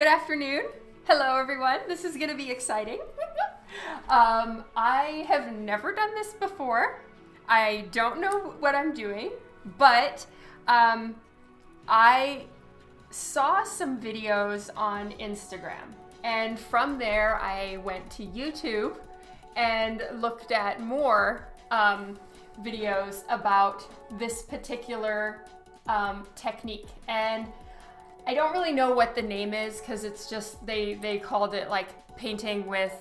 Good afternoon. Hello, everyone. This is going to be exciting. I have never done this before. I don't know what I'm doing, but I saw some videos on Instagram, and from there I went to YouTube and looked at more videos about this particular technique. And I don't really know what the name is because it's just, they called it like painting with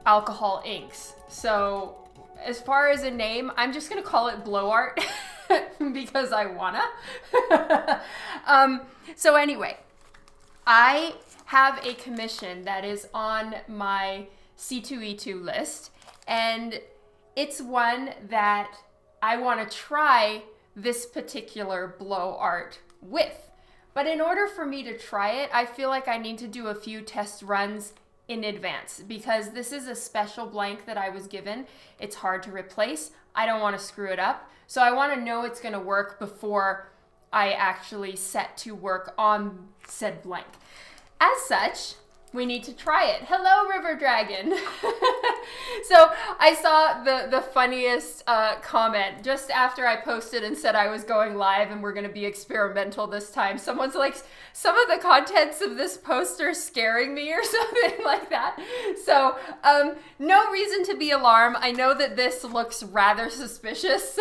alcohol inks. So as far as a name, I'm just gonna call it blow art because I wanna. So anyway, I have a commission that is on my C2E2 list, and it's one that I wanna try this particular blow art with. But in order for me to try it, I feel like I need to do a few test runs in advance because this is a special blank that I was given. It's hard to replace. I don't want to screw it up. So I want to know it's going to work before I actually set to work on said blank. As such, we need to try it. Hello, River Dragon. So I saw the funniest comment just after I posted and said I was going live and we're going to be experimental this time. Someone's like, some of the contents of this post are scaring me or something like that. So no reason to be alarmed. I know that this looks rather suspicious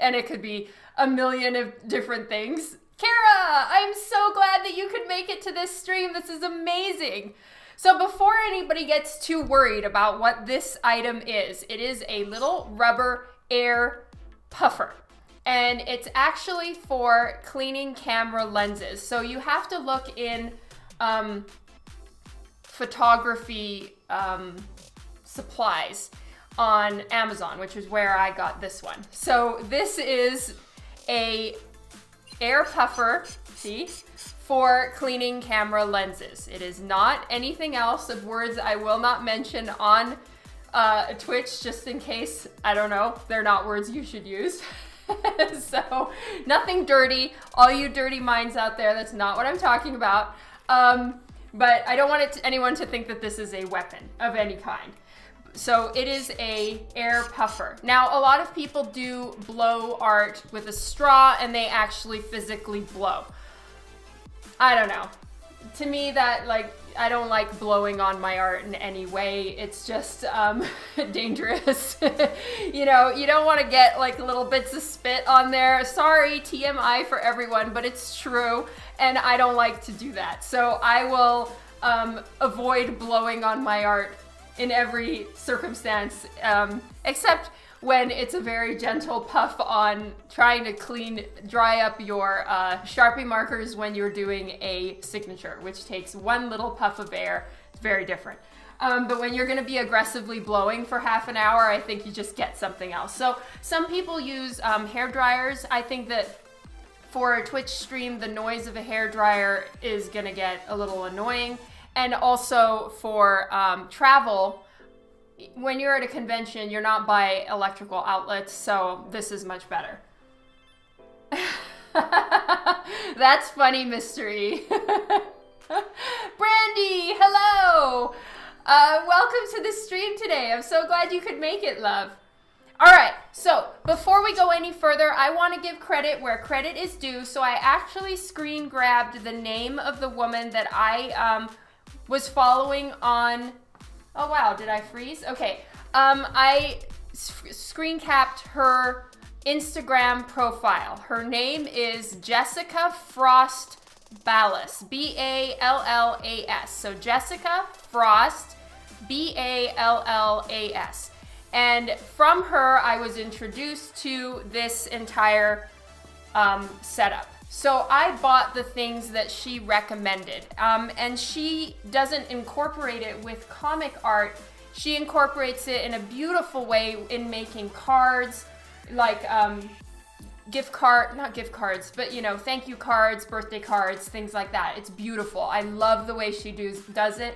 and it could be a million of different things. Kara, I'm so glad that you could make it to this stream. This is amazing. So before anybody gets too worried about what this item is, it is a little rubber air puffer. And it's actually for cleaning camera lenses. So you have to look in photography supplies on Amazon, which is where I got this one. So this is a air puffer, see, for cleaning camera lenses. It is not anything else of words I will not mention on Twitch, just in case, I don't know, they're not words you should use. So nothing dirty, all you dirty minds out there, that's not what I'm talking about. But I don't want anyone to think that this is a weapon of any kind. So it is a air puffer. Now, a lot of people do blow art with a straw and they actually physically blow. I don't know. To me, that, like, I don't like blowing on my art in any way. It's just dangerous. You know, you don't want to get like little bits of spit on there. Sorry, TMI for everyone, but it's true. And I don't like to do that. So I will avoid blowing on my art in every circumstance, except when it's a very gentle puff on trying to dry up your Sharpie markers when you're doing a signature, which takes one little puff of air. It's very different. But when you're gonna be aggressively blowing for half an hour, I think you just get something else. So some people use hair dryers. I think that for a Twitch stream, the noise of a hair dryer is gonna get a little annoying. And also for travel, when you're at a convention, you're not by electrical outlets, so this is much better. That's funny, mystery. Brandy, hello! Welcome to the stream today. I'm so glad you could make it, love. All right, so before we go any further, I want to give credit where credit is due. So I actually screen grabbed the name of the woman that I was following on. Oh wow, did I freeze? Okay, I screen capped her Instagram profile. Her name is Jessica Frost Ballas, B-A-L-L-A-S. So Jessica Frost, B-A-L-L-A-S. And from her, I was introduced to this entire setup. So I bought the things that she recommended, and she doesn't incorporate it with comic art. She incorporates it in a beautiful way in making cards, like not gift cards, but you know, thank you cards, birthday cards, things like that. It's beautiful. I love the way she does it.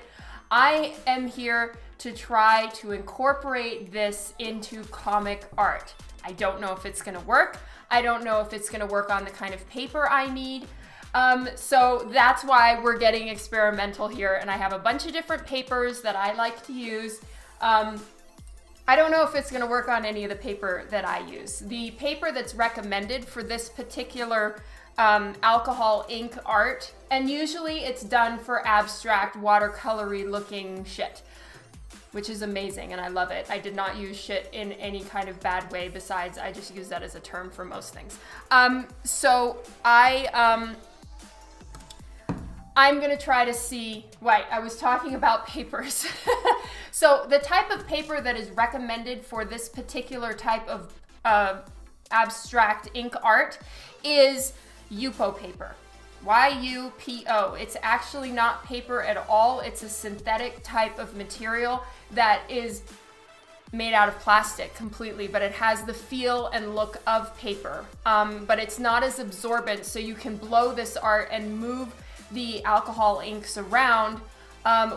I am here to try to incorporate this into comic art. I don't know if it's gonna work. I don't know if it's gonna work on the kind of paper I need. So that's why we're getting experimental here, and I have a bunch of different papers that I like to use. I don't know if it's gonna work on any of the paper that I use. The paper that's recommended for this particular alcohol ink art, and usually it's done for abstract watercolory looking shit, which is amazing and I love it. I did not use shit in any kind of bad way, besides I just use that as a term for most things. So I'm gonna try to see, wait, I was talking about papers. So the type of paper that is recommended for this particular type of abstract ink art is Yupo paper. Y-U-P-O. It's actually not paper at all. It's a synthetic type of material that is made out of plastic completely, but it has the feel and look of paper. But it's not as absorbent, so you can blow this art and move the alcohol inks around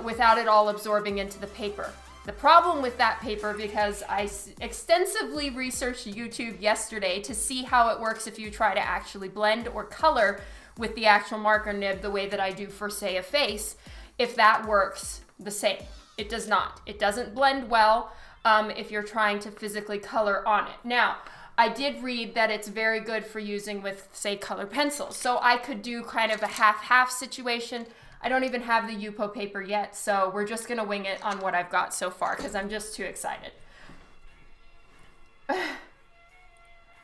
without it all absorbing into the paper. The problem with that paper, because I extensively researched YouTube yesterday to see how it works if you try to actually blend or color with the actual marker nib the way that I do for, say, a face, if that works the same. It does not. It doesn't blend well if you're trying to physically color on it. Now, I did read that it's very good for using with, say, color pencils. So I could do kind of a half-half situation. I don't even have the Yupo paper yet, so we're just gonna wing it on what I've got so far because I'm just too excited.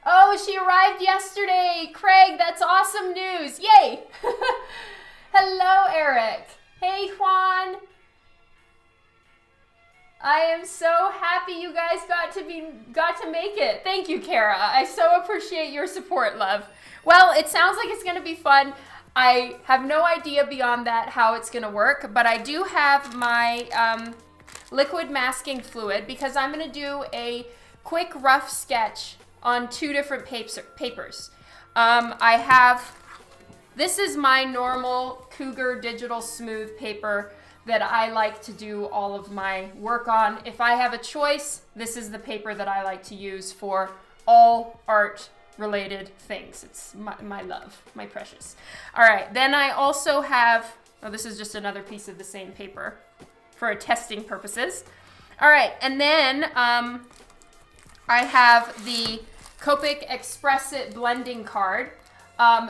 Oh, she arrived yesterday. Craig, that's awesome news. Yay. Hello, Eric. Hey, Juan. I am so happy you guys got to make it. Thank you, Kara. I so appreciate your support, love. Well, it sounds like it's gonna be fun. I have no idea beyond that how it's gonna work, but I do have my liquid masking fluid because I'm gonna do a quick rough sketch on 2 different papers. This is my normal Cougar Digital Smooth paper that I like to do all of my work on. If I have a choice, this is the paper that I like to use for all art related things. It's my love, my precious. All right, then I also have, oh, this is just another piece of the same paper for testing purposes. All right, and then I have the Copic Express It blending card.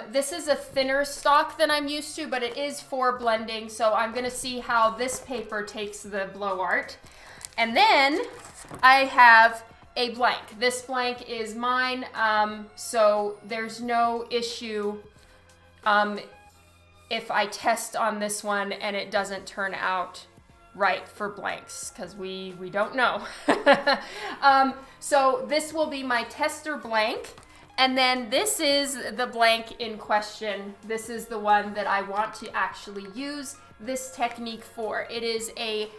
This is a thinner stock than I'm used to, but it is for blending, so I'm gonna see how this paper takes the blow art. And then I have a blank. This blank is mine, so there's no issue if I test on this one and it doesn't turn out right for blanks, because we don't know. So this will be my tester blank. And then this is the blank in question. This is the one that I want to actually use this technique for. It is a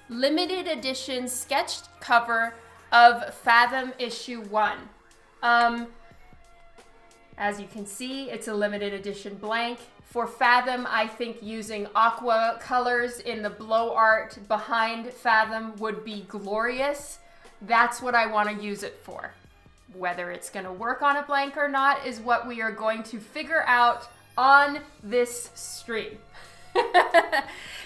limited edition sketched cover of Fathom issue 1. As you can see, it's a limited edition blank. For Fathom, I think using aqua colors in the blow art behind Fathom would be glorious. That's what I want to use it for. Whether it's going to work on a blank or not is what we are going to figure out on this stream.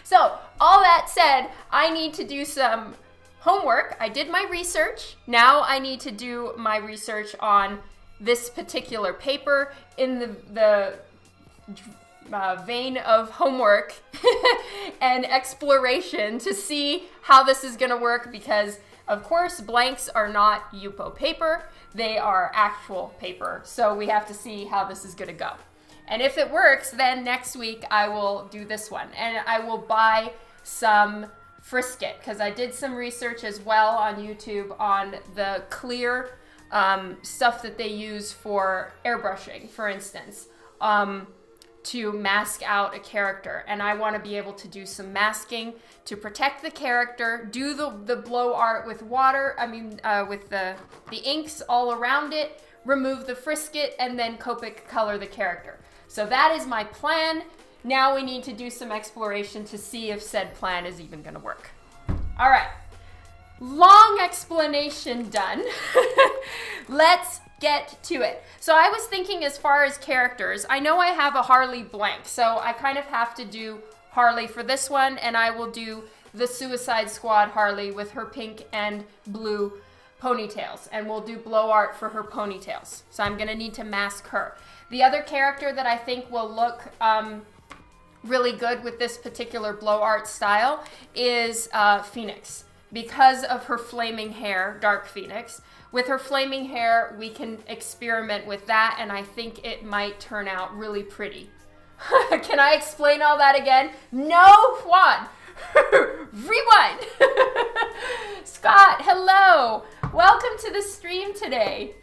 So, all that said, I need to do some homework. I did my research. Now I need to do my research on this particular paper in the vein of homework and exploration to see how this is going to work, because of course blanks are not Yupo paper. They are actual paper. So we have to see how this is going to go. And if it works, then next week I will do this one. And I will buy some Frisket, because I did some research as well on YouTube on the clear stuff that they use for airbrushing, for instance, to mask out a character. And I want to be able to do some masking to protect the character, do the blow art with water, with the inks all around it, remove the Frisket, and then Copic color the character. So that is my plan. Now we need to do some exploration to see if said plan is even going to work. All right, long explanation done. Let's get to it. So I was thinking as far as characters, I know I have a Harley blank, so I kind of have to do Harley for this one, and I will do the Suicide Squad Harley with her pink and blue ponytails, and we'll do blow art for her ponytails. So I'm gonna need to mask her. The other character that I think will look really good with this particular blow art style is Phoenix, because of her flaming hair, Dark Phoenix. With her flaming hair, we can experiment with that, and I think it might turn out really pretty. Can I explain all that again? No, Juan. Rewind. Scott, hello. Welcome to the stream today.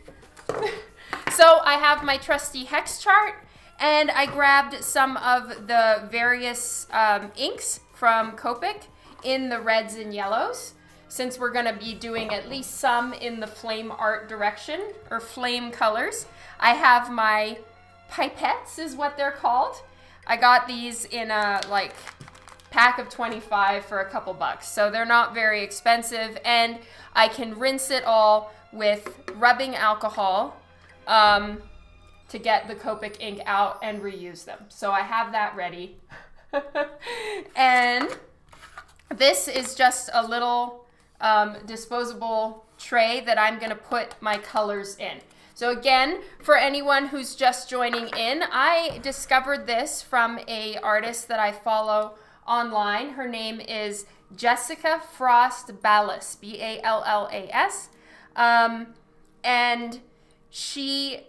So I have my trusty hex chart, and I grabbed some of the various inks from Copic in the reds and yellows, since we're gonna be doing at least some in the flame art direction, or flame colors. I have my pipettes is what they're called. I got these in a like pack of 25 for a couple bucks. So they're not very expensive, and I can rinse it all with rubbing alcohol to get the Copic ink out and reuse them. So I have that ready. And this is just a little disposable tray that I'm gonna put my colors in. So again, for anyone who's just joining in, I discovered this from a artist that I follow online. Her name is Jessica Frost Ballas, B-A-L-L-A-S. And she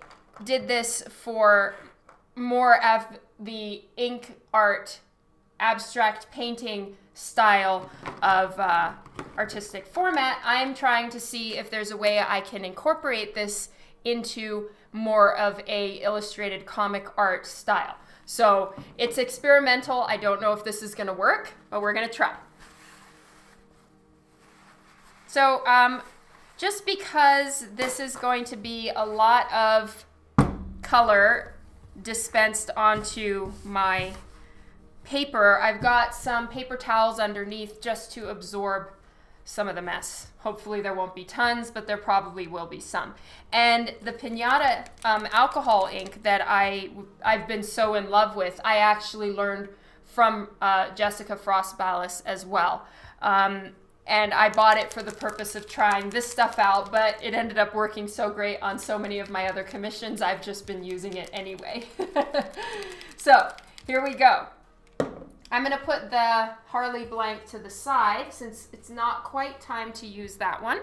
did this for more of the ink art, abstract painting style of artistic format. I'm trying to see if there's a way I can incorporate this into more of a illustrated comic art style. So it's experimental. I don't know if this is gonna work, but we're gonna try. So just because this is going to be a lot of color dispensed onto my paper, I've got some paper towels underneath just to absorb some of the mess. Hopefully there won't be tons, but there probably will be some. And the Pinata alcohol ink that I've been so in love with, I actually learned from Jessica Frost Ballas as well. And I bought it for the purpose of trying this stuff out, but it ended up working so great on so many of my other commissions, I've just been using it anyway. So here we go. I'm gonna put the Harley blank to the side since it's not quite time to use that one.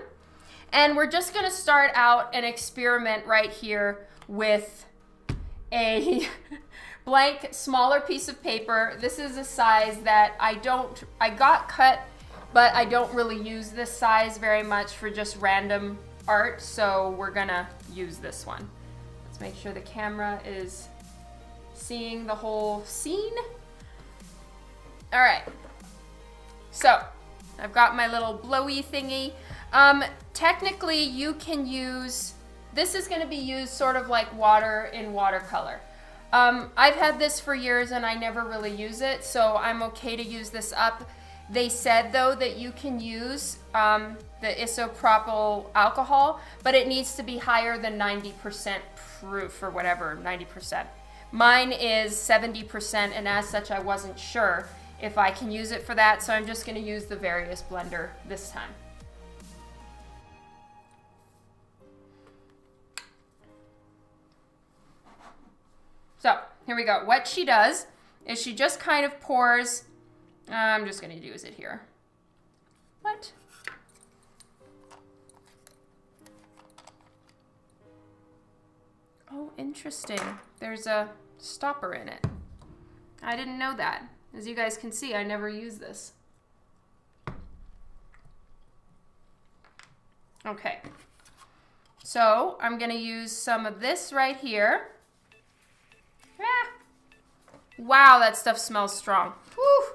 And we're just gonna start out an experiment right here with a blank, smaller piece of paper. This is a size that I got cut, but I don't really use this size very much for just random art, so we're gonna use this one. Let's make sure the camera is seeing the whole scene. All right, so I've got my little blowy thingy. Technically you can use, this is gonna be used sort of like water in watercolor. I've had this for years and I never really use it, so I'm okay to use this up. They said though that you can use the isopropyl alcohol, but it needs to be higher than 90% proof or whatever, 90%. Mine is 70%, and as such I wasn't sure if I can use it for that, so I'm just gonna use the Various blender this time. So here we go. What she does is she just kind of pours, I'm just gonna use it here. What? Oh, interesting. There's a stopper in it. I didn't know that. As you guys can see, I never use this. Okay, so I'm gonna use some of this right here. Ah. Wow, that stuff smells strong. Whew.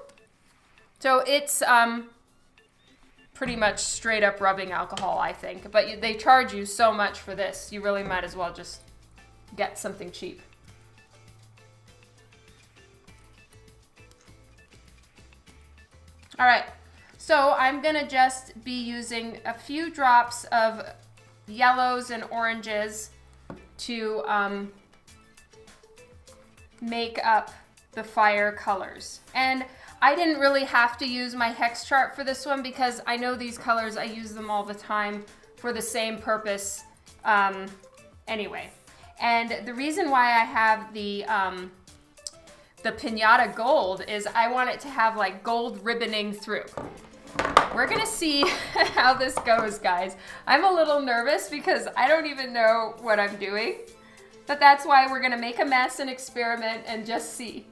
So it's pretty much straight up rubbing alcohol, I think, but they charge you so much for this, you really might as well just get something cheap. All right, so I'm gonna just be using a few drops of yellows and oranges to make up the fire colors. And I didn't really have to use my hex chart for this one because I know these colors, I use them all the time for the same purpose anyway. And the reason why I have the piñata gold is I want it to have like gold ribboning through. We're gonna see how this goes, guys. I'm a little nervous because I don't even know what I'm doing, but that's why we're gonna make a mess and experiment and just see.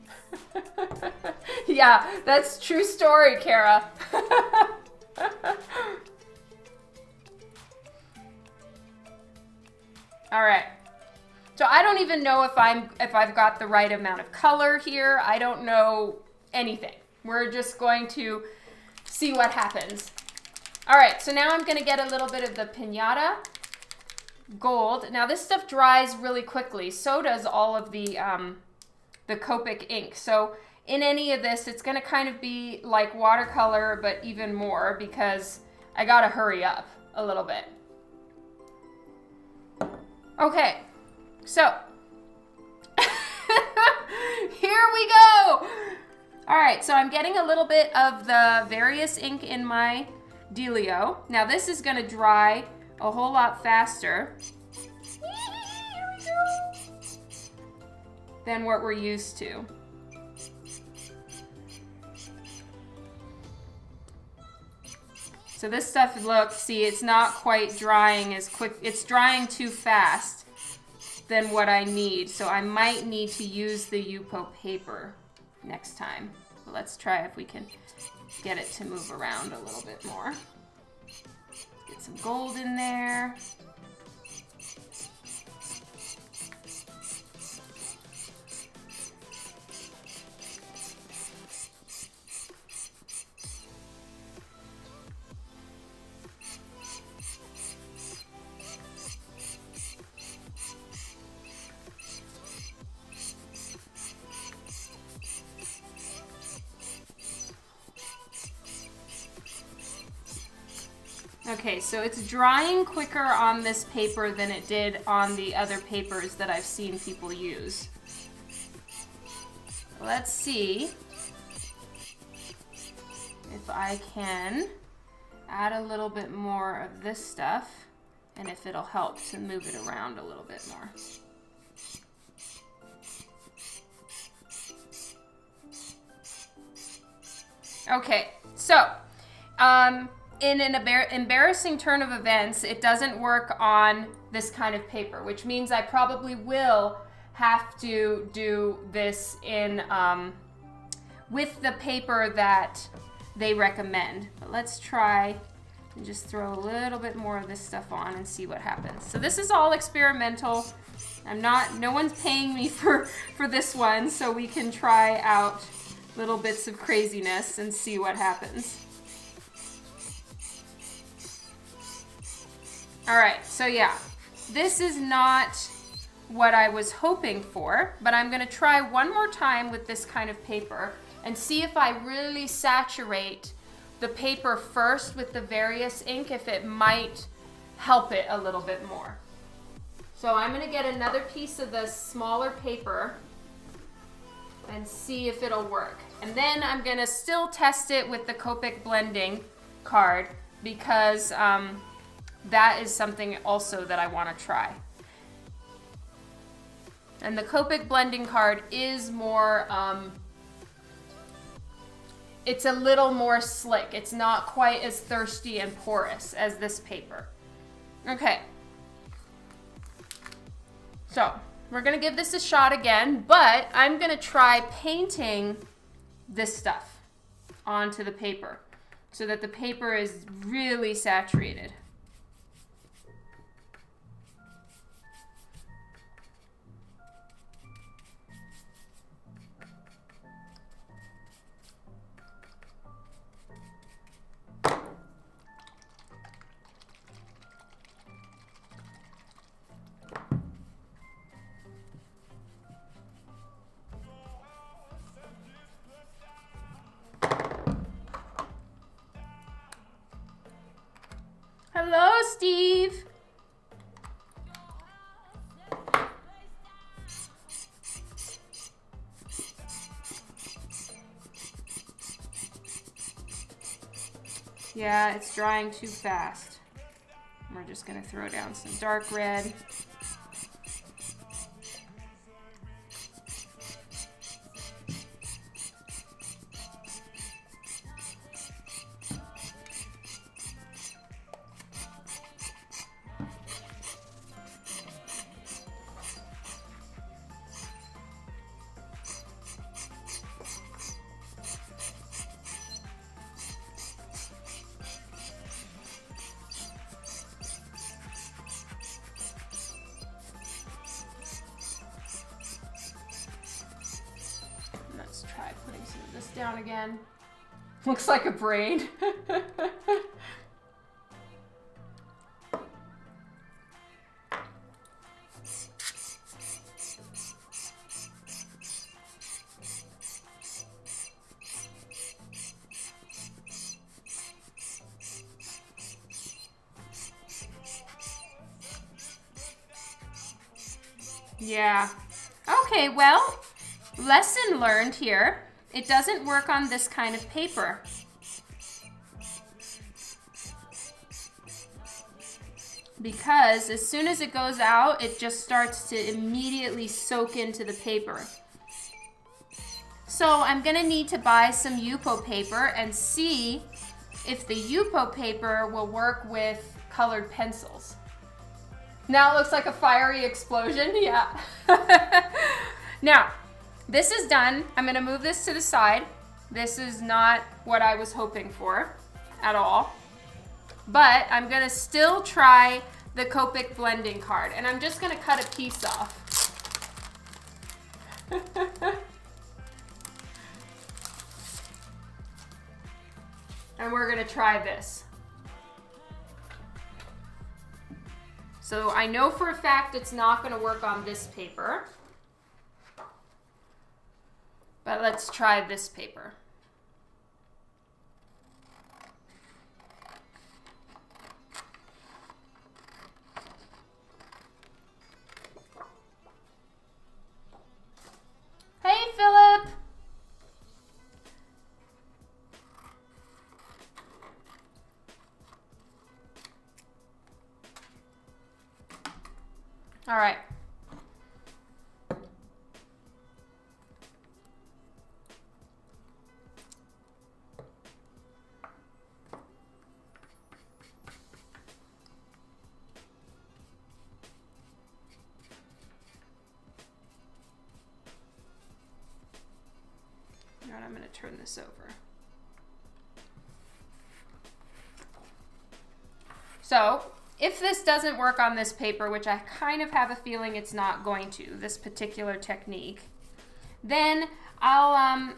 Yeah, that's true story, Kara. All right. So I don't even know if I've got the right amount of color here. I don't know anything. We're just going to see what happens. All right, so now I'm gonna get a little bit of the piñata gold. Now this stuff dries really quickly. So does all of the Copic ink. So in any of this, it's gonna kind of be like watercolor, but even more because I gotta hurry up a little bit. Okay, so here we go. All right, so I'm getting a little bit of the various ink in my dealio. Now this is gonna dry a whole lot faster than what we're used to. So this stuff, look, see, it's not quite drying as quick. It's drying too fast than what I need. So I might need to use the Yupo paper next time. But let's try if we can get it to move around a little bit more. Get some gold in there. Okay, so it's drying quicker on this paper than it did on the other papers that I've seen people use. Let's see if I can add a little bit more of this stuff and if it'll help to move it around a little bit more. Okay, so in an embarrassing turn of events, it doesn't work on this kind of paper, which means I probably will have to do this in with the paper that they recommend. But let's try and just throw a little bit more of this stuff on and see what happens. So this is all experimental. No one's paying me for this one, so we can try out little bits of craziness and see what happens. All right, so yeah, this is not what I was hoping for, but I'm gonna try one more time with this kind of paper and see if I really saturate the paper first with the various ink, if it might help it a little bit more. So I'm gonna get another piece of the smaller paper and see if it'll work. And then I'm gonna still test it with the Copic blending card because that is something also that I want to try. And the Copic blending card is more, it's a little more slick. It's not quite as thirsty and porous as this paper. Okay. So we're gonna give this a shot again, but I'm gonna try painting this stuff onto the paper so that the paper is really saturated. Yeah, it's drying too fast. We're just gonna throw down some dark red. Let's try putting some of this down again. Looks like a brain. Yeah. Okay, well, lesson learned here. It doesn't work on this kind of paper. Because as soon as it goes out, it just starts to immediately soak into the paper. So I'm gonna need to buy some Yupo paper and see if the Yupo paper will work with colored pencils. Now it looks like a fiery explosion, yeah. Now, this is done. I'm gonna move this to the side. This is not what I was hoping for at all. But I'm gonna still try the Copic blending card, and I'm just gonna cut a piece off. And we're gonna try this. So I know for a fact it's not gonna work on this paper. But let's try this paper. Hey, Philip! All right. And I'm going to turn this over. So, if this doesn't work on this paper, which I kind of have a feeling it's not going to, this particular technique, then I'll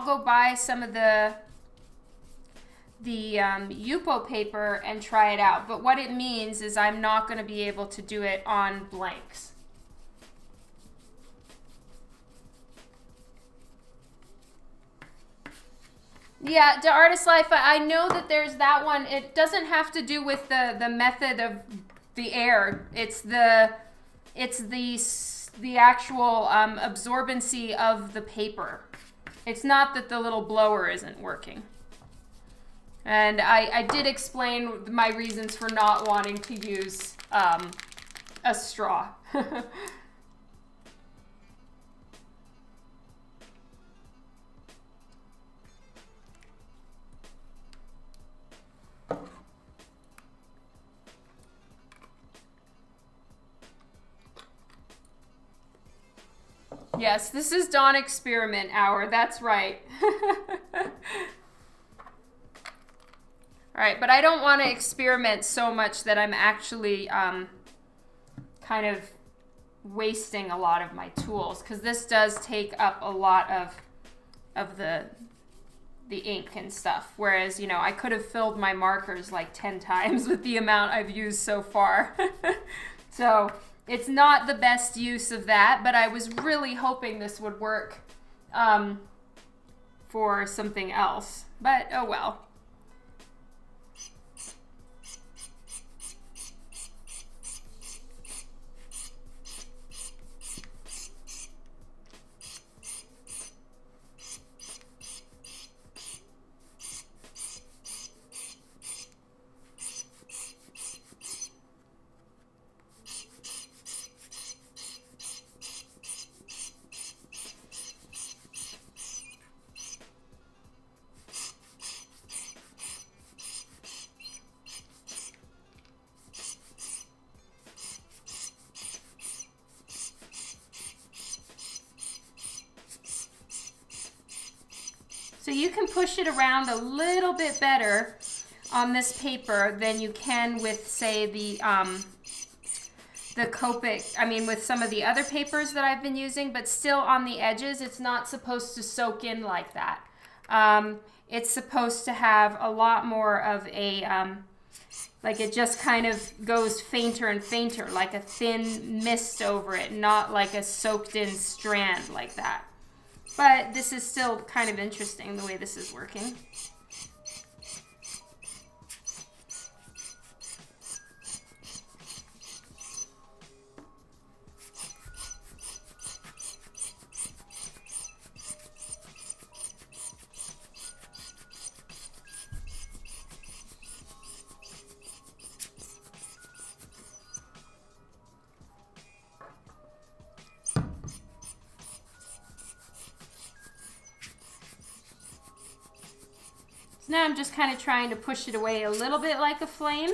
go buy some of the Yupo paper and try it out. But what it means is I'm not going to be able to do it on blanks. Yeah, The Artist Life, I know that there's that one. It doesn't have to do with the method of the air. It's the actual absorbency of the paper. It's not that the little blower isn't working. And I did explain my reasons for not wanting to use a straw. Yes, this is Dawn Experiment Hour. That's right. All right, but I don't want to experiment so much that I'm actually kind of wasting a lot of my tools, because this does take up a lot of the ink and stuff. Whereas, you know, I could have filled my markers like 10 times with the amount I've used so far. So it's not the best use of that, but I was really hoping this would work for something else. But oh well. So you can push it around a little bit better on this paper than you can with, say, the Copic, I mean with some of the other papers that I've been using, but still on the edges, it's not supposed to soak in like that. It's supposed to have a lot more of a, like it just kind of goes fainter and fainter, like a thin mist over it, not like a soaked in strand like that. But this is still kind of interesting the way this is working. Now I'm just kind of trying to push it away a little bit like a flame.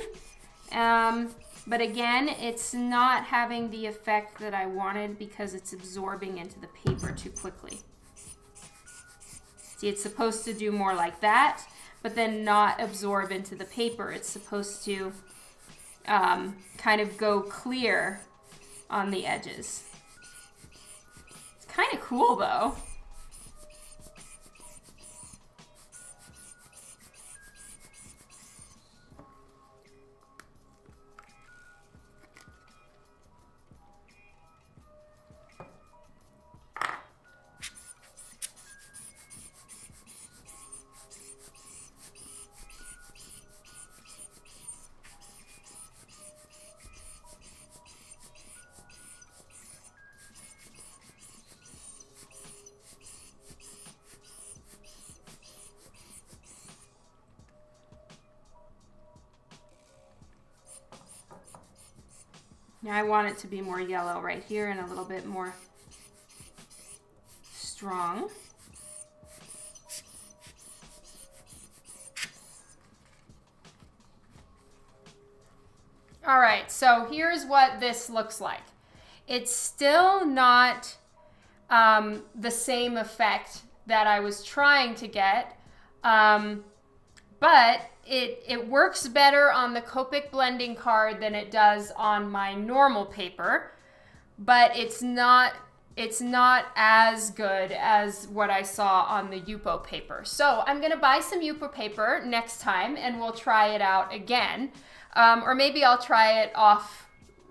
But again, it's not having the effect that I wanted because it's absorbing into the paper too quickly. See, it's supposed to do more like that, but then not absorb into the paper. It's supposed to kind of go clear on the edges. It's kind of cool though. Now I want it to be more yellow right here and a little bit more strong. All right, so here's what this looks like. It's still not the same effect that I was trying to get, but it works better on the Copic blending card than it does on my normal paper, but it's not as good as what I saw on the Yupo paper. So I'm gonna buy some Yupo paper next time and we'll try it out again. Or maybe I'll try it off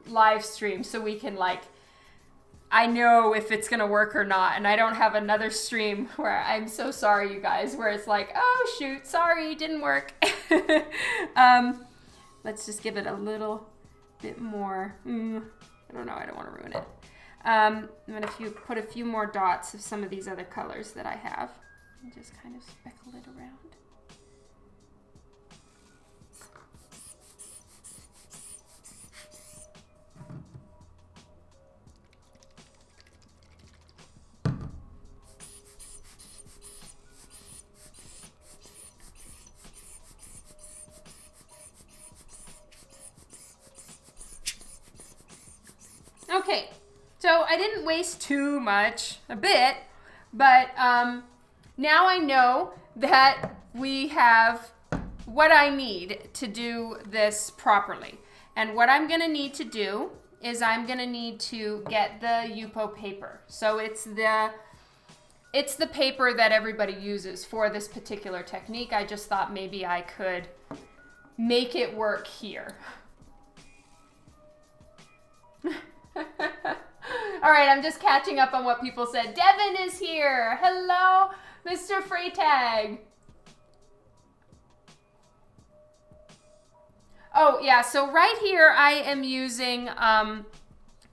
live stream so we can I know if it's gonna work or not, and I don't have another stream where I'm so sorry, you guys, where it's like, oh shoot, sorry, didn't work. Let's just give it a little bit more. I don't know, I don't want to ruin it. I'm gonna put a few more dots of some of these other colors that I have, and just kind of speckle it around. Okay, so I didn't waste too much, a bit, but now I know that we have what I need to do this properly. And what I'm gonna need to do is I'm gonna need to get the Yupo paper. So it's the paper that everybody uses for this particular technique. I just thought maybe I could make it work here. All right, I'm just catching up on what people said. Devin is here. Hello, Mr. Freytag. Oh, yeah, so right here I am using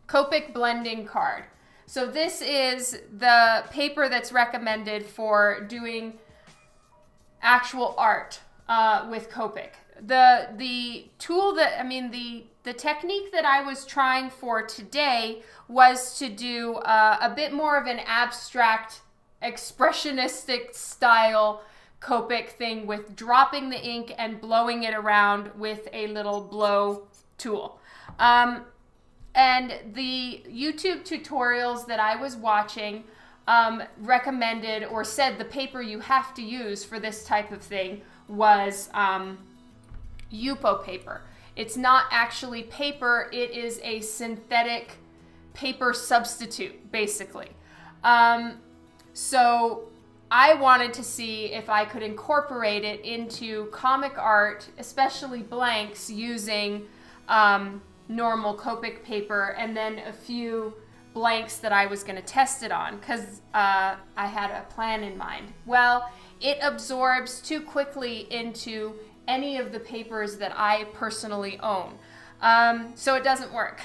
Copic blending card. So this is the paper that's recommended for doing actual art with Copic. The tool that, the technique that I was trying for today was to do a bit more of an abstract, expressionistic style Copic thing with dropping the ink and blowing it around with a little blow tool. And the YouTube tutorials that I was watching recommended or said the paper you have to use for this type of thing was Yupo paper. It's not actually paper, it is a synthetic paper substitute, basically. So I wanted to see if I could incorporate it into comic art, especially blanks, using normal Copic paper, and then a few blanks that I was going to test it on, because I had a plan in mind. Well, it absorbs too quickly into any of the papers that I personally own. So it doesn't work.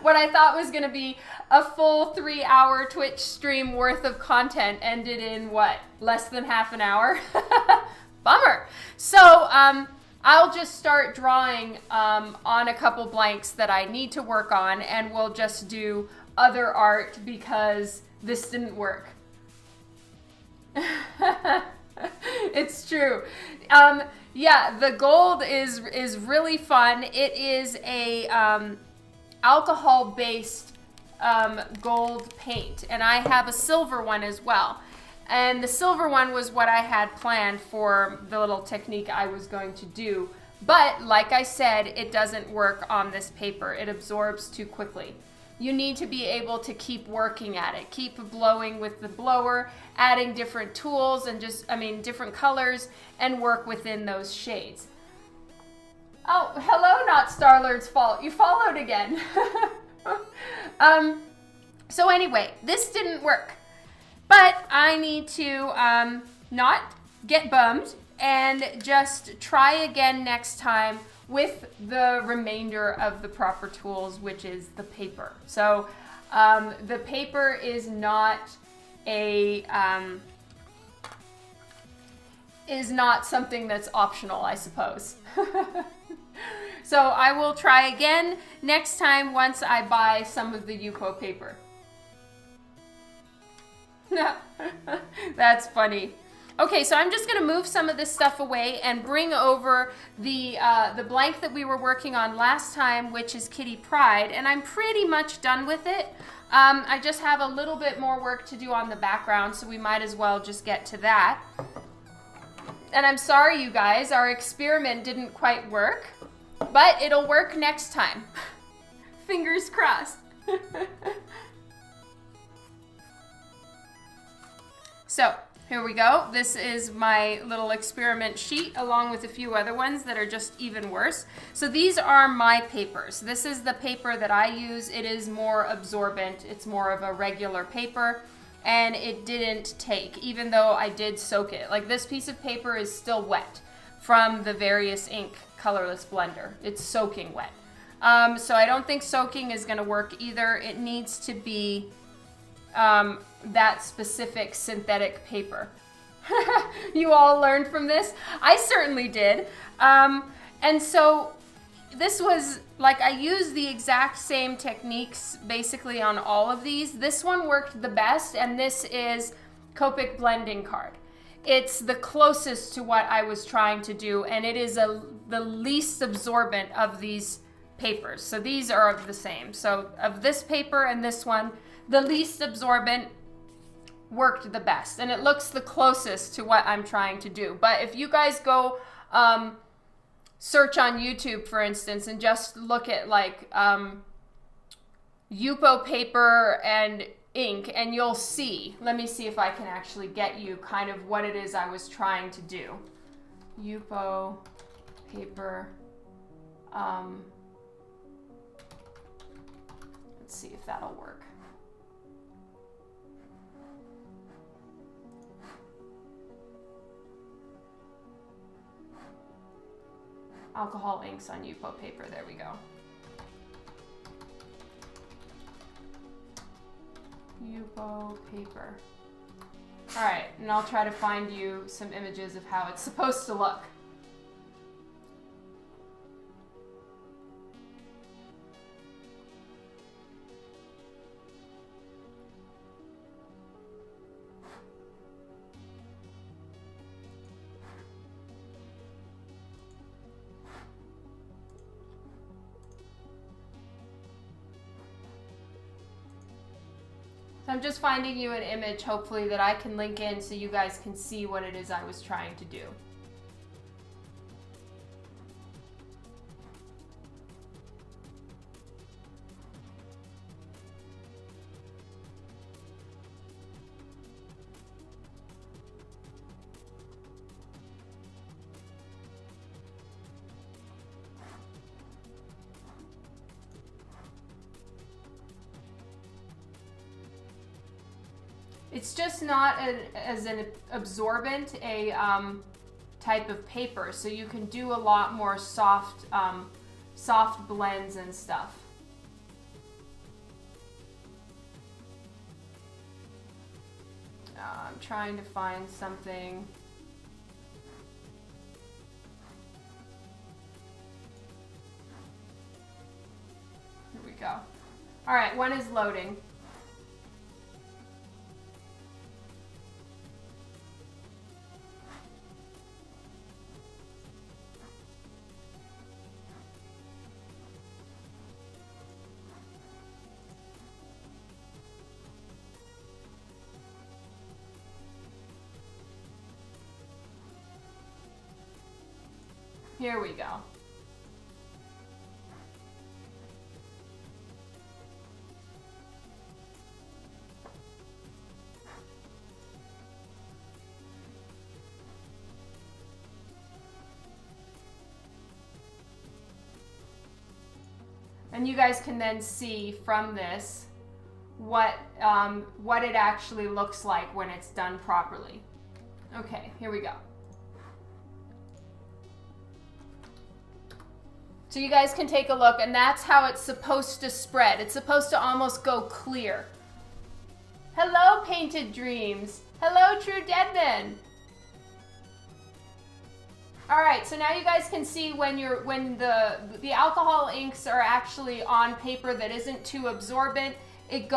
What I thought was going to be a full 3-hour Twitch stream worth of content ended in what? Less than half an hour? Bummer. So I'll just start drawing on a couple blanks that I need to work on, and we'll just do other art because this didn't work. It's true. Yeah, the gold is really fun. It is a alcohol-based gold paint, and I have a silver one as well. And the silver one was what I had planned for the little technique I was going to do. But like I said, it doesn't work on this paper. It absorbs too quickly. You need to be able to keep working at it. Keep blowing with the blower, adding different tools and different colors, and work within those shades. Oh, hello, not Starlord's fault. You followed again. So anyway, this didn't work. But I need to not get bummed and just try again next time with the remainder of the proper tools, which is the paper. So the paper is not something that's optional, I suppose. So I will try again next time once I buy some of the Yupo paper. That's funny. Okay, so I'm just going to move some of this stuff away and bring over the blank that we were working on last time, which is Kitty Pryde, and I'm pretty much done with it. I just have a little bit more work to do on the background, so we might as well just get to that. And I'm sorry, you guys, our experiment didn't quite work, but it'll work next time. Fingers crossed. So, here we go. This is my little experiment sheet along with a few other ones that are just even worse. So these are my papers. This is the paper that I use. It is more absorbent. It's more of a regular paper, and it didn't take, even though I did soak it. Like, this piece of paper is still wet from the various ink colorless blender. It's soaking wet. So I don't think soaking is going to work either. It needs to be that specific synthetic paper. You all learned from this? I certainly did. And so this was, like, I used the exact same techniques basically on all of these. This one worked the best, and this is Copic blending card. It's the closest to what I was trying to do, and it is the least absorbent of these papers. So these are of the same. So of this paper and this one, the least absorbent worked the best, and it looks the closest to what I'm trying to do. But if you guys go search on YouTube, for instance, and just look at like Yupo paper and ink, and you'll see, let me see if I can actually get you kind of what it is I was trying to do. Yupo paper, let's see if that'll work. Alcohol inks on Yupo paper, there we go. Yupo paper. All right, and I'll try to find you some images of how it's supposed to look. I'm just finding you an image, hopefully, that I can link in so you guys can see what it is I was trying to do. It's just not as an absorbent type of paper, so you can do a lot more soft blends and stuff. I'm trying to find something. Here we go. All right, one is loading. Here we go. And you guys can then see from this what it actually looks like when it's done properly. Okay, here we go. So you guys can take a look, and that's how it's supposed to spread. It's supposed to almost go clear. Hello, Painted Dreams. Hello, True Deadman. All right, so now you guys can see when the alcohol inks are actually on paper that isn't too absorbent, it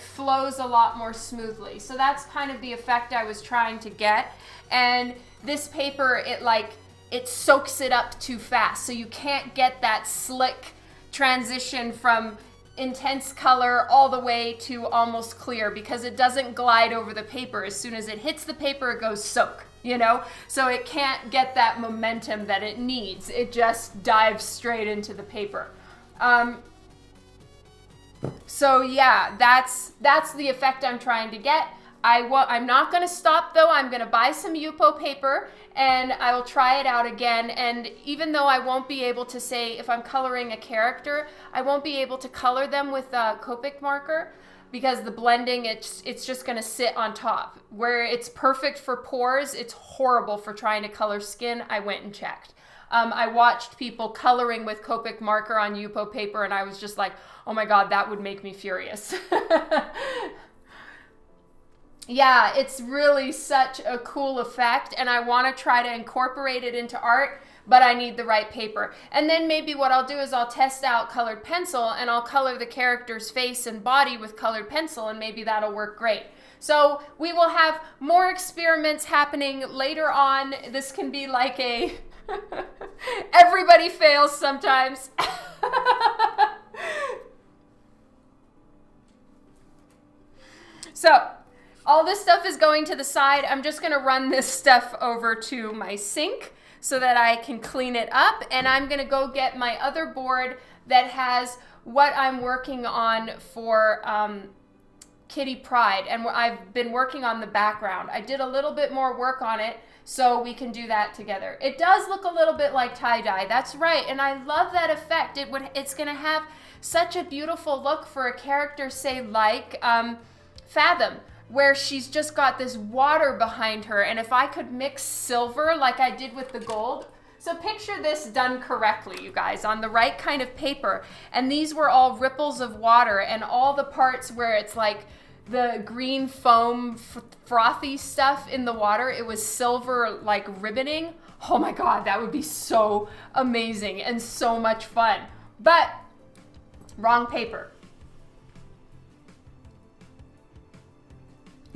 flows a lot more smoothly. So that's kind of the effect I was trying to get. And this paper, it soaks it up too fast, so you can't get that slick transition from intense color all the way to almost clear, because it doesn't glide over the paper. As soon as it hits the paper, it goes soak, you know? So it can't get that momentum that it needs. It just dives straight into the paper. So yeah, that's the effect I'm trying to get. I'm not going to stop though. I'm going to buy some Yupo paper and I will try it out again. And even though I won't be able to say, if I'm coloring a character, I won't be able to color them with a Copic marker, because the blending, it's just going to sit on top. Where it's perfect for pores, it's horrible for trying to color skin. I went and checked. I watched people coloring with Copic marker on Yupo paper and I was just like, oh my God, that would make me furious. Yeah, it's really such a cool effect, and I want to try to incorporate it into art, but I need the right paper. And then maybe what I'll do is I'll test out colored pencil and I'll color the character's face and body with colored pencil, and maybe that'll work great. So we will have more experiments happening later on. This can be like a everybody fails sometimes. So all this stuff is going to the side. I'm just gonna run this stuff over to my sink so that I can clean it up, and I'm gonna go get my other board that has what I'm working on for Kitty Pryde, and I've been working on the background. I did a little bit more work on it so we can do that together. It does look a little bit like tie-dye, that's right, and I love that effect. It's gonna have such a beautiful look for a character, say like Fathom, where she's just got this water behind her, and if I could mix silver like I did with the gold. So picture this done correctly, you guys, on the right kind of paper, and these were all ripples of water, and all the parts where it's like the green foam frothy stuff in the water, it was silver like ribboning. Oh my God, that would be so amazing and so much fun. But wrong paper.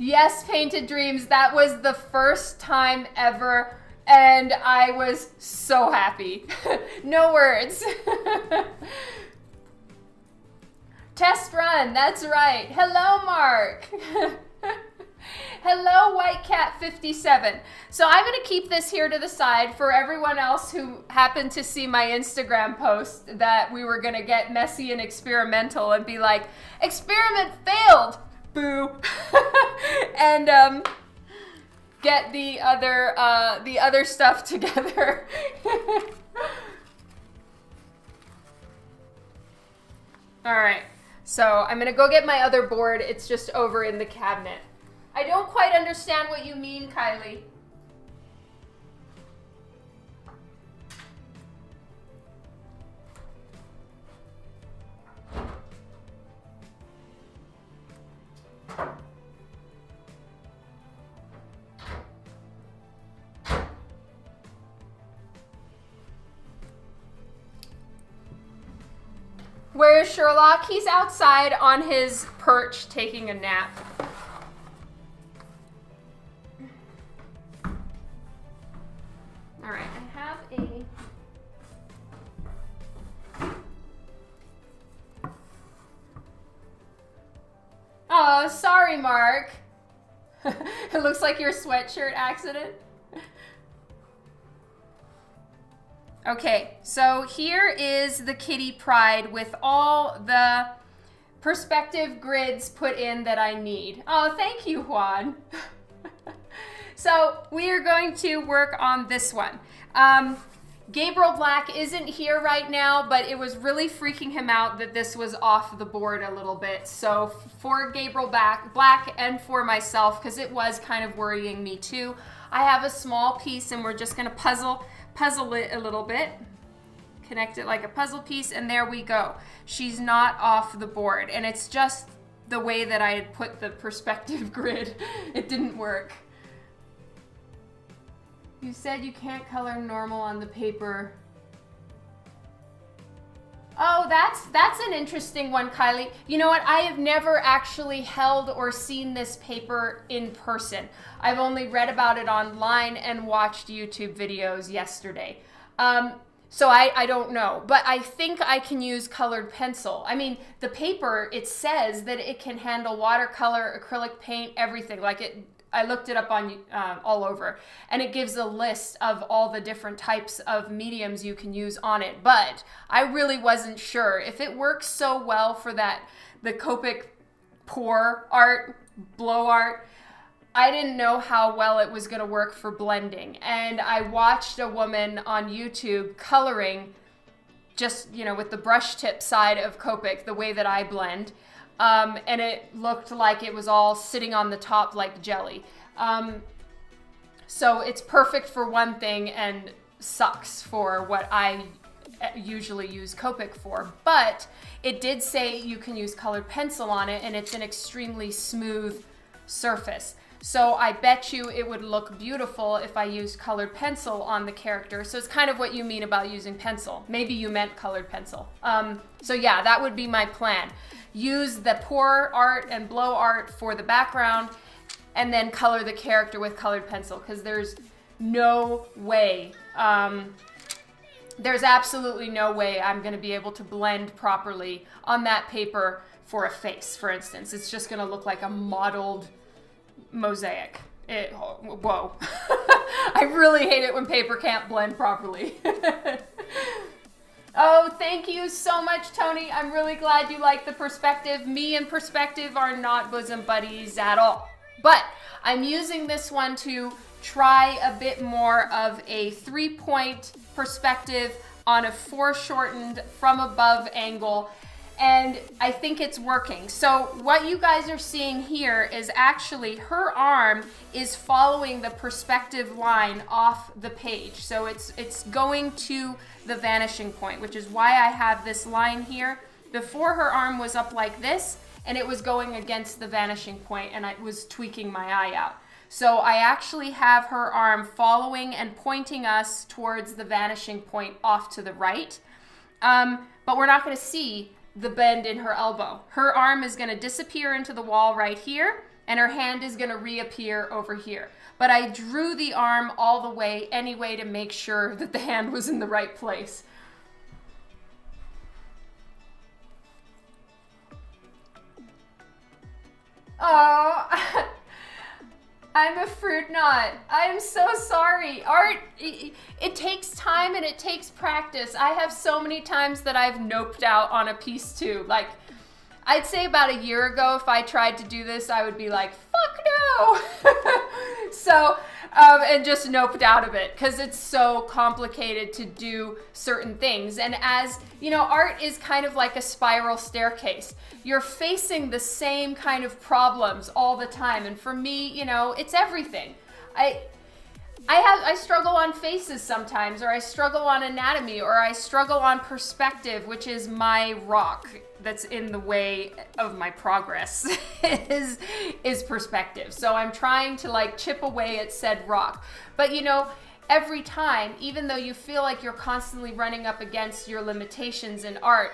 Yes, Painted Dreams, that was the first time ever, and I was so happy. No words. Test run, that's right. Hello, Mark. Hello, Whitecat57. So I'm going to keep this here to the side for everyone else who happened to see my Instagram post that we were going to get messy and experimental and be like, experiment failed, boo, and get the other stuff together. All right, so I'm going to go get my other board. It's just over in the cabinet. I don't quite understand what you mean, Kylie. Where is Sherlock? He's outside on his perch taking a nap. All right, I have a... Oh, sorry, Mark. It looks like your sweatshirt accident. Okay, so here is the Kitty Pryde with all the perspective grids put in that I need. Oh, thank you, Juan. So we are going to work on this one. Gabriel Black isn't here right now, but it was really freaking him out that this was off the board a little bit. So for Gabriel Black and for myself, because it was kind of worrying me too, I have a small piece and we're just gonna puzzle it a little bit. Connect it like a puzzle piece, and there we go. She's not off the board, and it's just the way that I had put the perspective grid. It didn't work. You said you can't color normal on the paper. Oh, that's an interesting one, Kylie. You know what? I have never actually held or seen this paper in person. I've only read about it online and watched YouTube videos yesterday. So I don't know, but I think I can use colored pencil. I mean, the paper, it says that it can handle watercolor, acrylic paint, everything. Like it, I looked it up on all over, and it gives a list of all the different types of mediums you can use on it. But I really wasn't sure if it works so well for the Copic pour art, blow art. I didn't know how well it was going to work for blending. And I watched a woman on YouTube coloring just, you know, with the brush tip side of Copic, the way that I blend. And it looked like it was all sitting on the top like jelly. So it's perfect for one thing and sucks for what I usually use Copic for. But it did say you can use colored pencil on it, and it's an extremely smooth surface. So I bet you it would look beautiful if I used colored pencil on the character. So it's kind of what you mean about using pencil. Maybe you meant colored pencil. So yeah, that would be my plan. Use the pour art and blow art for the background, and then color the character with colored pencil, because there's no way, there's absolutely no way I'm going to be able to blend properly on that paper for a face, for instance. It's just going to look like a modeled mosaic. Whoa. I really hate it when paper can't blend properly. Oh, thank you so much, Tony. I'm really glad you like the perspective. Me and perspective are not bosom buddies at all. But I'm using this one to try a bit more of a 3-point perspective on a foreshortened from above angle. And I think it's working. So what you guys are seeing here is actually her arm is following the perspective line off the page. So it's going to the vanishing point, which is why I have this line here. Before, her arm was up like this, and it was going against the vanishing point, and I was tweaking my eye out. So I actually have her arm following and pointing us towards the vanishing point off to the right. But we're not going to see the bend in her elbow. Her arm is going to disappear into the wall right here, and her hand is going to reappear over here. But I drew the arm all the way anyway to make sure that the hand was in the right place. Oh, I'm a fruit knot. I'm so sorry. Art, it takes time and it takes practice. I have so many times that I've noped out on a piece too. Like, I'd say about a year ago, if I tried to do this, I would be like, fuck no. So, and just noped out of it because it's so complicated to do certain things. And as you know, art is kind of like a spiral staircase. You're facing the same kind of problems all the time. And for me, you know, it's everything. I struggle on faces sometimes, or I struggle on anatomy, or I struggle on perspective, which is my rock that's in the way of my progress is perspective. So I'm trying to like chip away at said rock. But you know, every time, even though you feel like you're constantly running up against your limitations in art,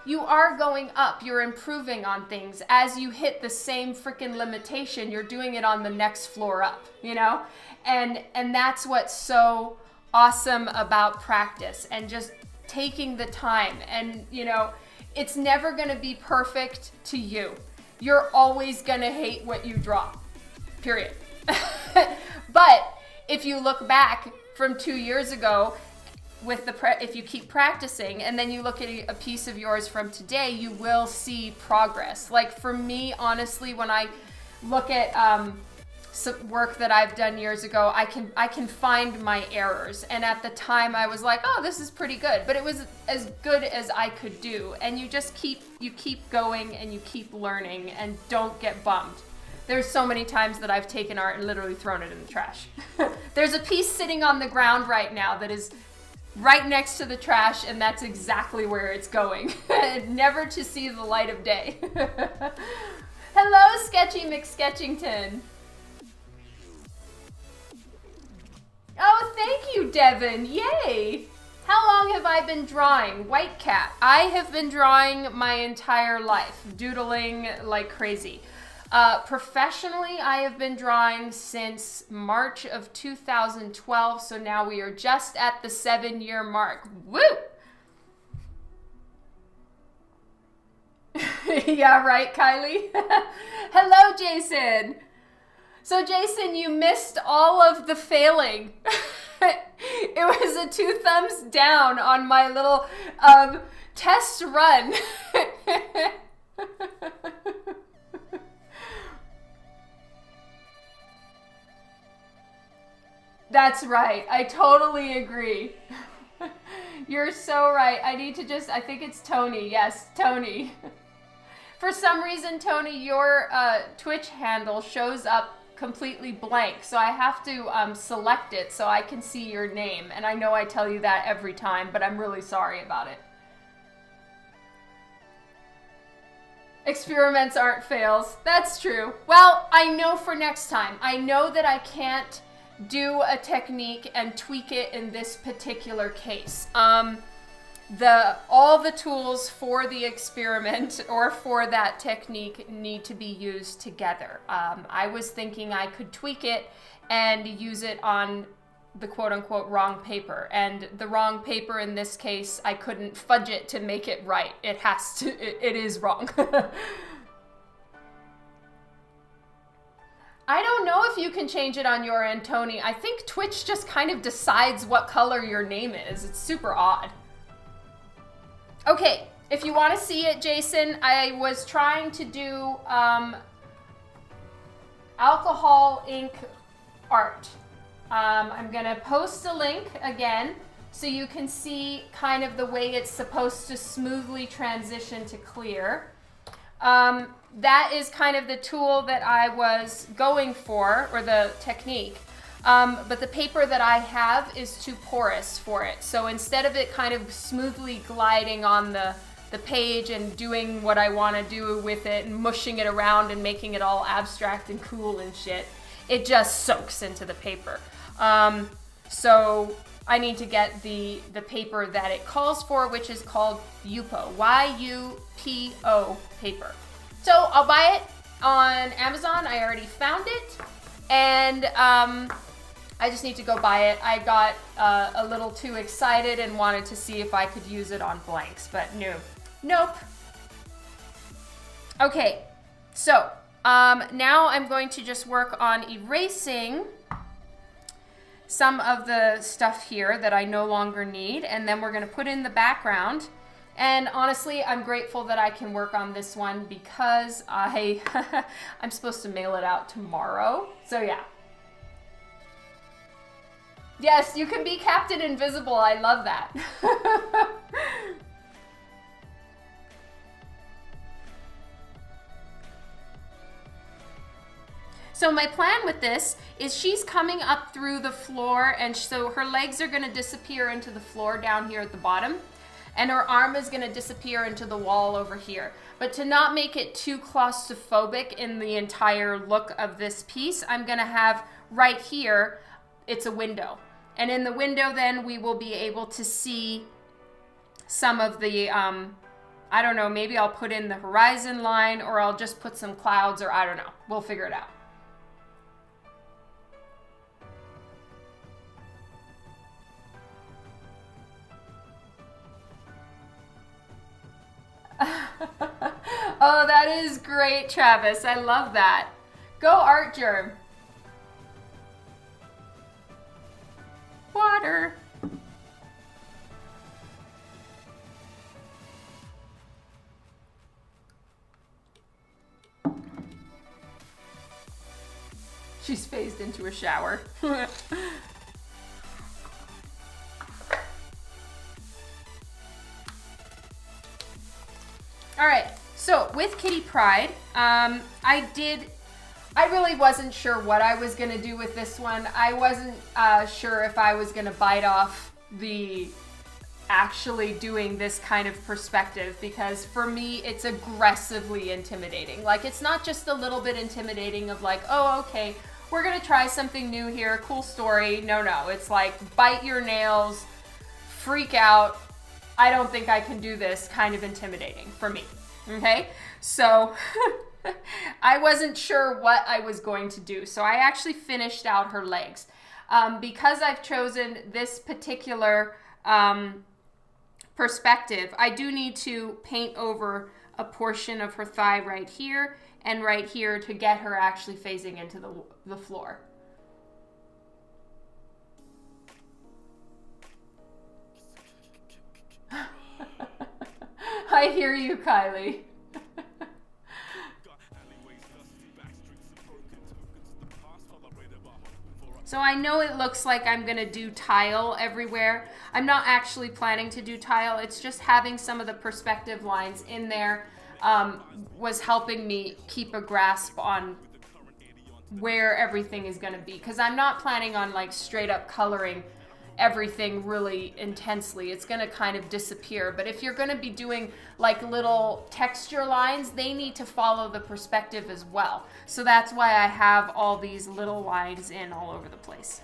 you are going up, you're improving on things. As you hit the same freaking limitation, you're doing it on the next floor up, you know? And that's what's so awesome about practice and just taking the time. And, you know, it's never gonna be perfect to you. You're always gonna hate what you draw, period. But if you look back from 2 years ago, with if you keep practicing and then you look at a piece of yours from today, you will see progress. Like for me, honestly, when I look at some work that I've done years ago, I can find my errors. And at the time I was like, oh, this is pretty good, but it was as good as I could do. And you just keep going and you keep learning and don't get bummed. There's so many times that I've taken art and literally thrown it in the trash. There's a piece sitting on the ground right now that is right next to the trash, and that's exactly where it's going. Never to see the light of day. Hello, Sketchy McSketchington. Oh, thank you, Devin. Yay. How long have I been drawing? White Cat. I have been drawing my entire life, doodling like crazy. Professionally, I have been drawing since March of 2012, so now we are just at the 7-year mark. Woo! Yeah, right, Kylie? Hello, Jason. So, Jason, you missed all of the failing. It was a 2 thumbs down on my little test run. That's right. I totally agree. You're so right. I need to I think it's Tony. Yes, Tony. For some reason, Tony, your Twitch handle shows up completely blank. So I have to select it so I can see your name. And I know I tell you that every time, but I'm really sorry about it. Experiments aren't fails. That's true. Well, I know for next time. I know that I can't do a technique and tweak it in this particular case. All the tools for the experiment or for that technique need to be used together. I was thinking I could tweak it and use it on the quote-unquote wrong paper, and the wrong paper in this case, I couldn't fudge it to make it right. It is wrong. I don't know if you can change it on your end, Tony. I think Twitch just kind of decides what color your name is. It's super odd. Okay, if you want to see it, Jason, I was trying to do alcohol ink art. I'm going to post a link again so you can see kind of the way it's supposed to smoothly transition to clear. That is kind of the tool that I was going for, or the technique. But the paper that I have is too porous for it. So instead of it kind of smoothly gliding on the page and doing what I want to do with it and mushing it around and making it all abstract and cool and shit, it just soaks into the paper. So I need to get the paper that it calls for, which is called YUPO, Y-U-P-O paper. So I'll buy it on Amazon. I already found it, and I just need to go buy it. I got a little too excited and wanted to see if I could use it on blanks, but no. Nope. Okay, so Now I'm going to just work on erasing some of the stuff here that I no longer need, and then we're going to put in the background. And honestly, I'm grateful that I can work on this one because I'm supposed to mail it out tomorrow. So yeah. Yes, you can be Captain Invisible. I love that. So my plan with this is she's coming up through the floor, and so her legs are going to disappear into the floor down here at the bottom, and her arm is going to disappear into the wall over here. But to not make it too claustrophobic in the entire look of this piece, I'm going to have right here, it's a window. And in the window then we will be able to see some of the, I don't know, maybe I'll put in the horizon line, or I'll just put some clouds, or I don't know. We'll figure it out. Oh, that is great, Travis. I love that. Go Art Germ. Water. She's phased into a shower. All right, so with Kitty Pryde, I really wasn't sure what I was gonna do with this one. I wasn't sure if I was gonna bite off the actually doing this kind of perspective, because for me, it's aggressively intimidating. Like, it's not just a little bit intimidating of like, oh, okay, we're gonna try something new here, cool story. No, it's like bite your nails, freak out, I don't think I can do this kind of intimidating for me, okay? So I wasn't sure what I was going to do. So I actually finished out her legs. Because I've chosen this particular perspective, I do need to paint over a portion of her thigh right here and right here to get her actually phasing into the floor. I hear you, Kylie. So I know it looks like I'm gonna do tile everywhere. I'm not actually planning to do tile. It's just having some of the perspective lines in there was helping me keep a grasp on where everything is gonna be. Because I'm not planning on like straight up coloring everything really intensely. It's gonna kind of disappear. But if you're gonna be doing like little texture lines, they need to follow the perspective as well. So that's why I have all these little lines in all over the place.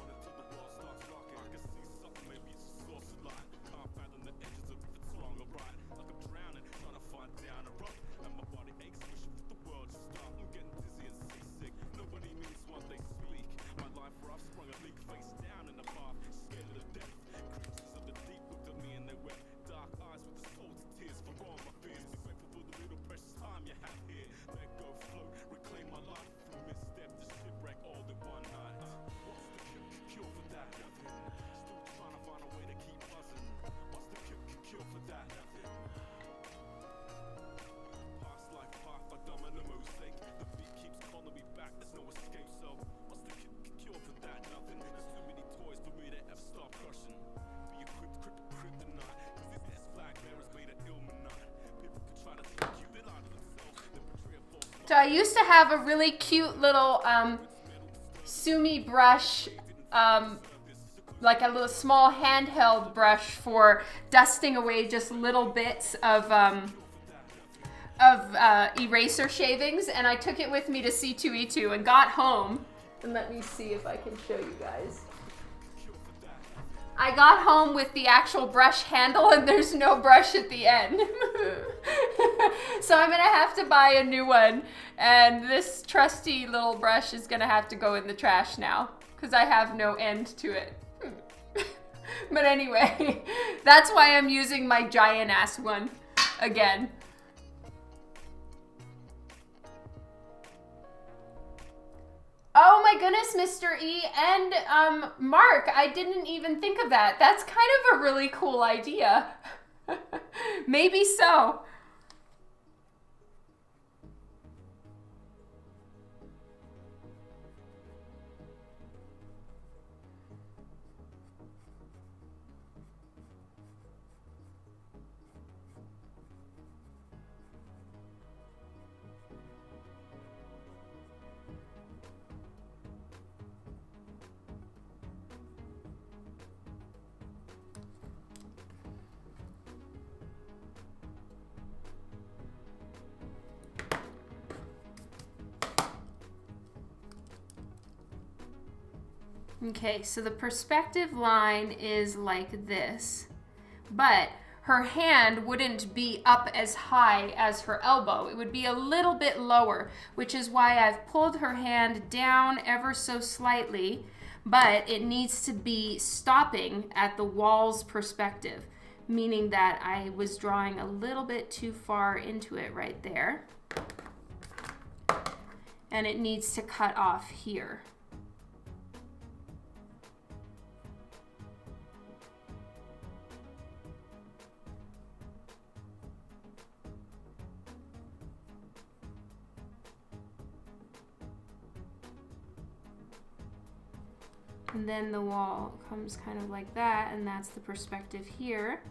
So I used to have a really cute little Sumi brush, like a little small handheld brush for dusting away just little bits of eraser shavings, and I took it with me to C2E2 and got home. And let me see if I can show you guys. I got home with the actual brush handle and there's no brush at the end. So I'm gonna have to buy a new one, and this trusty little brush is gonna have to go in the trash now because I have no end to it. But anyway, that's why I'm using my giant ass one again. Oh my goodness, Mr. E and Mark, I didn't even think of that. That's kind of a really cool idea. Maybe so. Okay, so the perspective line is like this, but her hand wouldn't be up as high as her elbow. It would be a little bit lower, which is why I've pulled her hand down ever so slightly, but it needs to be stopping at the wall's perspective, meaning that I was drawing a little bit too far into it right there, and it needs to cut off here. And then the wall comes kind of like that, and that's the perspective here.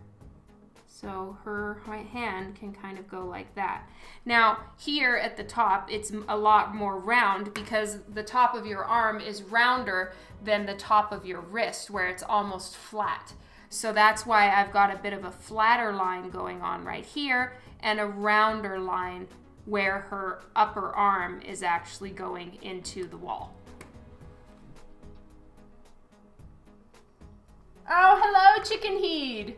So her hand can kind of go like that. Now here at the top, it's a lot more round because the top of your arm is rounder than the top of your wrist where it's almost flat. So that's why I've got a bit of a flatter line going on right here and a rounder line where her upper arm is actually going into the wall. Oh, hello, Chicken Heed.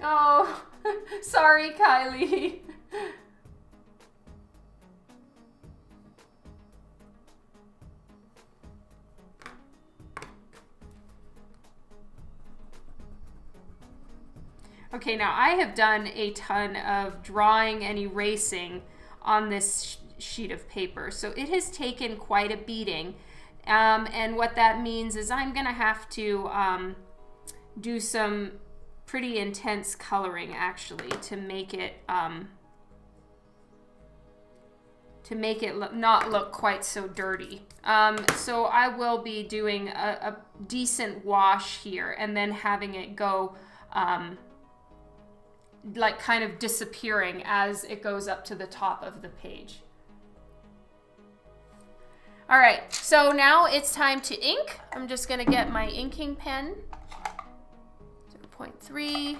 Oh, sorry, Kylie. Okay, now I have done a ton of drawing and erasing on this sheet of paper, so it has taken quite a beating, and what that means is I'm gonna have to do some pretty intense coloring actually to make it not look quite so dirty. So I will be doing a decent wash here and then having it go like kind of disappearing as it goes up to the top of the page. All right, so now it's time to ink. I'm just gonna get my inking pen. 0.3,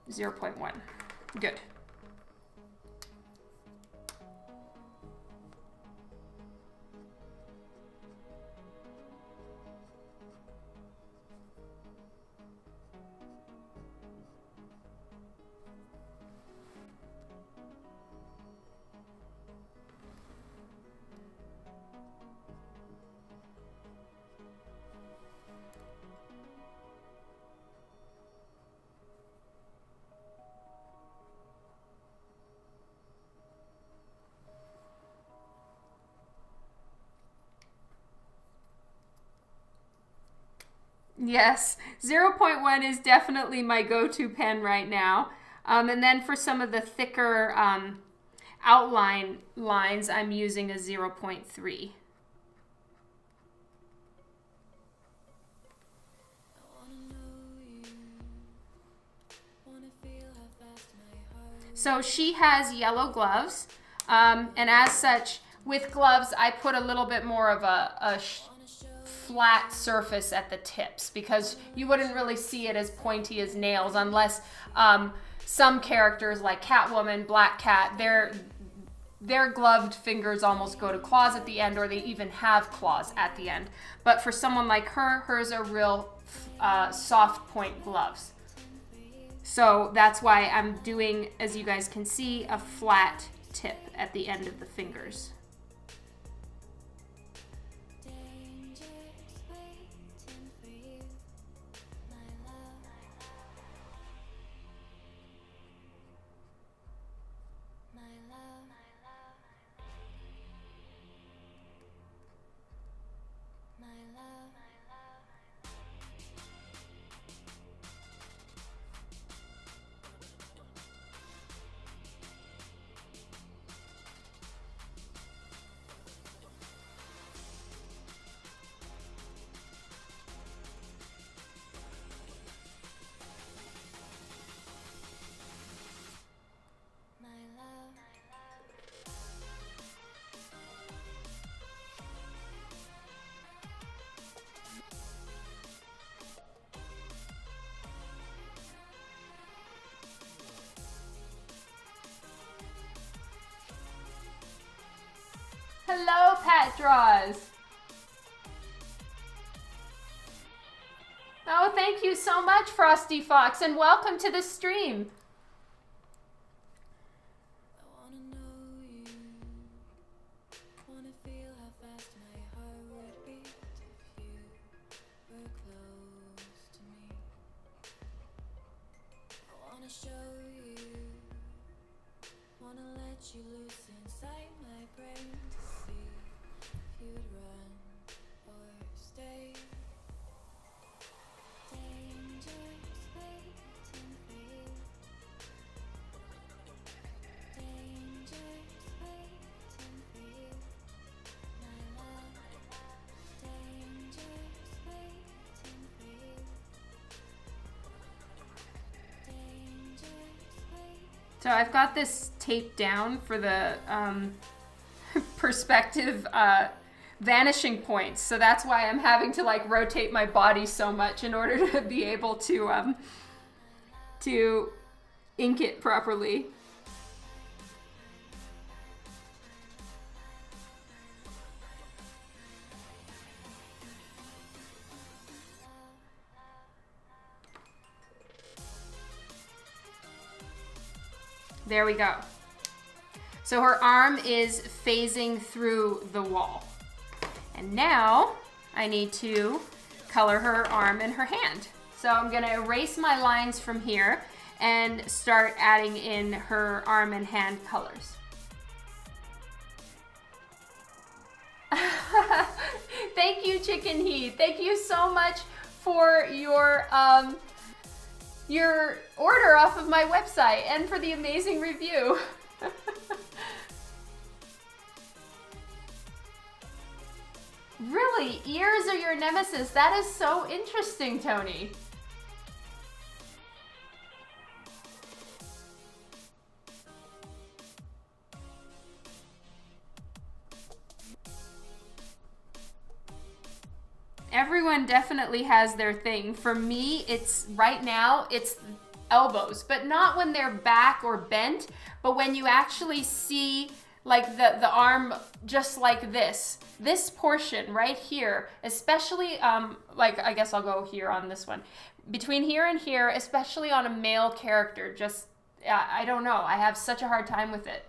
0.1, good. Yes, 0.1 is definitely my go-to pen right now. And then for some of the thicker outline lines, I'm using a 0.3. So she has yellow gloves, and as such, with gloves, I put a little bit more of a flat surface at the tips because you wouldn't really see it as pointy as nails unless some characters like Catwoman, Black Cat, their gloved fingers almost go to claws at the end, or they even have claws at the end. But for someone like her, hers are real soft point gloves. So that's why I'm doing, as you guys can see, a flat tip at the end of the fingers. Hello, Pat Draws. Oh, thank you so much, Frosty Fox, and welcome to the stream. So I've got this taped down for the perspective vanishing points. So that's why I'm having to like rotate my body so much in order to be able to ink it properly. There we go. So her arm is phasing through the wall. And now I need to color her arm and her hand. So I'm gonna erase my lines from here and start adding in her arm and hand colors. Thank you, Chicken Heat. Thank you so much for your order off of my website and for the amazing review. Really? Ears are your nemesis? That is so interesting, Tony. Everyone definitely has their thing. For me, it's right now, it's elbows, but not when they're back or bent, but when you actually see like the arm just like this portion right here, especially like I guess I'll go here on this one, between here and here, especially on a male character, just I don't know, I have such a hard time with it.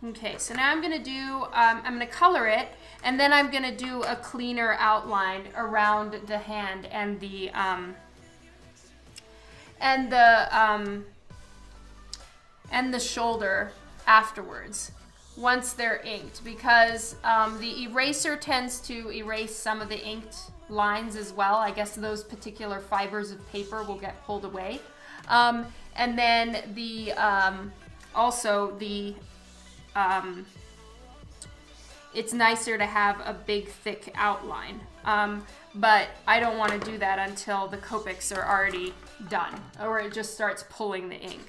Okay, so now I'm gonna do, I'm gonna color it, and then I'm gonna do a cleaner outline around the hand and the shoulder afterwards, once they're inked, because the eraser tends to erase some of the inked lines as well. I guess those particular fibers of paper will get pulled away. And then the, also the, it's nicer to have a big thick outline, but I don't want to do that until the Copics are already done, or it just starts pulling the ink.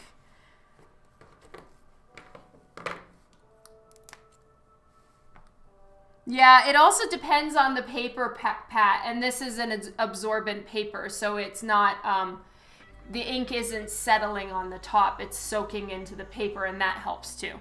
Yeah, it also depends on the paper, Pat, and this is an absorbent paper, so it's not, the ink isn't settling on the top, it's soaking into the paper, and that helps too.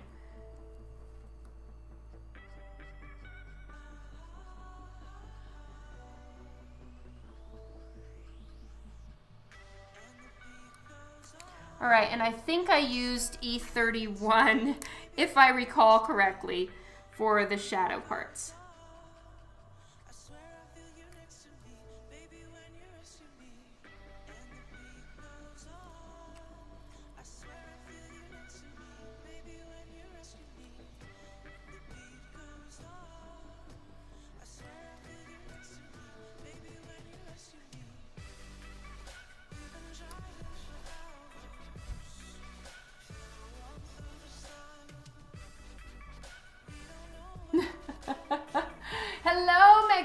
All right, and I think I used E31, if I recall correctly, for the shadow parts.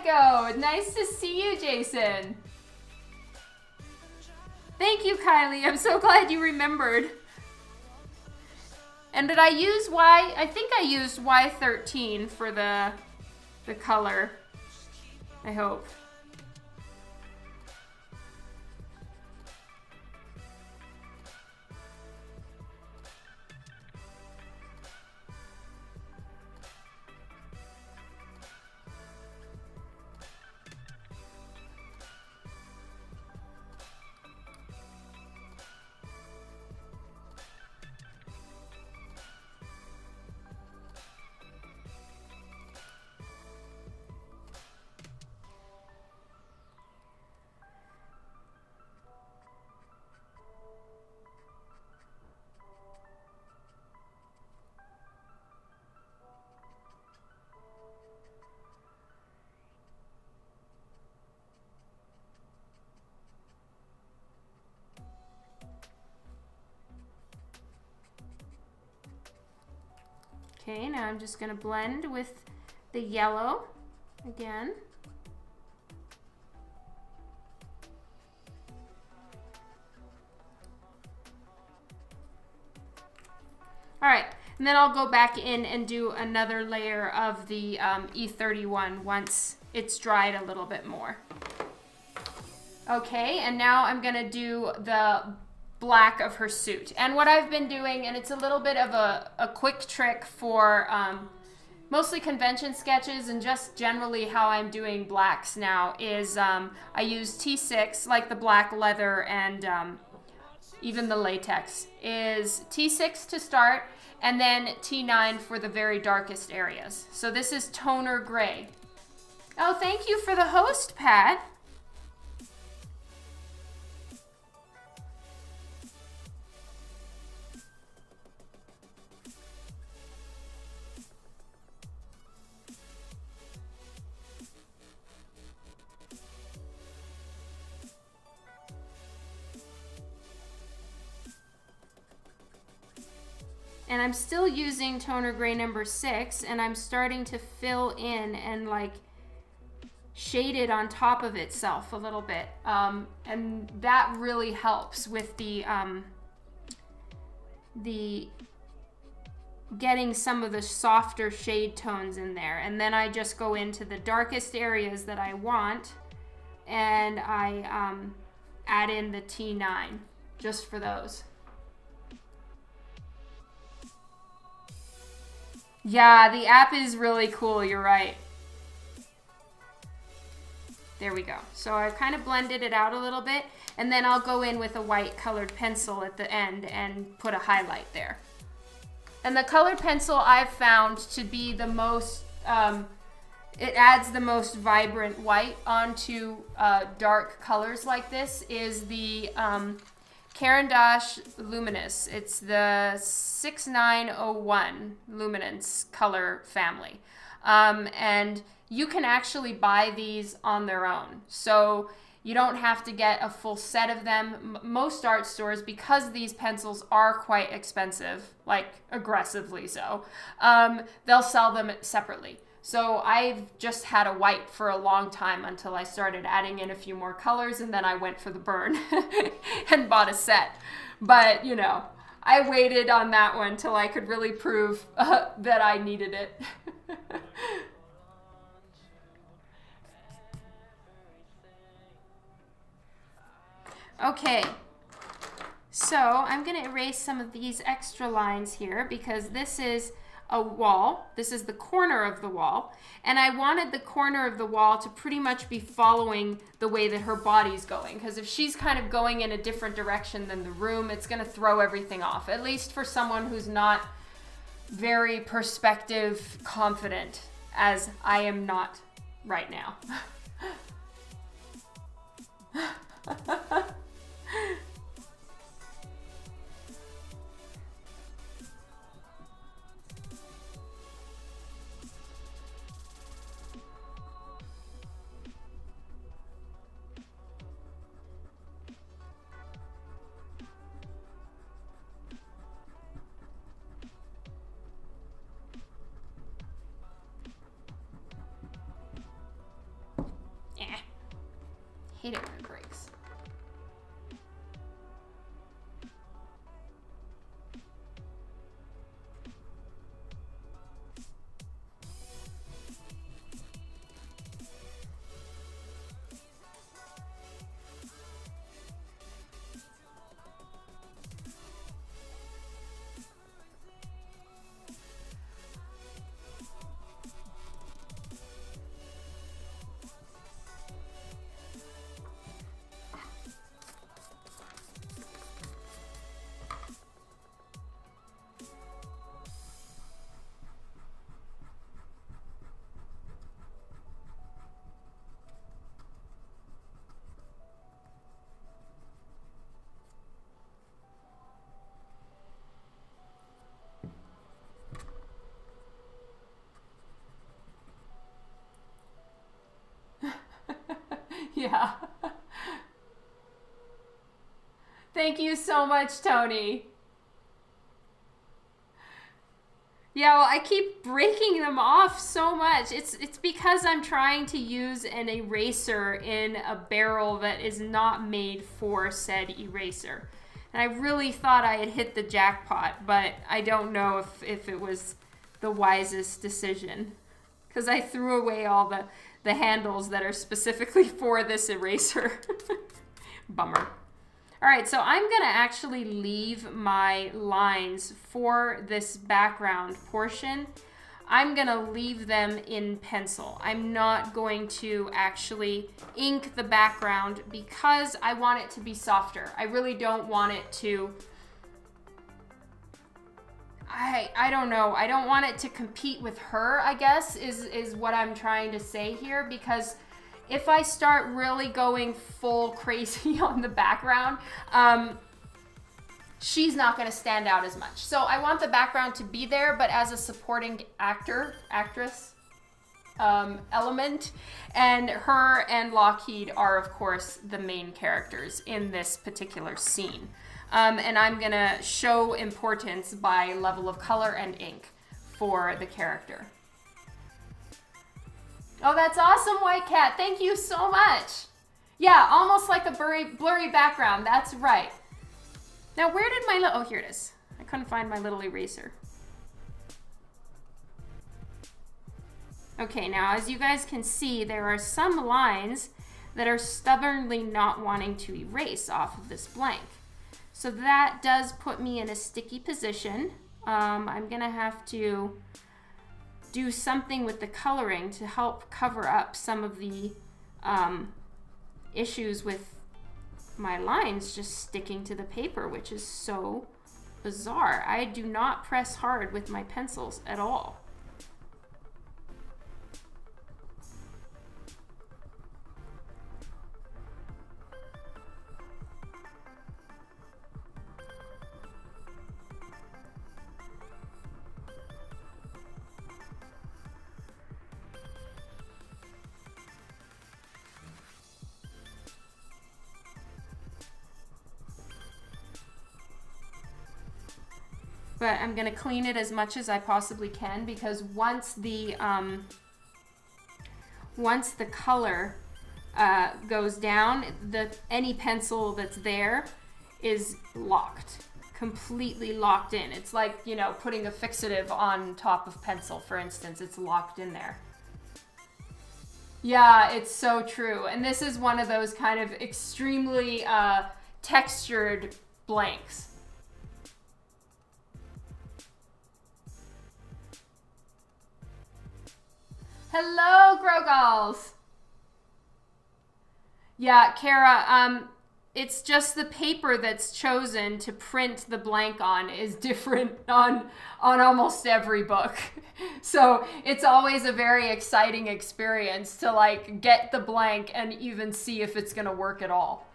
go. Nice to see you, Jason. Thank you, Kylie. I'm so glad you remembered. And did I use I think I used Y13 for the color. I hope. Okay, now I'm just gonna blend with the yellow again. All right, and then I'll go back in and do another layer of the E31 once it's dried a little bit more. Okay, and now I'm gonna do the black of her suit. And what I've been doing, and it's a little bit of a quick trick for mostly convention sketches and just generally how I'm doing blacks now, is I use T6, like the black leather and even the latex, is T6 to start and then T9 for the very darkest areas. So this is toner gray. Oh, thank you for the host, Pat. And I'm still using toner gray number 6, and I'm starting to fill in and like shade it on top of itself a little bit. And that really helps with the getting some of the softer shade tones in there. And then I just go into the darkest areas that I want, and I add in the T9 just for those. Yeah, the app is really cool, you're right. There we go. So I've kind of blended it out a little bit, and then I'll go in with a white colored pencil at the end and put a highlight there. And the colored pencil I've found to be the most, it adds the most vibrant white onto dark colors like this, is the Caran d'Ache Luminous. It's the 6901 Luminance color family. And you can actually buy these on their own. So you don't have to get a full set of them. Most art stores, because these pencils are quite expensive, like aggressively so, they'll sell them separately. So I've just had a white for a long time until I started adding in a few more colors, and then I went for the burn and bought a set. But, you know, I waited on that one till I could really prove that I needed it. Okay, so I'm going to erase some of these extra lines here because this is a wall. This is the corner of the wall, and I wanted the corner of the wall to pretty much be following the way that her body's going, because if she's kind of going in a different direction than the room, it's going to throw everything off, at least for someone who's not very perspective confident, as I am not right now. hate it when it breaks. Yeah. Thank you so much, Tony. Yeah, well, I keep breaking them off so much. It's because I'm trying to use an eraser in a barrel that is not made for said eraser. And I really thought I had hit the jackpot, but I don't know if it was the wisest decision. Because I threw away all the handles that are specifically for this eraser. Bummer. All right, so I'm gonna actually leave my lines for this background portion. I'm gonna leave them in pencil. I'm not going to actually ink the background because I want it to be softer. I really don't want it to, I don't know. I don't want it to compete with her, I guess, is what I'm trying to say here, because if I start really going full crazy on the background, she's not going to stand out as much. So I want the background to be there, but as a supporting actress element. And her and Lockheed are, of course, the main characters in this particular scene. And I'm going to show importance by level of color and ink for the character. Oh, that's awesome, White Cat. Thank you so much. Yeah, almost like a blurry background. That's right. Now, where did my oh, here it is. I couldn't find my little eraser. Okay, now, as you guys can see, there are some lines that are stubbornly not wanting to erase off of this blank. So that does put me in a sticky position. I'm gonna have to do something with the coloring to help cover up some of the issues with my lines just sticking to the paper, which is so bizarre. I do not press hard with my pencils at all. But I'm gonna clean it as much as I possibly can, because once the color goes down, any pencil that's there is locked, completely locked in. It's like, you know, putting a fixative on top of pencil, for instance. It's locked in there. Yeah, it's so true. And this is one of those kind of extremely textured blanks. Hello, Grogals. Yeah, Kara, it's just the paper that's chosen to print the blank on is different on almost every book. So it's always a very exciting experience to like get the blank and even see if it's gonna work at all.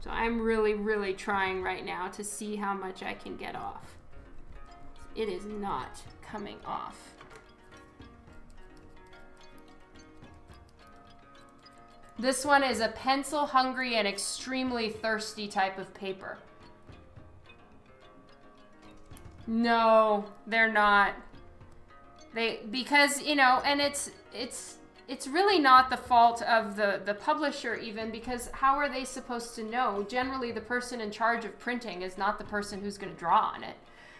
So I'm really, really trying right now to see how much I can get off. It is not coming off. This one is a pencil hungry and extremely thirsty type of paper. No, they're not. Because, you know, and it's really not the fault of the publisher even, because how are they supposed to know? Generally, the person in charge of printing is not the person who's going to draw on it.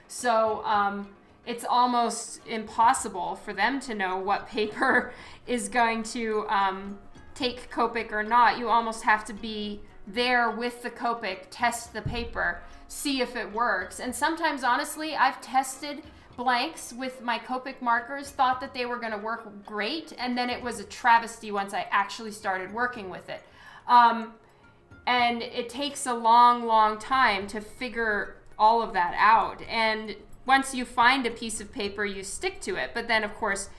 So it's almost impossible for them to know what paper is going to take Copic or not. You almost have to be there with the Copic, test the paper, see if it works. And sometimes, honestly, I've tested blanks with my Copic markers, thought that they were going to work great, and then it was a travesty once I actually started working with it. And it takes a long, long time to figure all of that out. And once you find a piece of paper, you stick to it. But then, of course,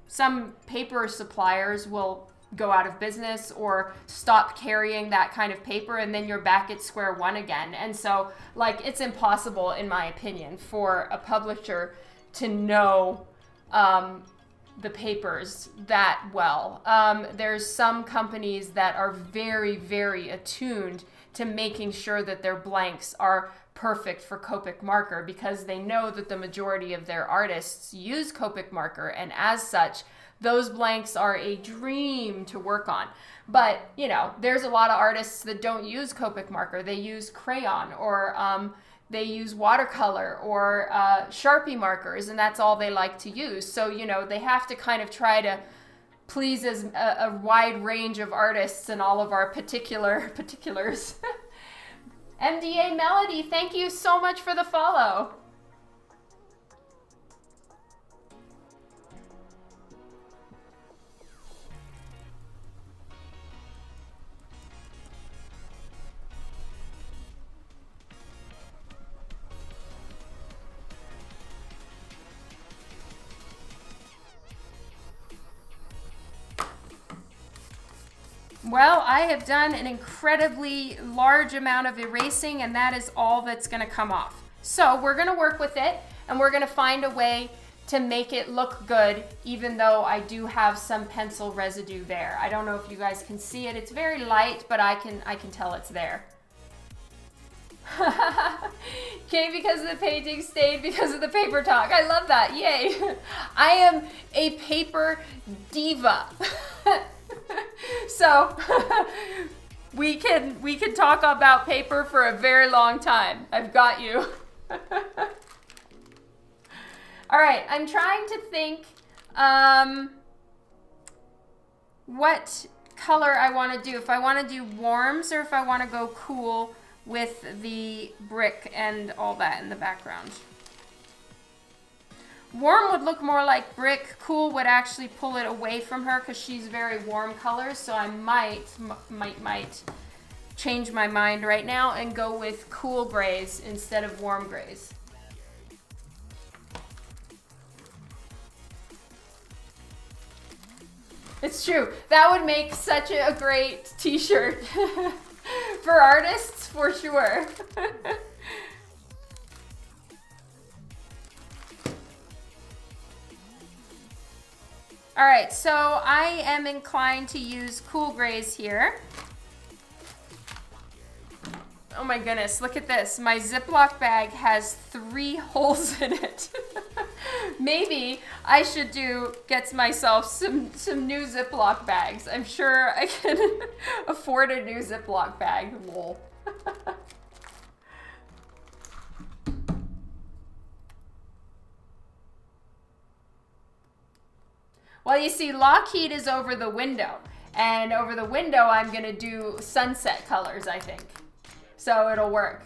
some paper suppliers will go out of business or stop carrying that kind of paper, and then you're back at square one again. And so, like, it's impossible, in my opinion, for a publisher to know the papers that well. There's some companies that are very, very attuned to making sure that their blanks are perfect for Copic marker, because they know that the majority of their artists use Copic marker, and as such, those blanks are a dream to work on. But, you know, there's a lot of artists that don't use Copic marker. They use crayon, or they use watercolor, or Sharpie markers, and that's all they like to use. So, you know, they have to kind of try to please as a wide range of artists and all of our particulars. MDA Melody, thank you so much for the follow. Well, I have done an incredibly large amount of erasing, and that is all that's going to come off. So we're going to work with it, and we're going to find a way to make it look good, even though I do have some pencil residue there. I don't know if you guys can see it. It's very light, but I can tell it's there. Came because of the painting, stayed because of the paper talk. I love that. Yay. I am a paper diva. So we can talk about paper for a very long time. I've got you. All right, I'm trying to think what color I want to do. If I want to do warms, or if I want to go cool with the brick and all that in the background. Warm would look more like brick. Cool would actually pull it away from her because she's very warm colors. So I might change my mind right now and go with cool grays instead of warm grays. It's true. That would make such a great t-shirt for artists, for sure. All right, so I am inclined to use cool grays here. Oh my goodness, look at this. My Ziploc bag has 3 holes in it. Maybe I should get myself some new Ziploc bags. I'm sure I can afford a new Ziploc bag. Lol. Well, you see, Lockheed is over the window, and over the window I'm gonna do sunset colors, I think. So it'll work.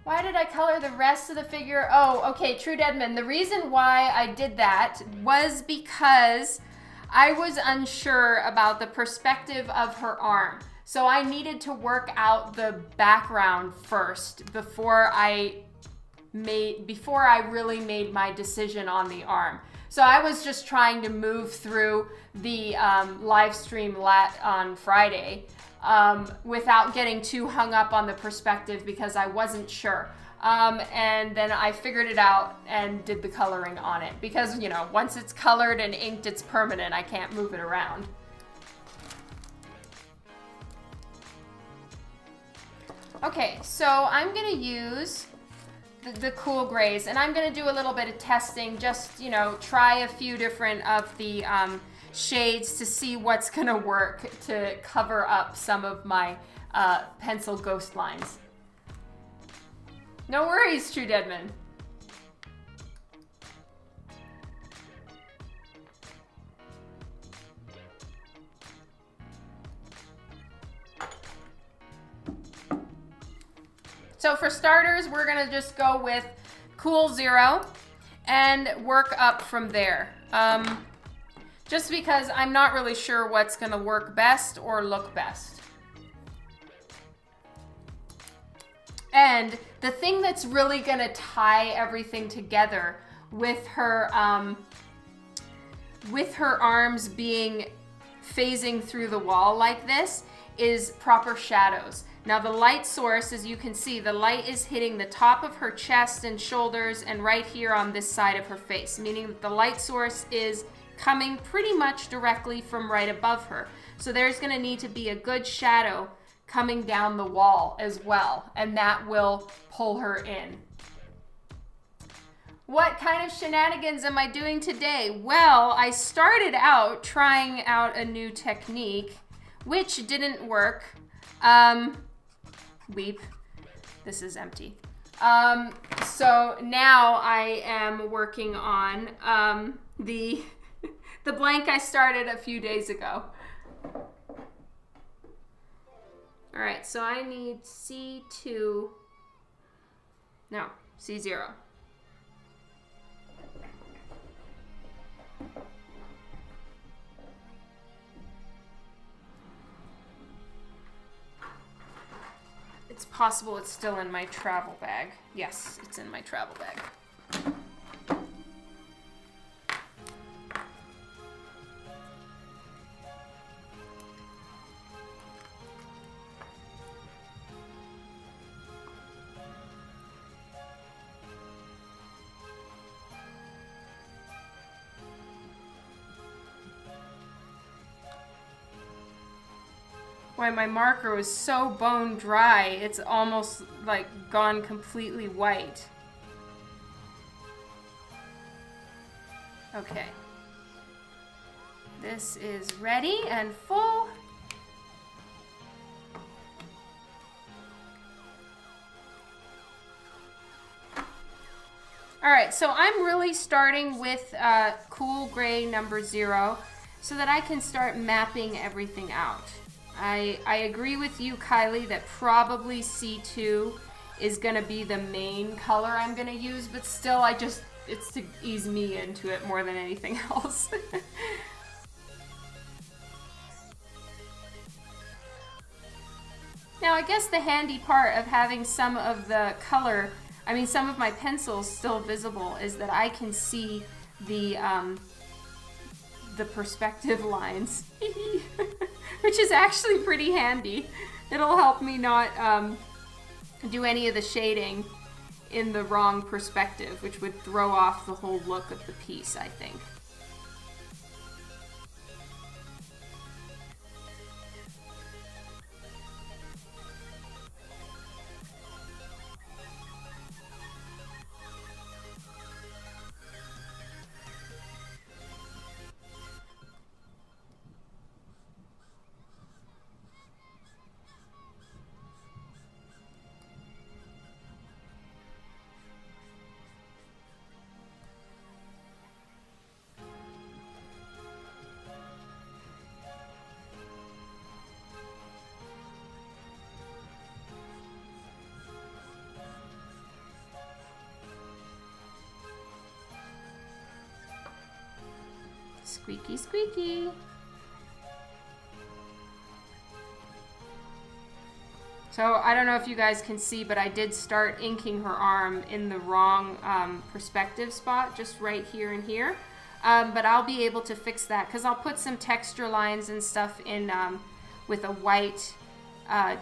Why did I color the rest of the figure? Oh, okay, True Deadman. The reason why I did that was because I was unsure about the perspective of her arm. So I needed to work out the background first before I really made my decision on the arm. So I was just trying to move through the live stream on Friday without getting too hung up on the perspective because I wasn't sure. And then I figured it out and did the coloring on it because, you know, once it's colored and inked, it's permanent. I can't move it around. Okay, so I'm gonna use the cool grays, and I'm gonna do a little bit of testing, just, you know, try a few different of the shades to see what's gonna work to cover up some of my pencil ghost lines. No worries, True Deadman. So for starters, we're gonna just go with Cool Zero and work up from there. Just because I'm not really sure what's gonna work best or look best. And the thing that's really gonna tie everything together with her arms being phasing through the wall like this is proper shadows. Now the light source, as you can see, the light is hitting the top of her chest and shoulders and right here on this side of her face, meaning that the light source is coming pretty much directly from right above her. So there's gonna need to be a good shadow coming down the wall as well, and that will pull her in. What kind of shenanigans am I doing today? Well, I started out trying out a new technique, which didn't work. Weep. This is empty. So now I am working on the blank I started a few days ago. All right, so I need C2, no, C0. It's possible it's still in my travel bag. Yes, it's in my travel bag. Why my marker was so bone dry, it's almost like gone completely white. Okay. This is ready and full. All right, so I'm really starting with cool gray number 0 so that I can start mapping everything out. I agree with you, Kylie, that probably C2 is gonna be the main color I'm gonna use, but still it's to ease me into it more than anything else. Now I guess the handy part of having some of the color, some of my pencils still visible, is that I can see the perspective lines. Which is actually pretty handy. It'll help me not do any of the shading in the wrong perspective, which would throw off the whole look of the piece, I think. Squeaky, squeaky. So I don't know if you guys can see, but I did start inking her arm in the wrong perspective spot, just right here and here. But I'll be able to fix that because I'll put some texture lines and stuff in with a white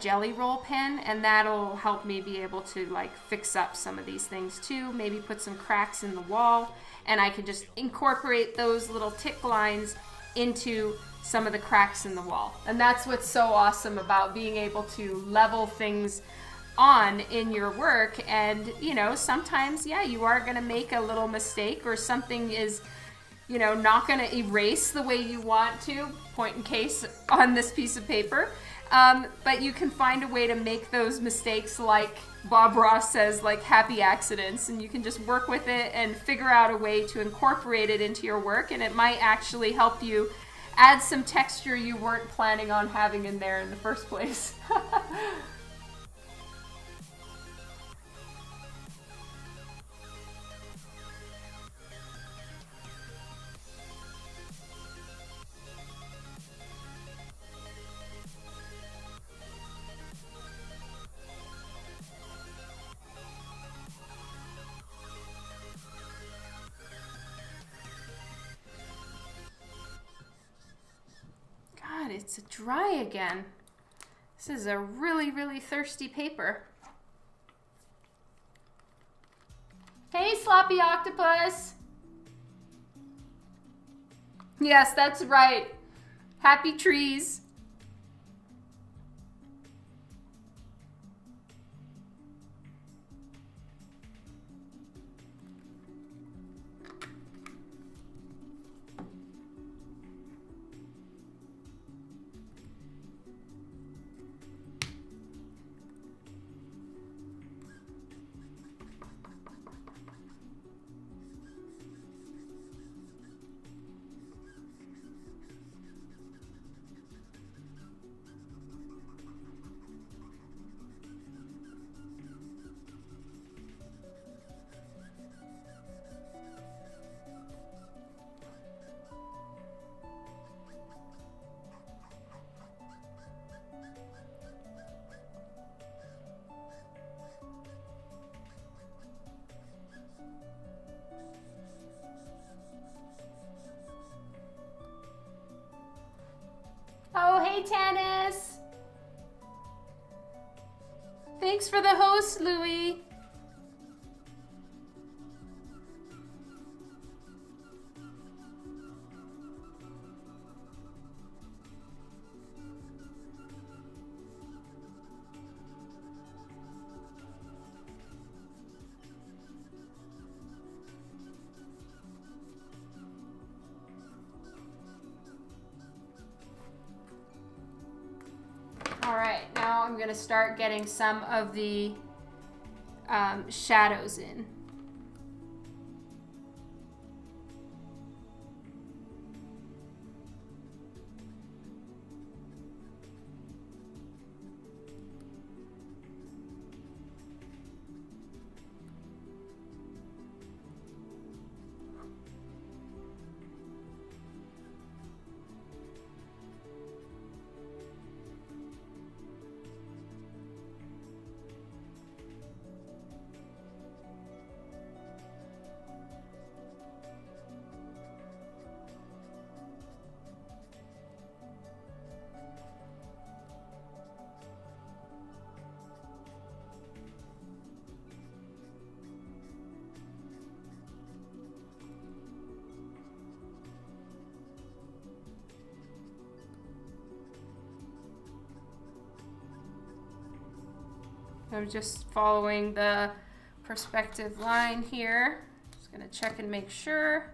jelly roll pen, and that'll help me be able to like fix up some of these things too. Maybe put some cracks in the wall, and I can just incorporate those little tick lines into some of the cracks in the wall. And that's what's so awesome about being able to level things on in your work. And you know, sometimes, yeah, you are going to make a little mistake, or something is, you know, not going to erase the way you want to, point in case on this piece of paper. But you can find a way to make those mistakes, like Bob Ross says, like happy accidents, and you can just work with it and figure out a way to incorporate it into your work, and it might actually help you add some texture you weren't planning on having in there in the first place. It's dry again. This is a really, really thirsty paper. Hey, Sloppy Octopus. Yes, that's right. Happy trees. Oh, hey, Tanis. Thanks for the host, Louie. All right, now I'm gonna start getting some of the shadows in. I'm just following the perspective line here. Just gonna check and make sure.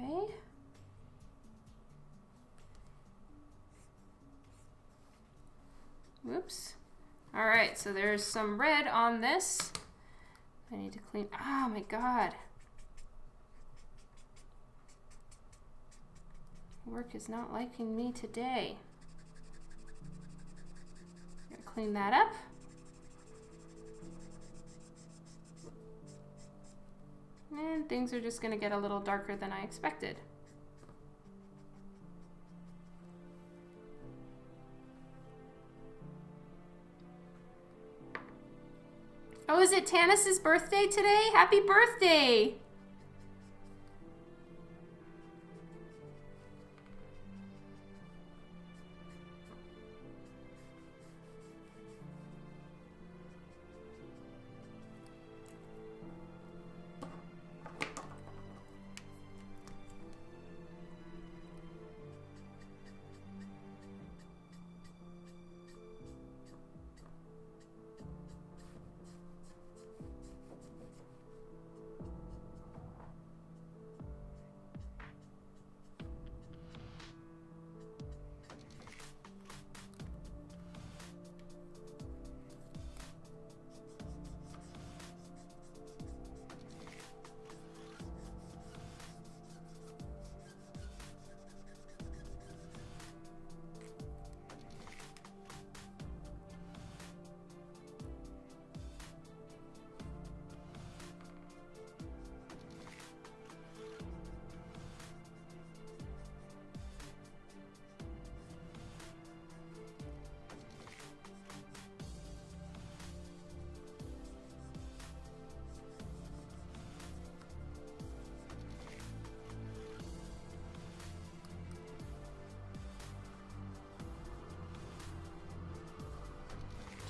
Okay. Whoops. All right, so there's some red on this. I need to clean, oh my God. Work is not liking me today. Clean that up. And things are just going to get a little darker than I expected. Oh, is it Tanis's birthday today? Happy birthday!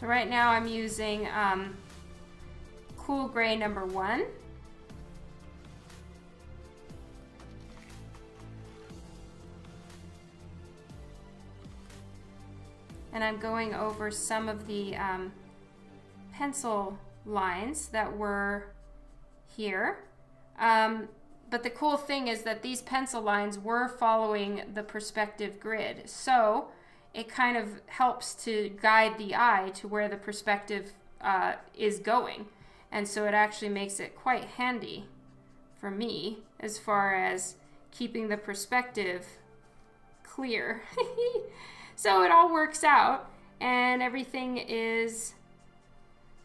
So right now I'm using Cool Gray number 1. And I'm going over some of the pencil lines that were here. But the cool thing is that these pencil lines were following the perspective grid. So it kind of helps to guide the eye to where the perspective is going. And so it actually makes it quite handy for me as far as keeping the perspective clear. So it all works out and everything is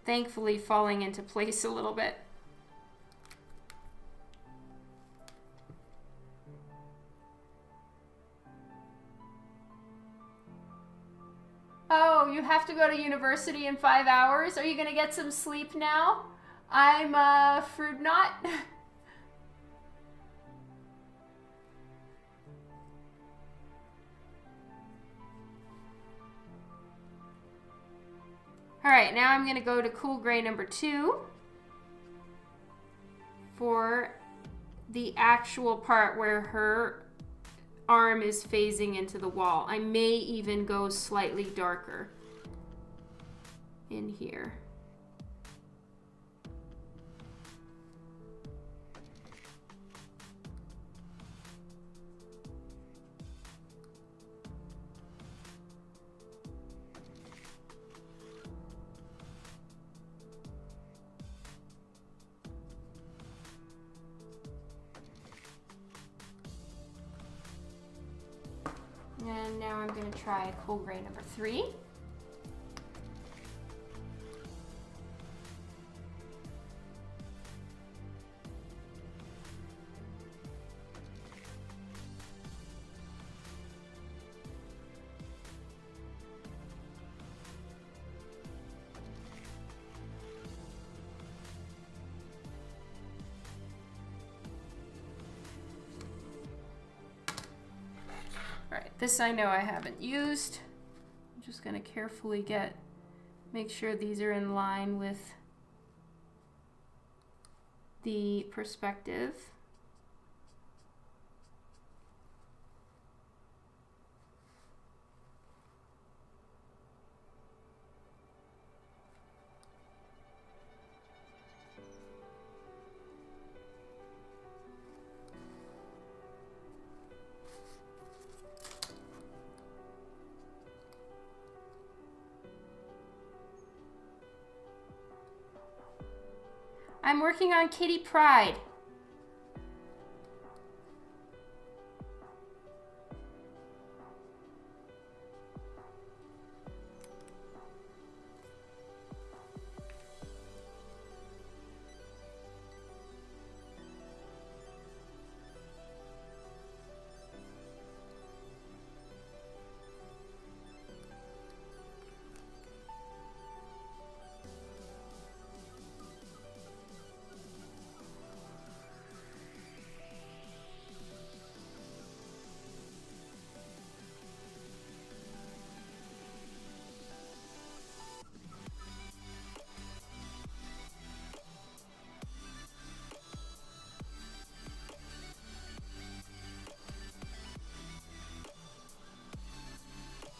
thankfully falling into place a little bit. Oh, you have to go to university in 5 hours? Are you gonna get some sleep now? I'm afraid not. All right, now I'm gonna go to Cool Gray number 2 for the actual part where her arm is phasing into the wall. I may even go slightly darker in here. And now I'm going to try Cool Gray number 3. This I know I haven't used. I'm just going to carefully make sure these are in line with the perspective. I'm working on Kitty Pryde.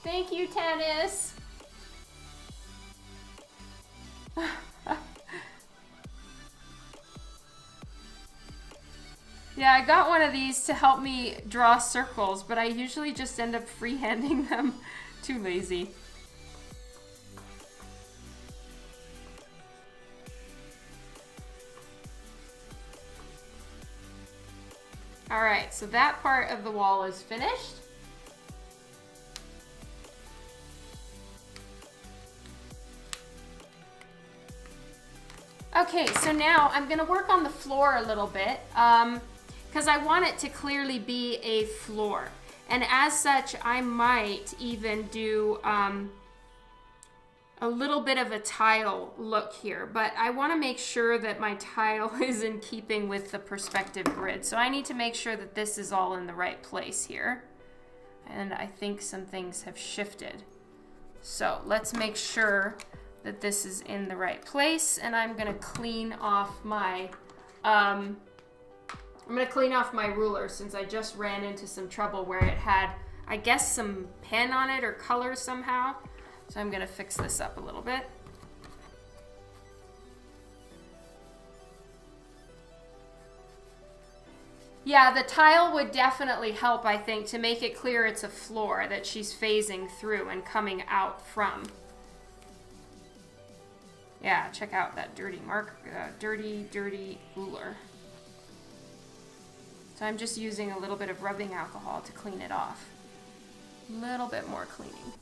Thank you, Tennis. Yeah, I got one of these to help me draw circles, but I usually just end up freehanding them. Too lazy. All right, so that part of the wall is finished. Okay, so now I'm gonna work on the floor a little bit because I want it to clearly be a floor. And as such, I might even do a little bit of a tile look here, but I wanna make sure that my tile is in keeping with the perspective grid. So I need to make sure that this is all in the right place here. And I think some things have shifted. So let's make sure that this is in the right place, and I'm gonna clean off my ruler since I just ran into some trouble where it had, I guess, some pen on it or color somehow. So I'm gonna fix this up a little bit. Yeah, the tile would definitely help, I think, to make it clear it's a floor that she's phasing through and coming out from. Yeah, check out that dirty dirty ruler. So I'm just using a little bit of rubbing alcohol to clean it off. A little bit more cleaning.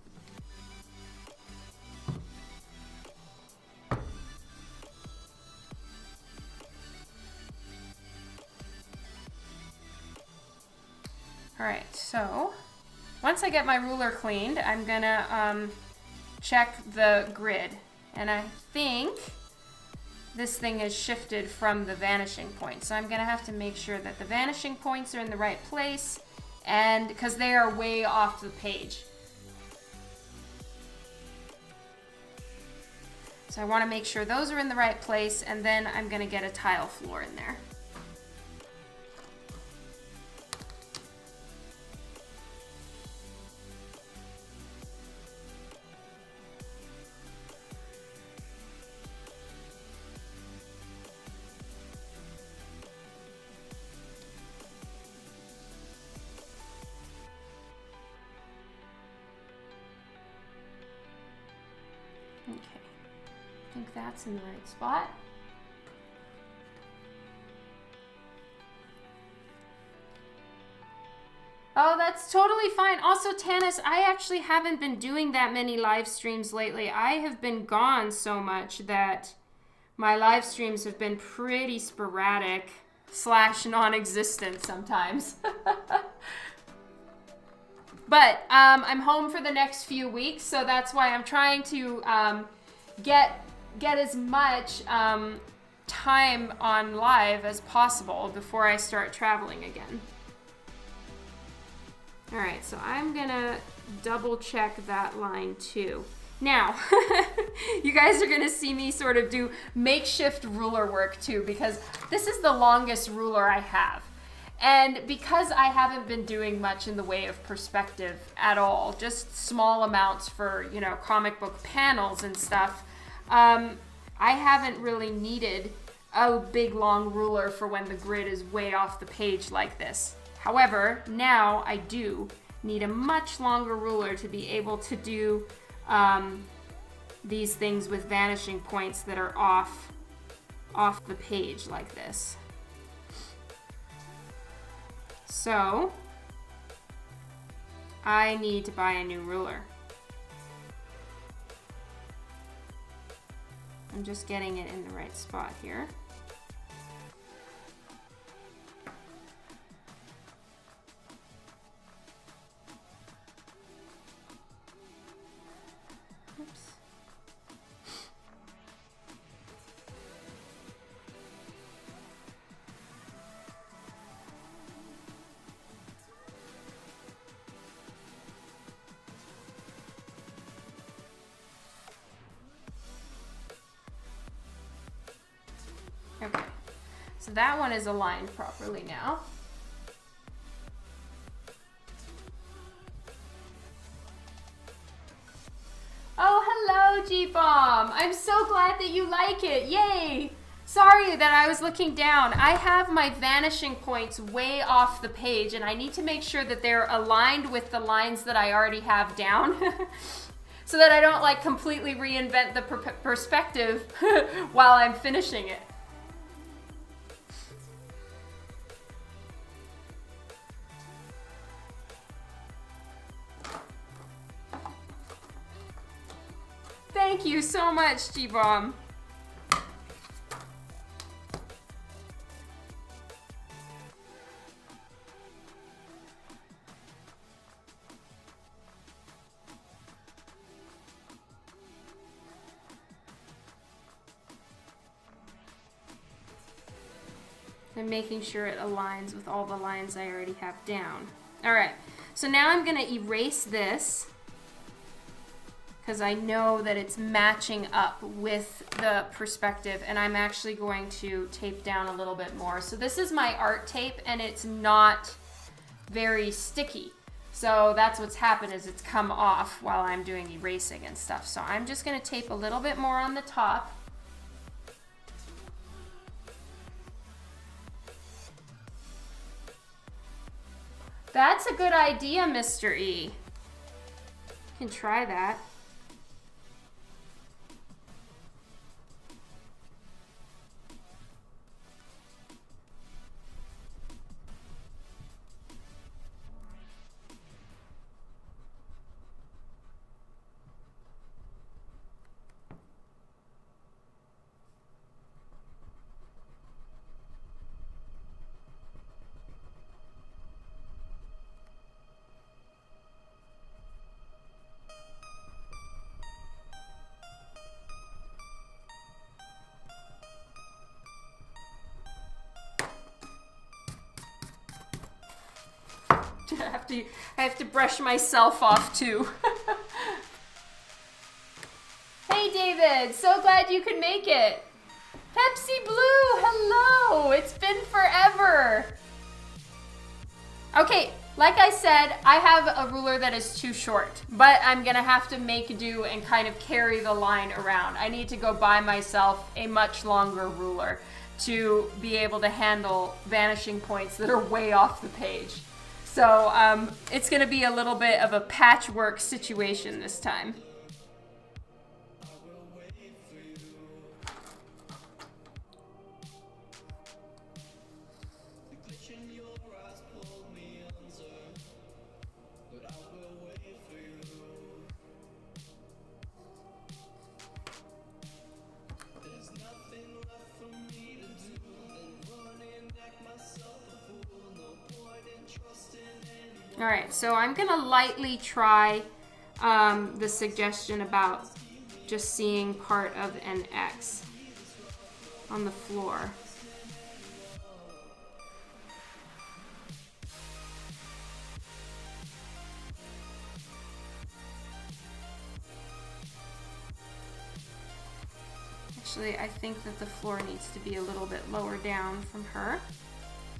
All right, so once I get my ruler cleaned, I'm gonna check the grid. And I think this thing is shifted from the vanishing point. So I'm gonna have to make sure that the vanishing points are in the right place, and because they are way off the page. So I wanna make sure those are in the right place, and then I'm gonna get a tile floor in there. Okay, I think that's in the right spot. Oh, that's totally fine. Also, Tanis, I actually haven't been doing that many live streams lately. I have been gone so much that my live streams have been pretty sporadic / non-existent sometimes. But I'm home for the next few weeks, so that's why I'm trying to get as much time on live as possible before I start traveling again. All right, so I'm gonna double check that line too. Now, you guys are gonna see me sort of do makeshift ruler work too, because this is the longest ruler I have. And because I haven't been doing much in the way of perspective at all, just small amounts for, you know, comic book panels and stuff, I haven't really needed a big long ruler for when the grid is way off the page like this. However, now I do need a much longer ruler to be able to do these things with vanishing points that are off the page like this. So I need to buy a new ruler. I'm just getting it in the right spot here. Oops. Okay, so that one is aligned properly now. Oh, hello, G-Bomb. I'm so glad that you like it. Yay! Sorry that I was looking down. I have my vanishing points way off the page, and I need to make sure that they're aligned with the lines that I already have down. So that I don't like completely reinvent the perspective while I'm finishing it. Thank you so much, G-Bomb. I'm making sure it aligns with all the lines I already have down. All right, so now I'm gonna erase this, because I know that it's matching up with the perspective, and I'm actually going to tape down a little bit more. So this is my art tape, and it's not very sticky. So that's what's happened, is it's come off while I'm doing erasing and stuff. So I'm just going to tape a little bit more on the top. That's a good idea, Mr. E. You can try that. I have to brush myself off too. Hey David, so glad you could make it. Pepsi Blue, hello. It's been forever. Okay, like I said, I have a ruler that is too short, but I'm gonna have to make do and kind of carry the line around. I need to go buy myself a much longer ruler to be able to handle vanishing points that are way off the page. So it's going to be a little bit of a patchwork situation this time. All right, so I'm gonna lightly try the suggestion about just seeing part of an X on the floor. Actually, I think that the floor needs to be a little bit lower down from her.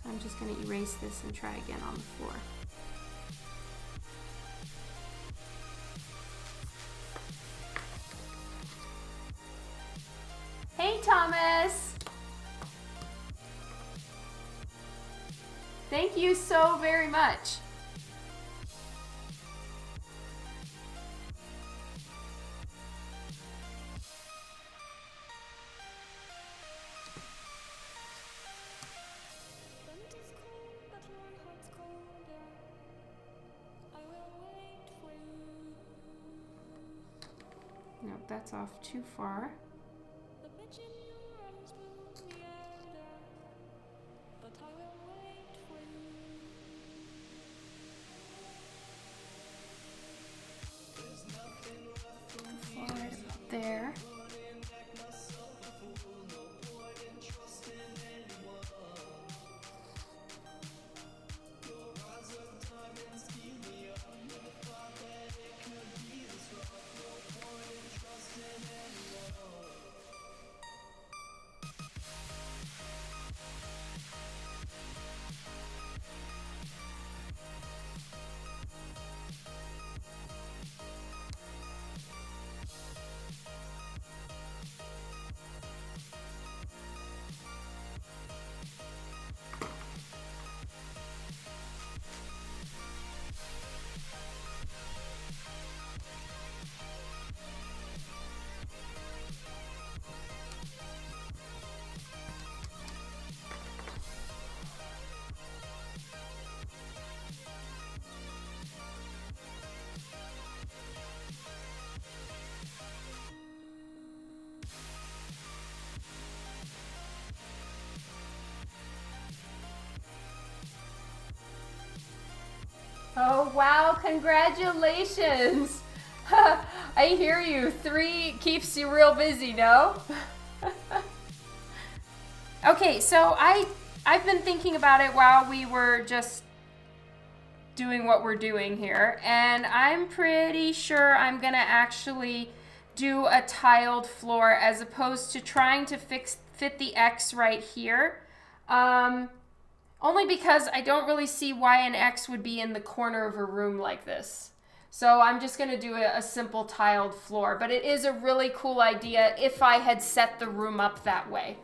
So I'm just gonna erase this and try again on the floor. Hey, Thomas. Thank you so very much. Nope, that's off too far. There. Oh, wow, congratulations. I hear you. 3 keeps you real busy, no? Okay, so I've been thinking about it while we were just doing what we're doing here. And I'm pretty sure I'm gonna actually do a tiled floor as opposed to trying to fit the X right here. Only because I don't really see why an X would be in the corner of a room like this. So I'm just gonna do a simple tiled floor, but it is a really cool idea if I had set the room up that way.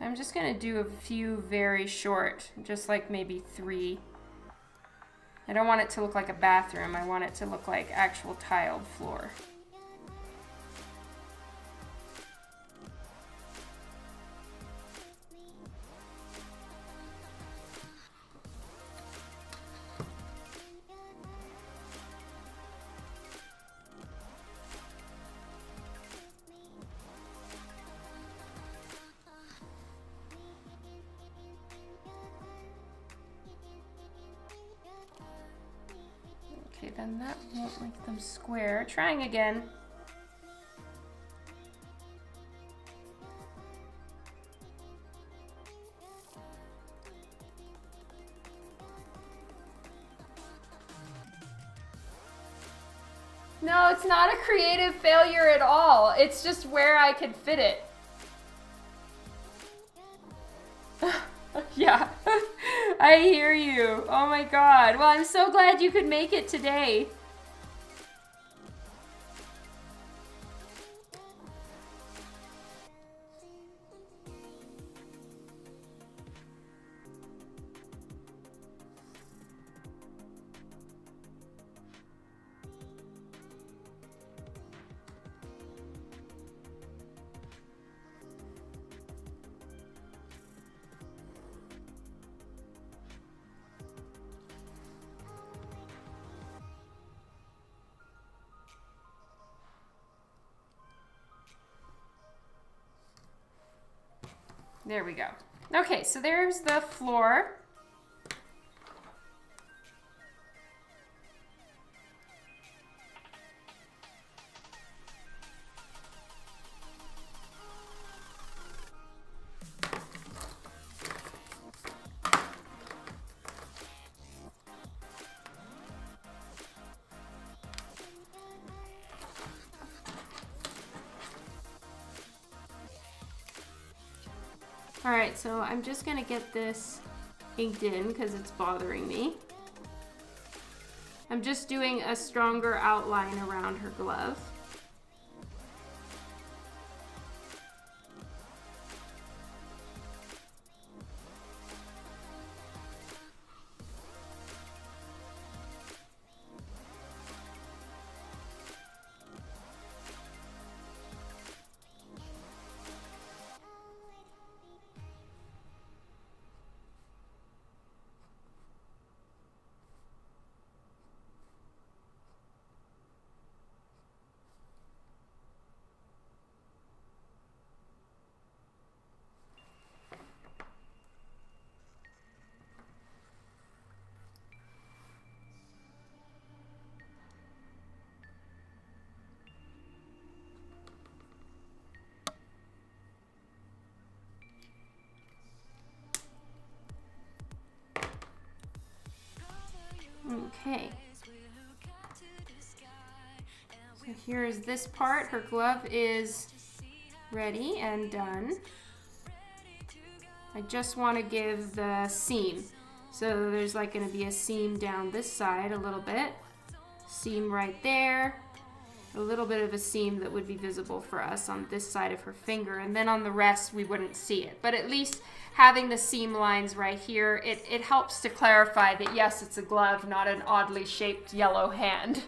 I'm just gonna do a few very short, just like maybe 3. I don't want it to look like a bathroom. I want it to look like actual tiled floor. Okay, then that won't make them square. Trying again. No, it's not a creative failure at all. It's just where I could fit it. Yeah, I hear you. Oh my God. Well, I'm so glad you could make it today. There we go. Okay, so there's the floor. All right, so I'm just gonna get this inked in because it's bothering me. I'm just doing a stronger outline around her glove. Okay. So here's this part. Her glove is ready and done. I just want to give the seam. So there's like going to be a seam down this side a little bit. Seam right there. A little bit of a seam that would be visible for us on this side of her finger, and then on the rest we wouldn't see it. But at least having the seam lines right here, it helps to clarify that yes, it's a glove, not an oddly shaped yellow hand.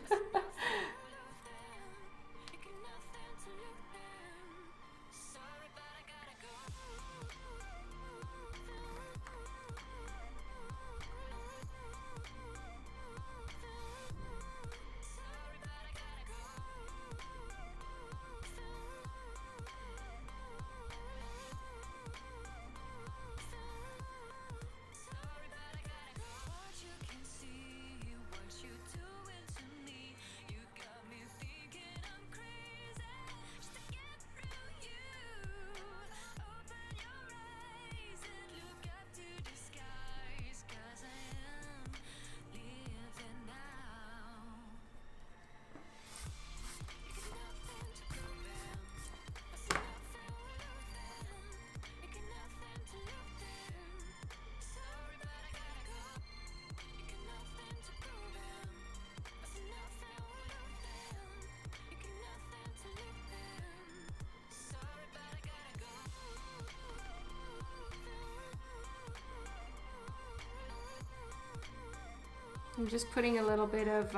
I'm just putting a little bit of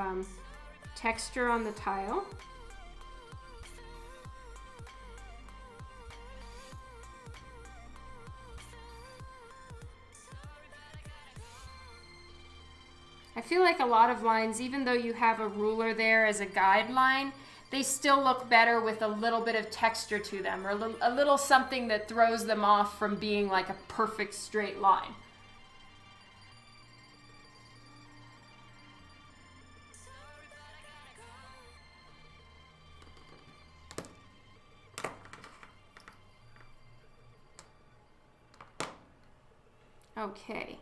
texture on the tile. I feel like a lot of lines, even though you have a ruler there as a guideline, they still look better with a little bit of texture to them, or a little something that throws them off from being like a perfect straight line. Okay.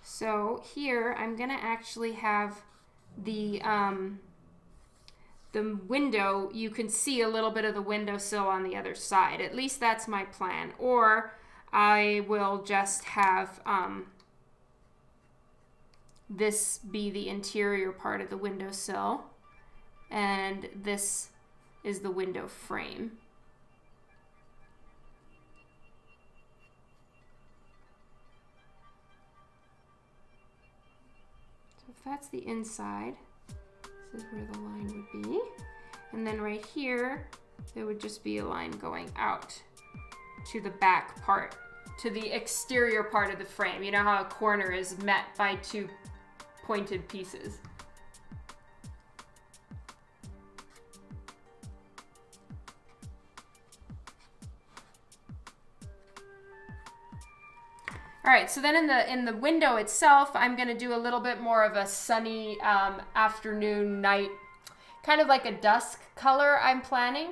So here I'm gonna actually have the window. You can see a little bit of the windowsill on the other side. At least that's my plan. Or I will just have this be the interior part of the windowsill, and this is the window frame. If that's the inside, this is where the line would be. And then right here, there would just be a line going out to the back part, to the exterior part of the frame. You know how a corner is met by two pointed pieces. All right, so then in the window itself, I'm gonna do a little bit more of a sunny afternoon, night, kind of like a dusk color I'm planning.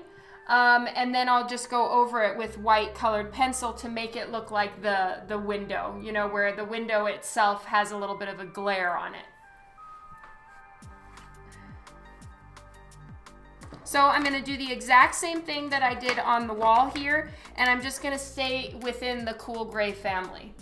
And then I'll just go over it with white colored pencil to make it look like the window, you know, where the window itself has a little bit of a glare on it. So I'm gonna do the exact same thing that I did on the wall here, and I'm just gonna stay within the cool gray family.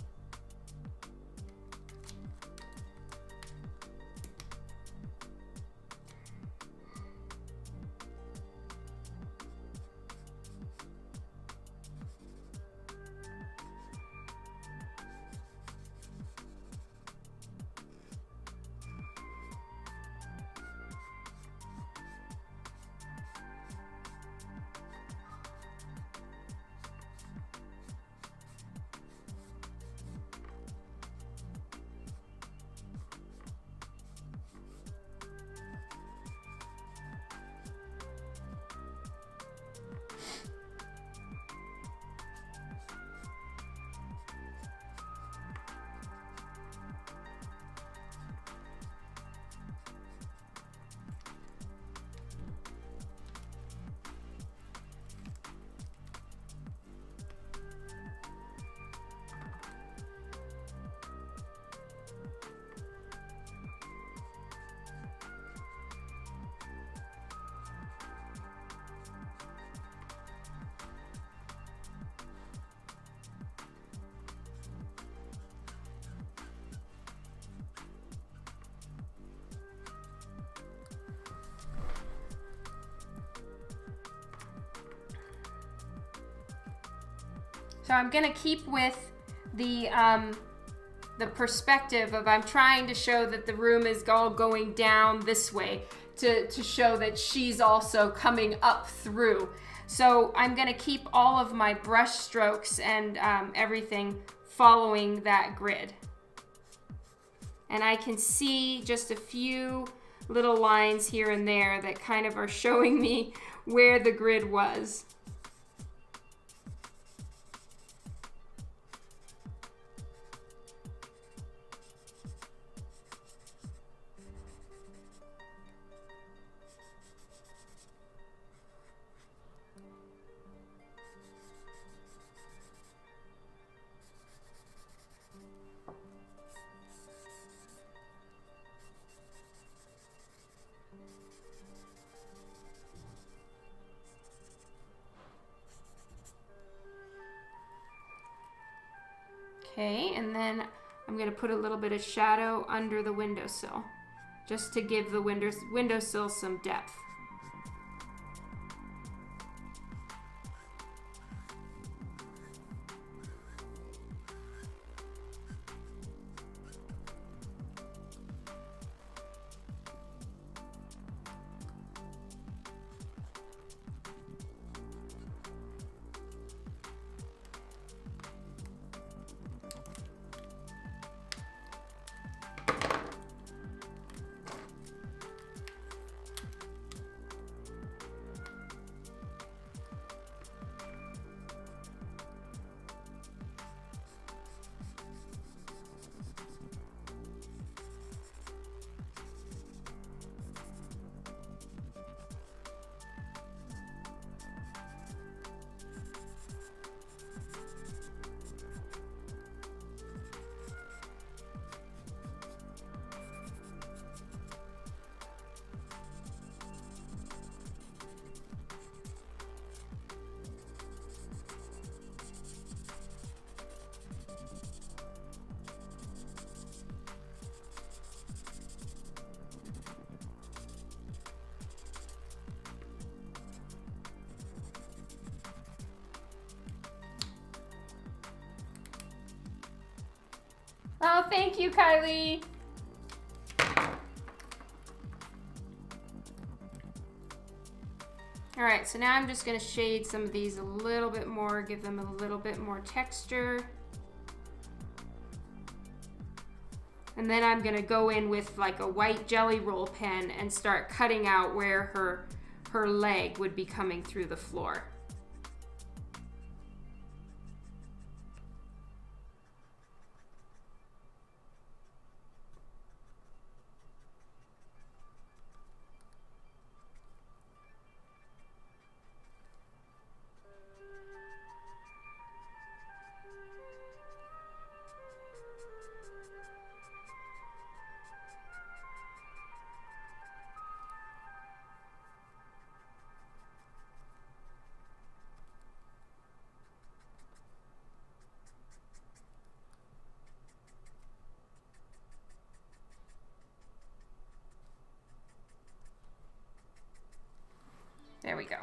So I'm gonna keep with the perspective of, I'm trying to show that the room is all going down this way to show that she's also coming up through. So I'm gonna keep all of my brush strokes and everything following that grid. And I can see just a few little lines here and there that kind of are showing me where the grid was. Okay, and then I'm going to put a little bit of shadow under the windowsill, just to give the windowsill some depth. Oh, thank you, Kylie. All right, so now I'm just gonna shade some of these a little bit more, give them a little bit more texture. And then I'm gonna go in with like a white jelly roll pen and start cutting out where her leg would be coming through the floor. There we go.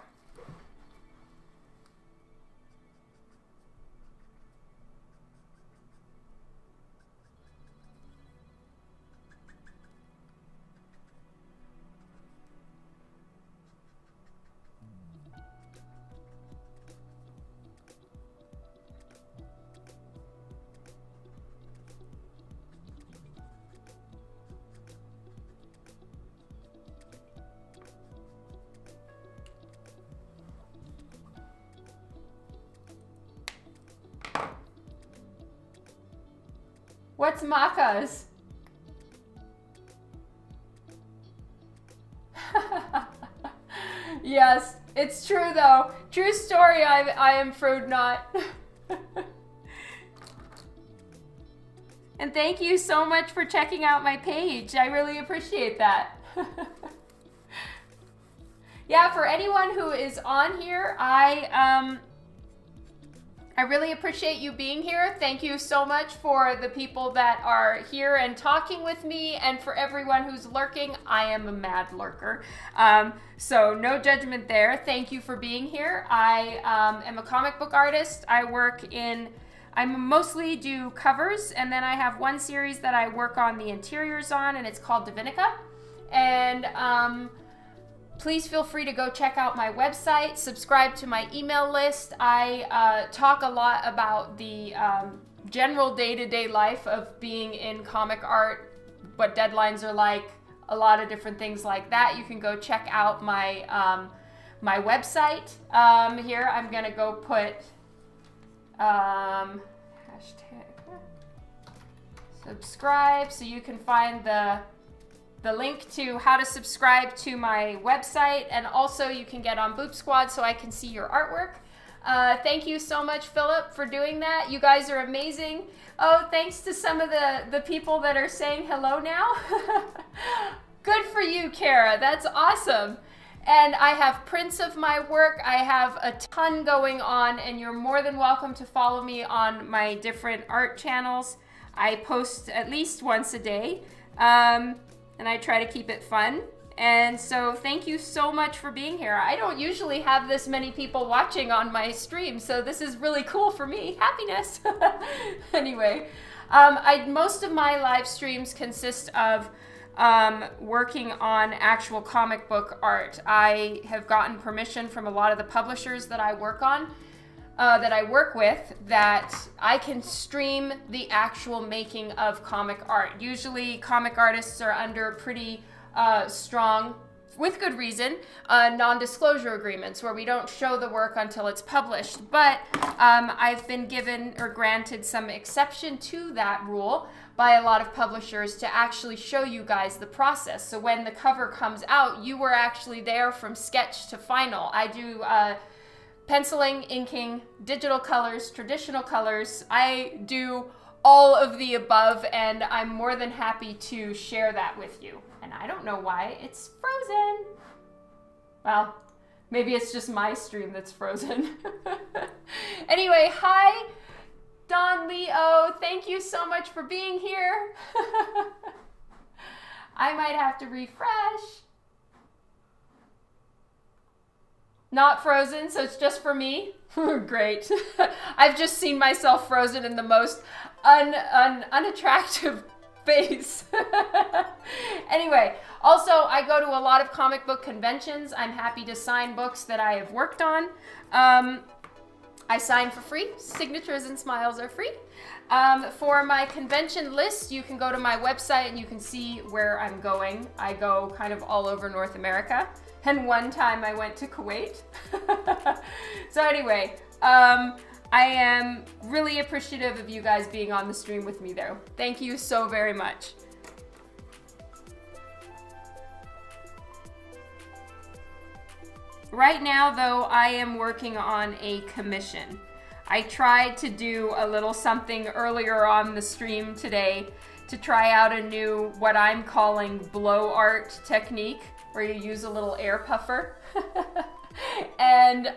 What's makas? Yes, it's true though. True story, I am Frood not. And thank you so much for checking out my page. I really appreciate that. Yeah, for anyone who is on here, I really appreciate you being here. Thank you so much for the people that are here and talking with me, and for everyone who's lurking. I am a mad lurker, so no judgment there. Thank you for being here. I am a comic book artist. I mostly do covers, and then I have one series that I work on the interiors on, and it's called Divinica. And please feel free to go check out my website, subscribe to my email list. I talk a lot about the general day-to-day life of being in comic art, what deadlines are like, a lot of different things like that. You can go check out my my website. Here I'm gonna go put hashtag subscribe, so you can find the link to how to subscribe to my website, and also you can get on Boop Squad so I can see your artwork. Thank you so much, Philip, for doing that. You guys are amazing. Oh, thanks to some of the people that are saying hello now. Good for you, Kara. That's awesome. And I have prints of my work. I have a ton going on, and you're more than welcome to follow me on my different art channels. I post at least once a day. And I try to keep it fun. And so thank you so much for being here. I don't usually have this many people watching on my stream, so this is really cool for me. Happiness. Anyway, most of my live streams consist of working on actual comic book art. I have gotten permission from a lot of the publishers that I work on, that I work with, that I can stream the actual making of comic art. Usually comic artists are under pretty strong, with good reason, non-disclosure agreements where we don't show the work until it's published. But I've been given or granted some exception to that rule by a lot of publishers to actually show you guys the process. So when the cover comes out, you were actually there from sketch to final. I do penciling, inking, digital colors, traditional colors. I do all of the above, and I'm more than happy to share that with you. And I don't know why it's frozen. Well, maybe it's just my stream that's frozen. Anyway, hi, Don Leo. Thank you so much for being here. I might have to refresh. Not frozen, so it's just for me? Great. I've just seen myself frozen in the most unattractive face. Anyway, also I go to a lot of comic book conventions. I'm happy to sign books that I have worked on. I sign for free. Signatures and smiles are free. For my convention list, you can go to my website and you can see where I'm going. I go kind of all over North America. And one time I went to Kuwait. So anyway, I am really appreciative of you guys being on the stream with me though. Thank you so very much. Right now though, I am working on a commission. I tried to do a little something earlier on the stream today to try out a new, what I'm calling blow art technique, where you use a little air puffer. And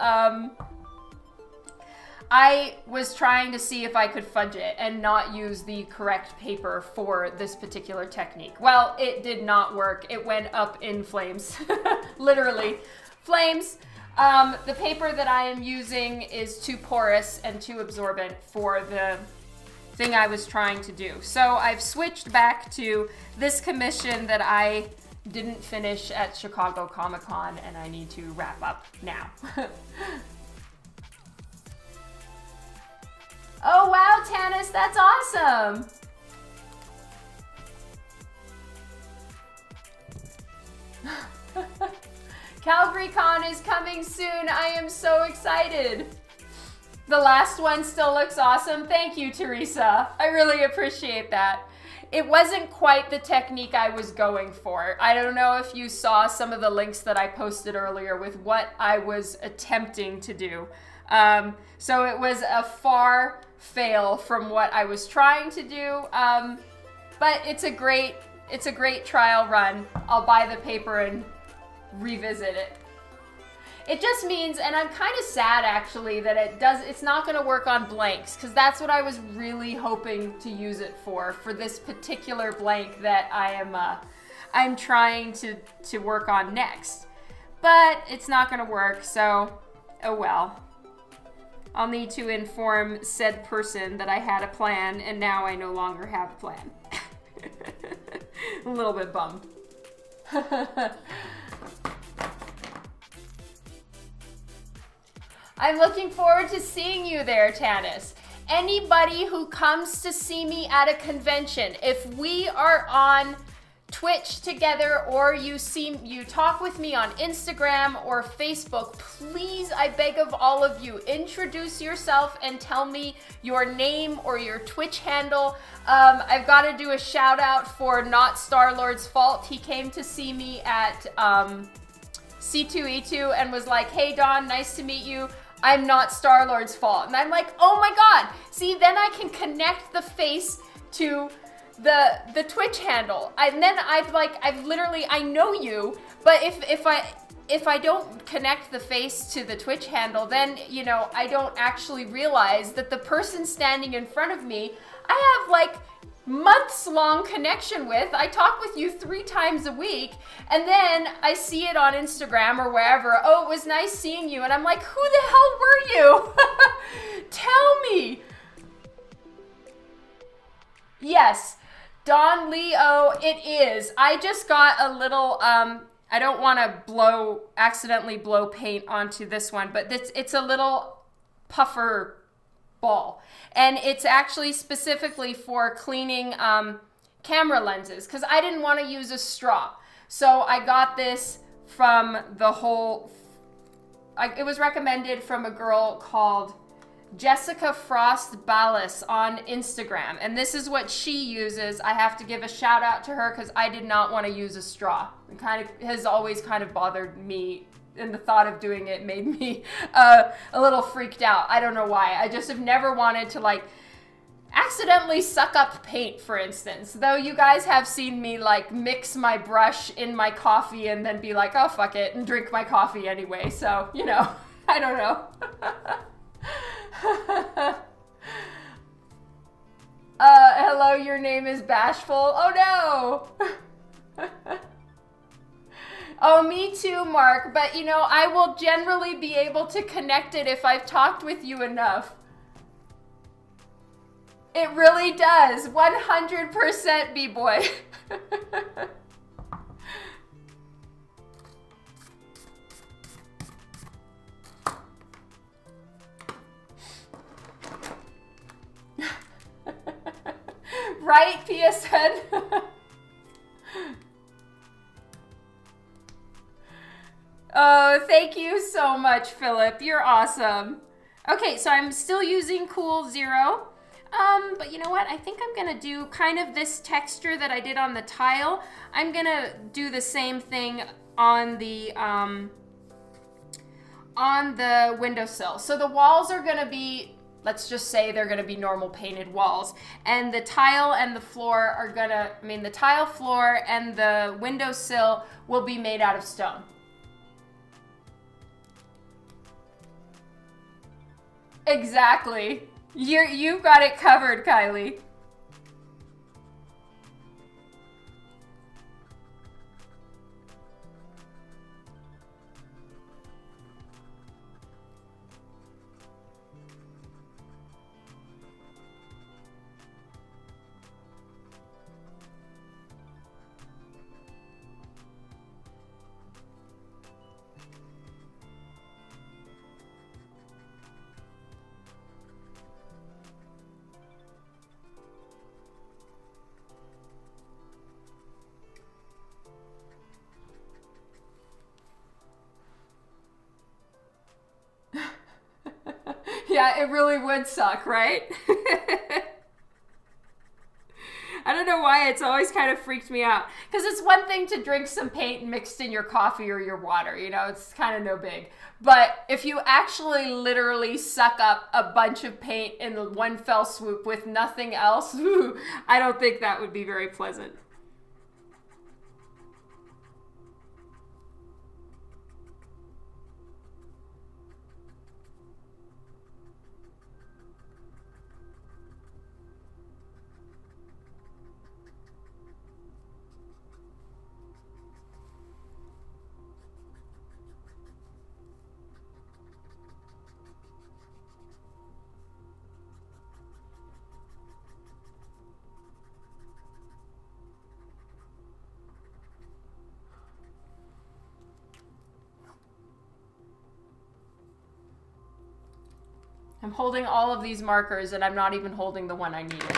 I was trying to see if I could fudge it and not use the correct paper for this particular technique. Well, it did not work. It went up in flames, literally flames. The paper that I am using is too porous and too absorbent for the thing I was trying to do. So I've switched back to this commission that I didn't finish at Chicago Comic-Con, and I need to wrap up now. Oh wow, Tanis, that's awesome! Calgary Con is coming soon. I am so excited. The last one still looks awesome. Thank you, Teresa. I really appreciate that. It wasn't quite the technique I was going for. I don't know if you saw some of the links that I posted earlier with what I was attempting to do. So it was a far fail from what I was trying to do. But it's a great trial run. I'll buy the paper and revisit it. It just means, and I'm kind of sad actually that it's not going to work on blanks, because that's what I was really hoping to use it for this particular blank that I'm trying to work on next. But it's not going to work, so oh well. I'll need to inform said person that I had a plan and now I no longer have a plan. A little bit bummed. I'm looking forward to seeing you there, Tanis. Anybody who comes to see me at a convention, if we are on Twitch together or you talk with me on Instagram or Facebook, please, I beg of all of you, introduce yourself and tell me your name or your Twitch handle. I've got to do a shout out for Not Star-Lord's Fault. He came to see me at C2E2 and was like, hey Dawn, nice to meet you. I'm not Star-Lord's fault. And I'm like, oh my God. See, then I can connect the face to the Twitch handle. And then I know you, but if I don't connect the face to the Twitch handle, then, you know, I don't actually realize that the person standing in front of me, I have like months-long connection with. I talk with you 3 times a week, and then I see it on Instagram or wherever. Oh, it was nice seeing you. And I'm like, who the hell were you? Tell me. Yes, Don Leo, it is. I just got a little, I don't want to accidentally blow paint onto this one, but it's a little puffer ball. And it's actually specifically for cleaning camera lenses, because I didn't want to use a straw. So I got this from it was recommended from a girl called Jessica Frost Ballas on Instagram. And this is what she uses. I have to give a shout out to her because I did not want to use a straw. It has always kind of bothered me, and the thought of doing it made me a little freaked out. I don't know why. I just have never wanted to like accidentally suck up paint, for instance. Though you guys have seen me like mix my brush in my coffee and then be like, oh fuck it, and drink my coffee anyway. So, you know, I don't know. Hello, your name is Bashful. Oh no. Oh, me too, Mark. But you know, I will generally be able to connect it if I've talked with you enough. It really does. 100% B-boy. Right, PSN? Oh, thank you so much, Philip. You're awesome. Okay, so I'm still using Cool Zero. But you know what? I think I'm gonna do kind of this texture that I did on the tile. I'm gonna do the same thing on the windowsill. So the walls are gonna be, let's just say they're gonna be normal painted walls. And the tile and the floor are gonna, the tile floor and the windowsill will be made out of stone. Exactly. You've got it covered, Kylie. Yeah, it really would suck, right? I don't know why it's always kind of freaked me out. Because it's one thing to drink some paint mixed in your coffee or your water, you know, it's kind of no big. But if you actually literally suck up a bunch of paint in one fell swoop with nothing else, I don't think that would be very pleasant. I'm holding all of these markers and I'm not even holding the one I needed.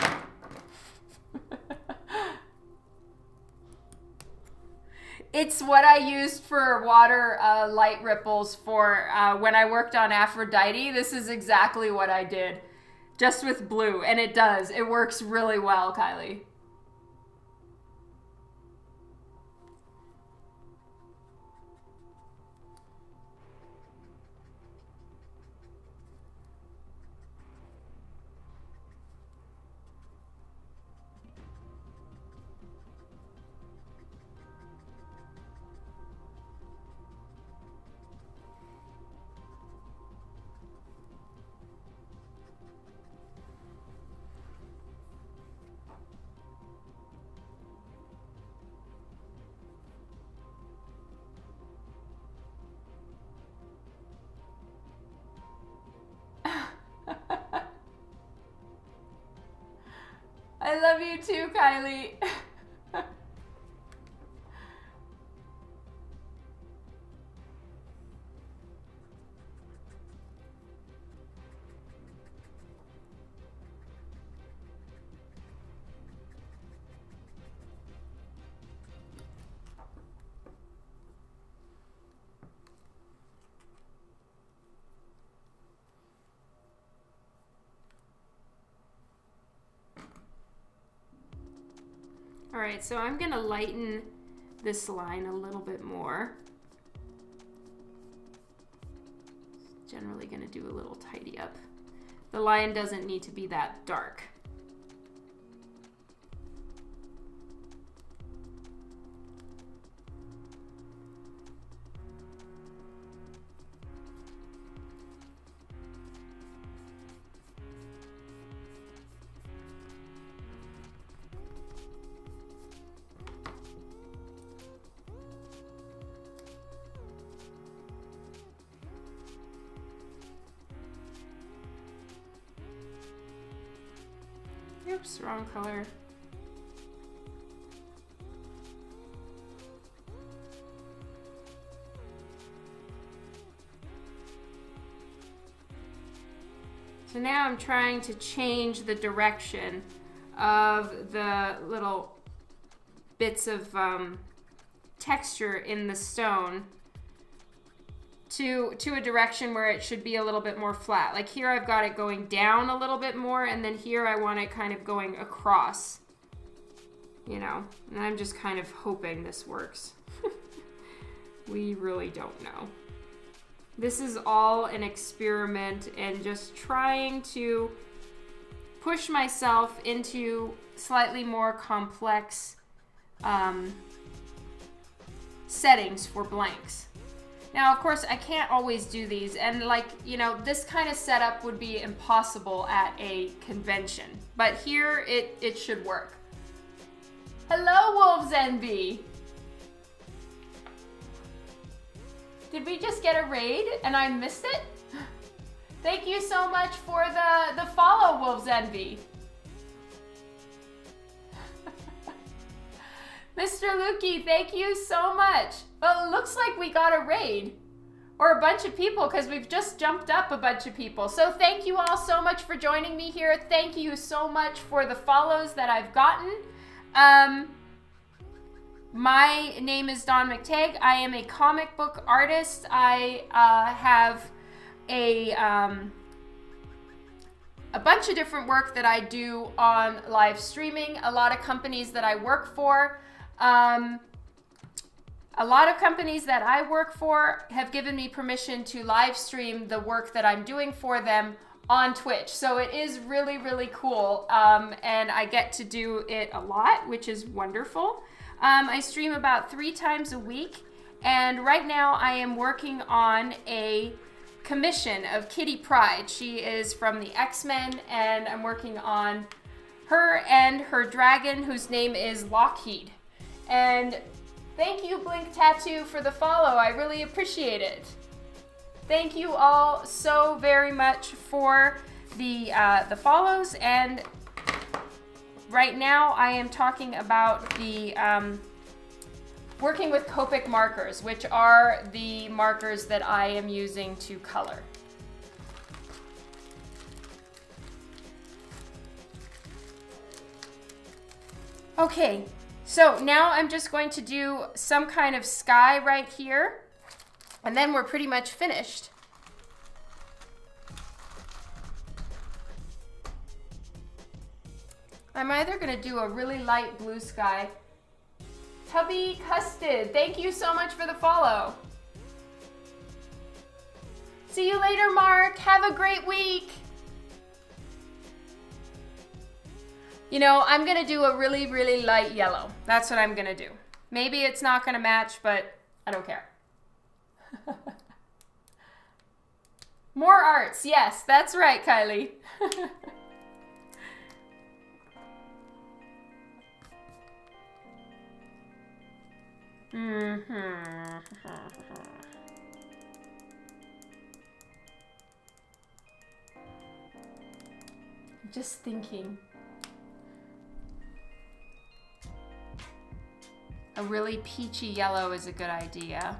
It's what I used for water light ripples for when I worked on Aphrodite. This is exactly what I did, just with blue, and it does. It works really well, Kylie. I love you too, Kylie. All right, so I'm gonna lighten this line a little bit more. Generally gonna do a little tidy up. The line doesn't need to be that dark. Oops, wrong color. So now I'm trying to change the direction of the little bits of texture in the stone to a direction where it should be a little bit more flat. Like here I've got it going down a little bit more, and then here I want it kind of going across, you know, and I'm just kind of hoping this works. We really don't know. This is all an experiment and just trying to push myself into slightly more complex settings for blanks. Now, of course, I can't always do these, and like, you know, this kind of setup would be impossible at a convention, but here it should work. Hello, Wolves Envy. Did we just get a raid and I missed it? Thank you so much for the follow, Wolves Envy. Mr. Lukey, thank you so much. Well, it looks like we got a raid. Or a bunch of people, because we've just jumped up a bunch of people. So thank you all so much for joining me here. Thank you so much for the follows that I've gotten. My name is Dawn McTeigue. I am a comic book artist. I have a bunch of different work that I do on live streaming. A lot of companies that I work for. A lot of companies that I work for have given me permission to live stream the work that I'm doing for them on Twitch. So it is really, really cool. And I get to do it a lot, which is wonderful. I stream about 3 times a week, and right now I am working on a commission of Kitty Pryde. She is from the X-Men, and I'm working on her and her dragon, whose name is Lockheed. And thank you, Blink Tattoo, for the follow. I really appreciate it. Thank you all so very much for the follows, and right now I am talking about the working with Copic markers, which are the markers that I am using to color. Okay, so now I'm just going to do some kind of sky right here, and then we're pretty much finished. I'm either going to do a really light blue sky. Tubby Custard, thank you so much for the follow. See you later, Mark. Have a great week. You know, I'm going to do a really, really light yellow. That's what I'm going to do. Maybe it's not going to match, but I don't care. More arts. Yes, that's right, Kylie. Just thinking. A really peachy yellow is a good idea.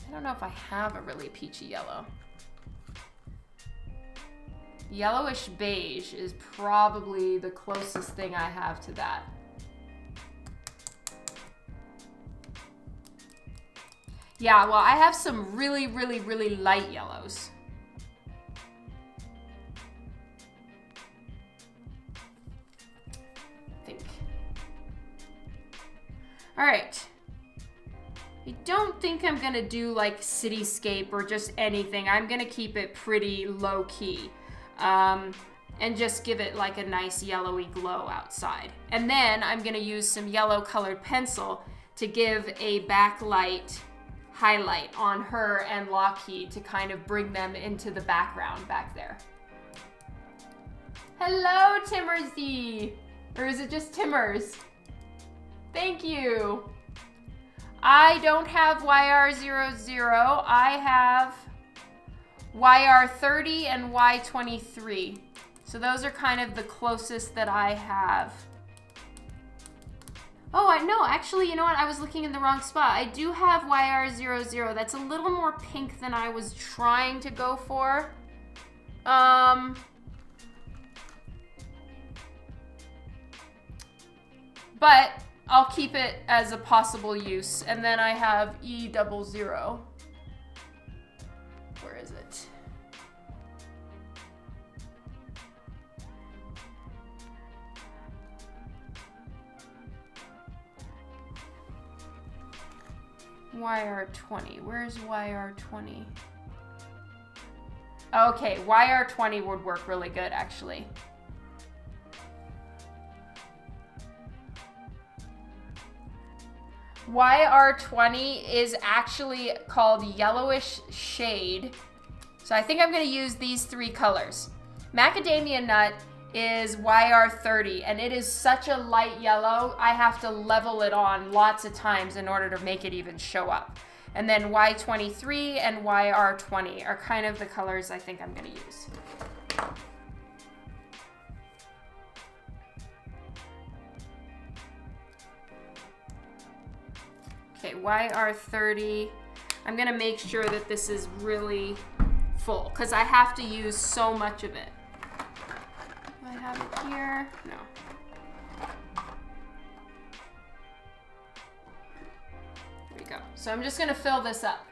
I don't know if I have a really peachy yellow. Yellowish beige is probably the closest thing I have to that. Yeah, well, I have some really, really, really light yellows. I think. All right. I don't think I'm gonna do like cityscape or just anything. I'm gonna keep it pretty low key. And just give it like a nice yellowy glow outside. And then I'm gonna use some yellow colored pencil to give a backlight highlight on her and Lockheed to kind of bring them into the background back there. Hello, Timmersy. Or is it just Timmers? Thank you. I don't have YR00. I have YR30 and Y23. So those are kind of the closest that I have. Oh, I know, actually, you know what? I was looking in the wrong spot. I do have YR00. That's a little more pink than I was trying to go for. But I'll keep it as a possible use. And then I have E00. Where is it? YR20. Where's YR20? Okay, YR20 would work really good, actually. YR20 is actually called Yellowish Shade. So I think I'm going to use these three colors. Macadamia Nut is YR30, and it is such a light yellow, I have to level it on lots of times in order to make it even show up. And then Y23 and YR20 are kind of the colors I think I'm going to use. Okay, YR30. I'm going to make sure that this is really full because I have to use so much of it. Do I have it here? No. There we go. So I'm just going to fill this up.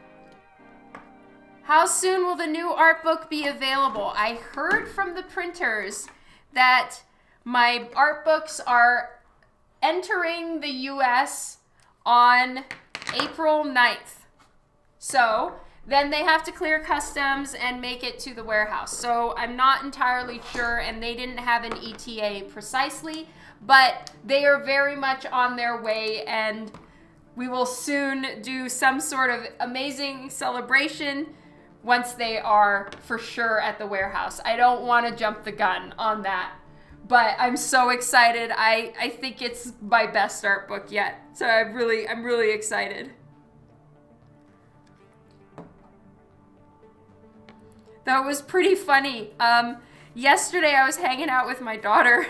How soon will the new art book be available? I heard from the printers that my art books are entering the US on April 9th. So then they have to clear customs and make it to the warehouse. So I'm not entirely sure, and they didn't have an ETA precisely, but they are very much on their way, and we will soon do some sort of amazing celebration once they are for sure at the warehouse. I don't want to jump the gun on that, but I'm so excited. I think it's my best art book yet. So I'm really excited. That was pretty funny. Yesterday I was hanging out with my daughter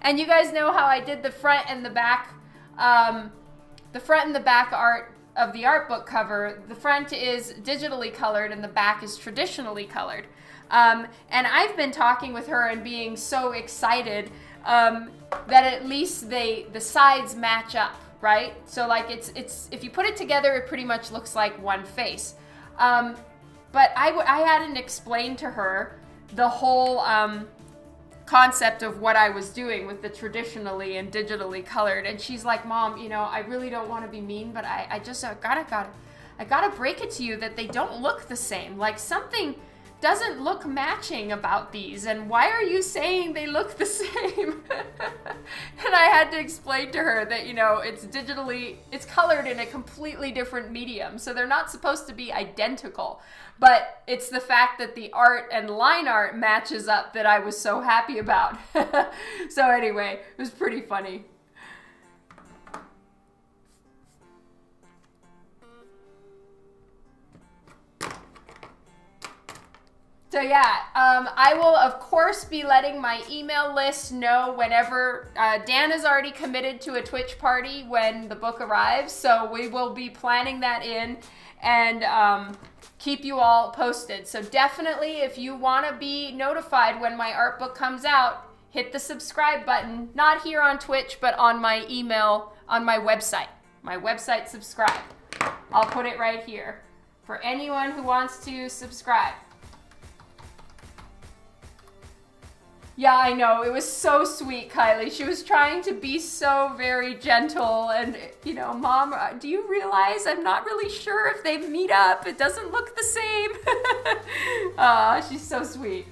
and you guys know how I did the front and the back art of the art book cover. The front is digitally colored and the back is traditionally colored. And I've been talking with her and being so excited that at least the sides match up, right? So like it's if you put it together, it pretty much looks like one face. But I hadn't explained to her the whole concept of what I was doing with the traditionally and digitally colored, and she's like, Mom, you know, I really don't want to be mean, but I gotta break it to you that they don't look the same. Like something doesn't look matching about these, and why are you saying they look the same? And I had to explain to her that, you know, it's colored in a completely different medium, so they're not supposed to be identical. But it's the fact that the art and line art matches up that I was so happy about. So anyway, it was pretty funny. So yeah, I will of course be letting my email list know whenever, Dan is already committed to a Twitch party when the book arrives, so we will be planning that in and keep you all posted. So definitely if you want to be notified when my art book comes out, hit the subscribe button, not here on Twitch, but on my email, on my website. My website subscribe. I'll put it right here for anyone who wants to subscribe. Yeah, I know. It was so sweet, Kylie. She was trying to be so very gentle and, you know, Mom, do you realize I'm not really sure if they meet up? It doesn't look the same. She's so sweet.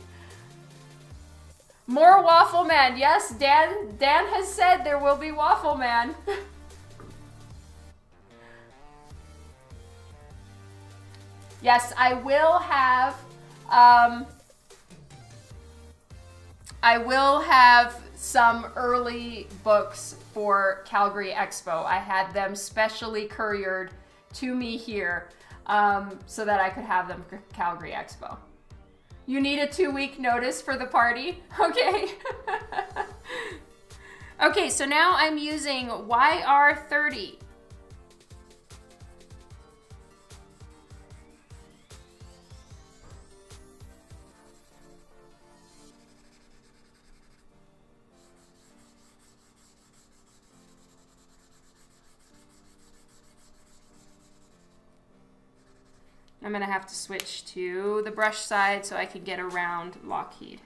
More Waffle Man. Yes, Dan has said there will be Waffle Man. Yes, I will have some early books for Calgary Expo. I had them specially couriered to me here so that I could have them for Calgary Expo. You need a 2-week notice for the party? Okay. Okay, so now I'm using YR30. I'm gonna have to switch to the brush side so I can get around Lockheed.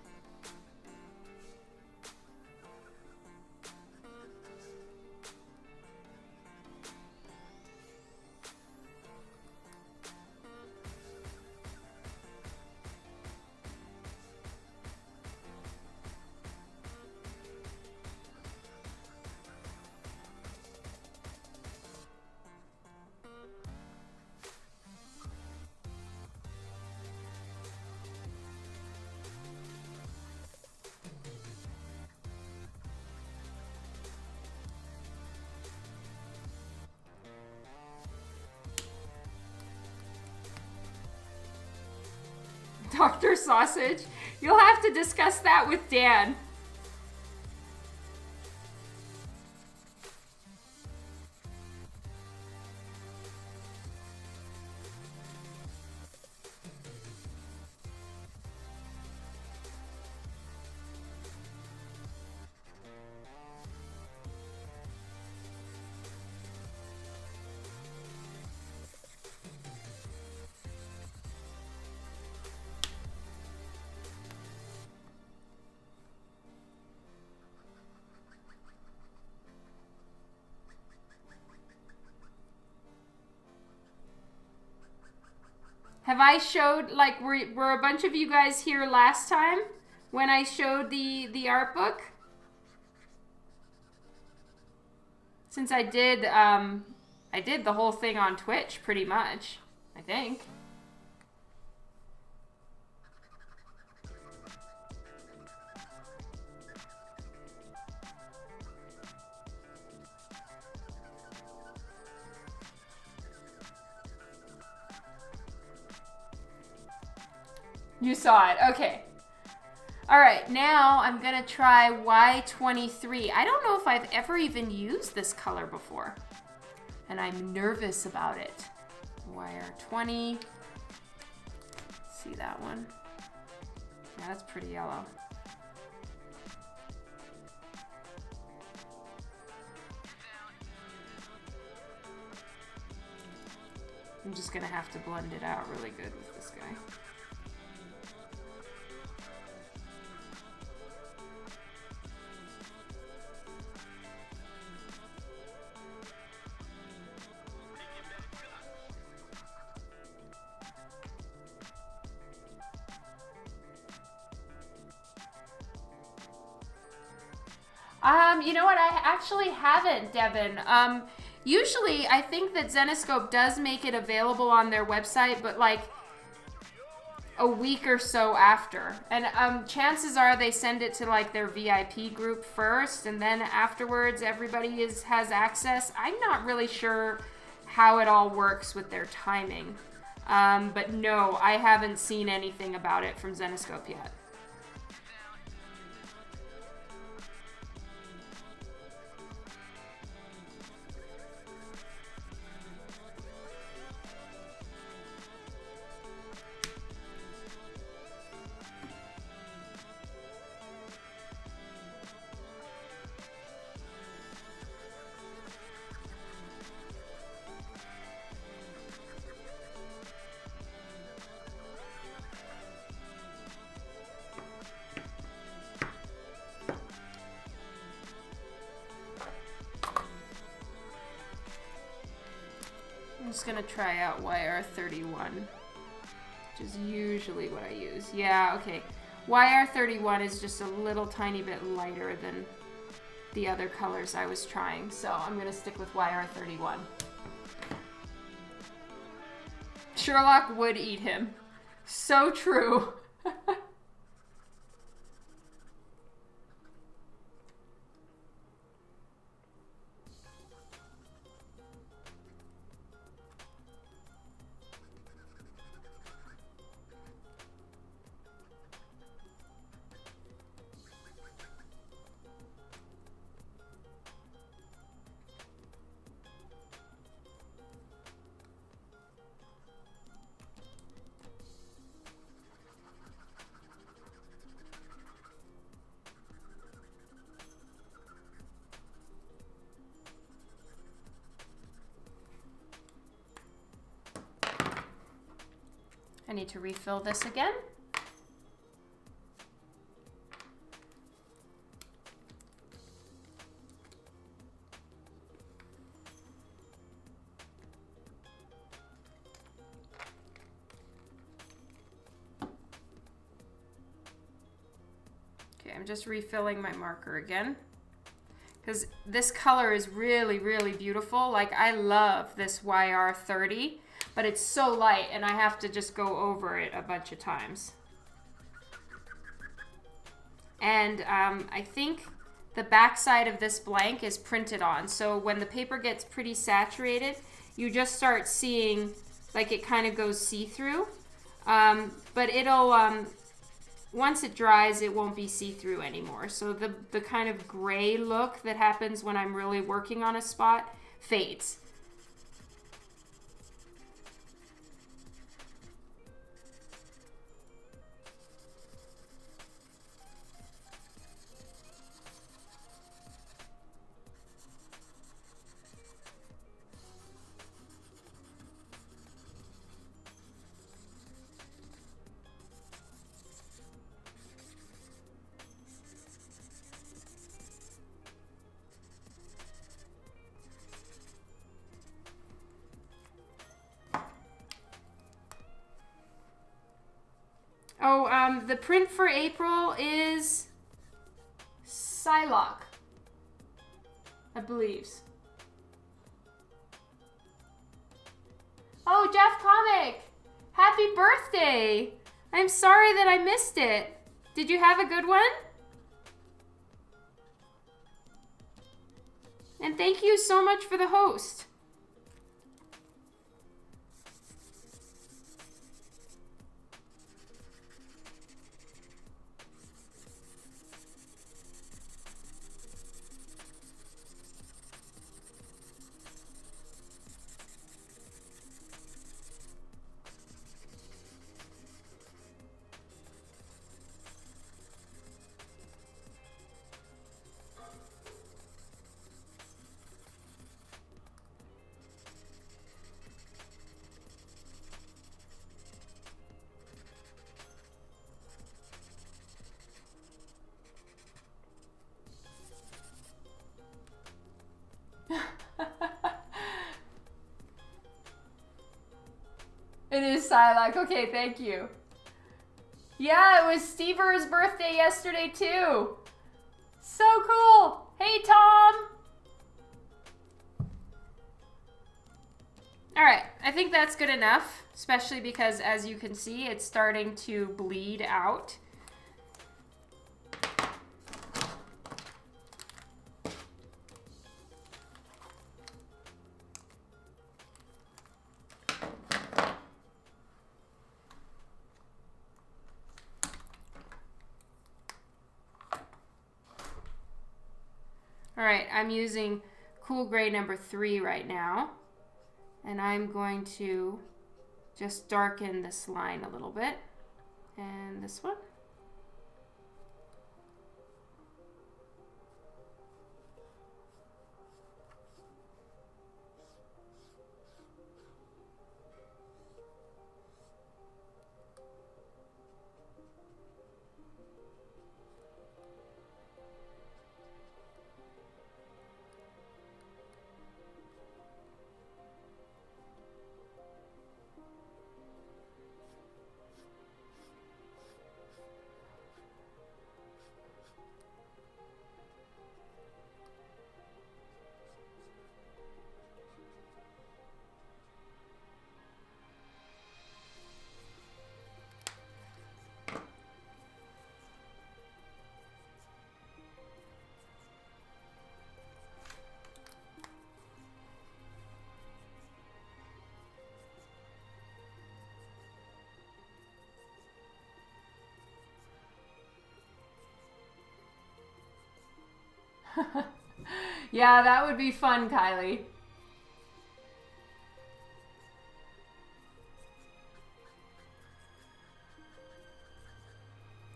Dr. Sausage, you'll have to discuss that with Dan. Have I showed, like, were a bunch of you guys here last time when I showed the art book? Since I did the whole thing on Twitch pretty much, I think. You saw it, okay. All right, now I'm gonna try Y23. I don't know if I've ever even used this color before, and I'm nervous about it. YR20, see that one? Yeah, that's pretty yellow. I'm just gonna have to blend it out really good with this guy. You know what? I actually haven't, Devin. Usually, I think that Zenescope does make it available on their website, but like a week or so after. And chances are they send it to like their VIP group first, and then afterwards everybody has access. I'm not really sure how it all works with their timing. But no, I haven't seen anything about it from Zenescope yet. I'm just gonna try out YR31, which is usually what I use. Yeah, okay. YR31 is just a little tiny bit lighter than the other colors I was trying, so I'm gonna stick with YR31. Sherlock would eat him. So true. I need to refill this again. Okay, I'm just refilling my marker again, because this color is really, really beautiful. Like, I love this YR30, but it's so light and I have to just go over it a bunch of times. And I think the back side of this blank is printed on, so when the paper gets pretty saturated, you just start seeing, like, it kind of goes see-through. But it'll, once it dries, it won't be see-through anymore. So the kind of gray look that happens when I'm really working on a spot fades. Oh, the print for April is Psylocke, I believe. Oh, Jeff Comic, happy birthday! I'm sorry that I missed it. Did you have a good one? And thank you so much for the host. It is Psylocke. Okay, thank you. Yeah, it was Stever's birthday yesterday too. So cool. Hey, Tom. All right, I think that's good enough, especially because, as you can see, it's starting to bleed out. All right, I'm using Cool Gray number 3 right now, and I'm going to just darken this line a little bit, and this one. Yeah, that would be fun, Kylie.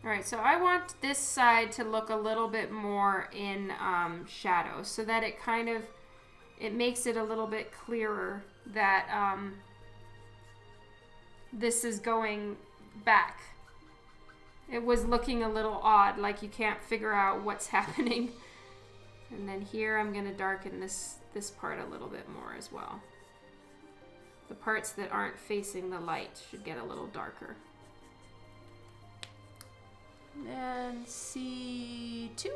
All right, so I want this side to look a little bit more in shadow, so that it kind of, it makes it a little bit clearer that this is going back. It was looking a little odd, like you can't figure out what's happening. And then here I'm gonna darken this part a little bit more as well. The parts that aren't facing the light should get a little darker. And C2.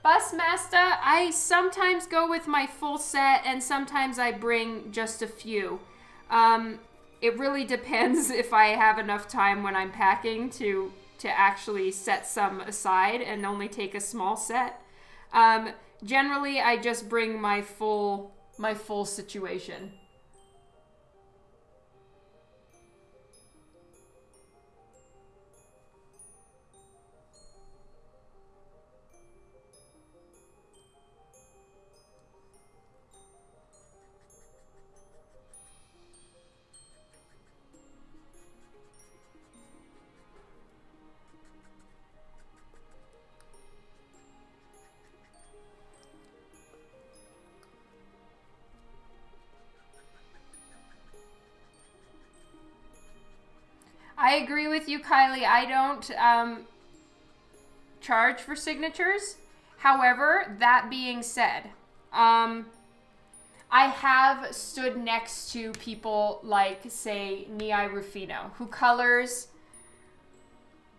Busmaster, I sometimes go with my full set and sometimes I bring just a few. It really depends if I have enough time when I'm packing to actually set some aside and only take a small set. Generally, I just bring my full situation. I agree with you, Kylie. I don't charge for signatures. However, that being said, I have stood next to people like, say, Nia Rufino, who colors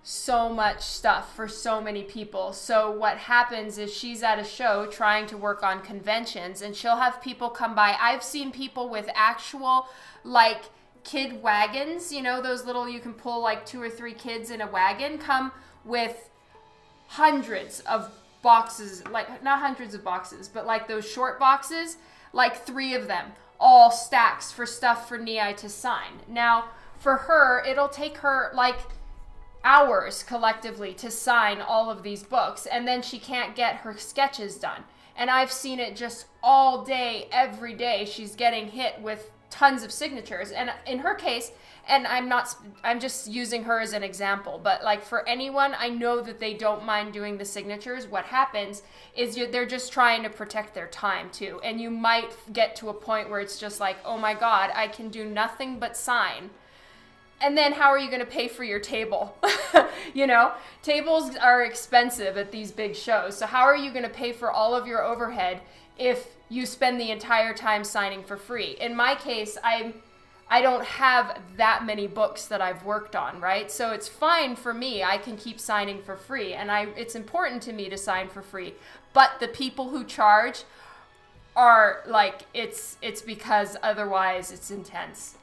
so much stuff for so many people. So what happens is she's at a show trying to work on conventions and she'll have people come by. I've seen people with actual, like, kid wagons, you know, those little, you can pull like 2 or 3 kids in a wagon, come with hundreds of boxes, like not hundreds of boxes, but like those short boxes, like 3 of them, all stacks for stuff for Nia to sign. Now, for her, it'll take her like hours collectively to sign all of these books, and then she can't get her sketches done. And I've seen it just all day, every day, she's getting hit with tons of signatures. And in her case, and I'm just using her as an example, but like for anyone, I know that they don't mind doing the signatures. What happens is they're just trying to protect their time too. And you might get to a point where it's just like, oh my God, I can do nothing but sign. And then how are you going to pay for your table? You know, tables are expensive at these big shows. So how are you going to pay for all of your overhead if you spend the entire time signing for free? In my case, I don't have that many books that I've worked on, right? So it's fine for me. I can keep signing for free, and it's important to me to sign for free. But the people who charge are like, it's because otherwise it's intense.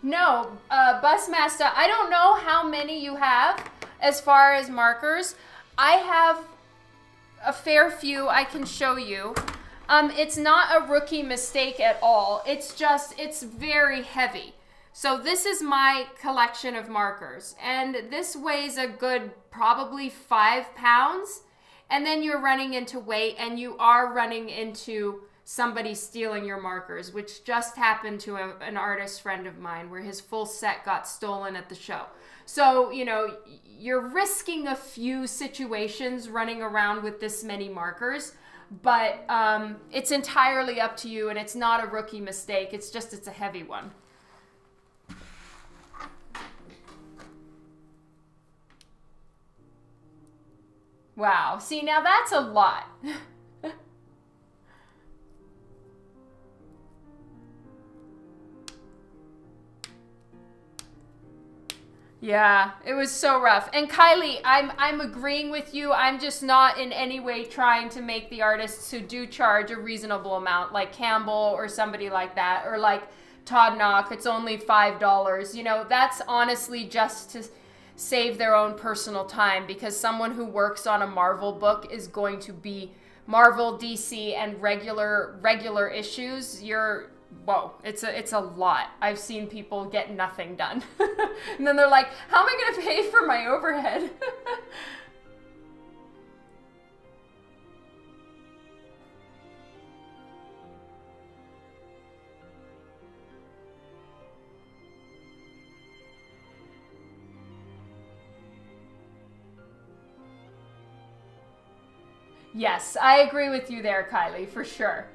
No, Busmaster, I don't know how many you have as far as markers. I have a fair few I can show you. It's not a rookie mistake at all. It's just, it's very heavy. So this is my collection of markers, and this weighs a good probably 5 pounds. And then you're running into weight, and you are running into somebody stealing your markers, which just happened to an artist friend of mine where his full set got stolen at the show. So, you know, you're risking a few situations running around with this many markers, but it's entirely up to you, and it's not a rookie mistake. It's just, it's a heavy one. Wow. See, now that's a lot. Yeah, it was so rough. And Kylie, I'm agreeing with you. I'm just not in any way trying to make the artists who do charge a reasonable amount, like Campbell or somebody like that, or like Todd Knock, it's only $5. You know, that's honestly just to save their own personal time, because someone who works on a Marvel book is going to be Marvel, DC, and regular issues. whoa, it's a lot. I've seen people get nothing done. And then they're like, how am I going to pay for my overhead? Yes, I agree with you there, Kylie, for sure.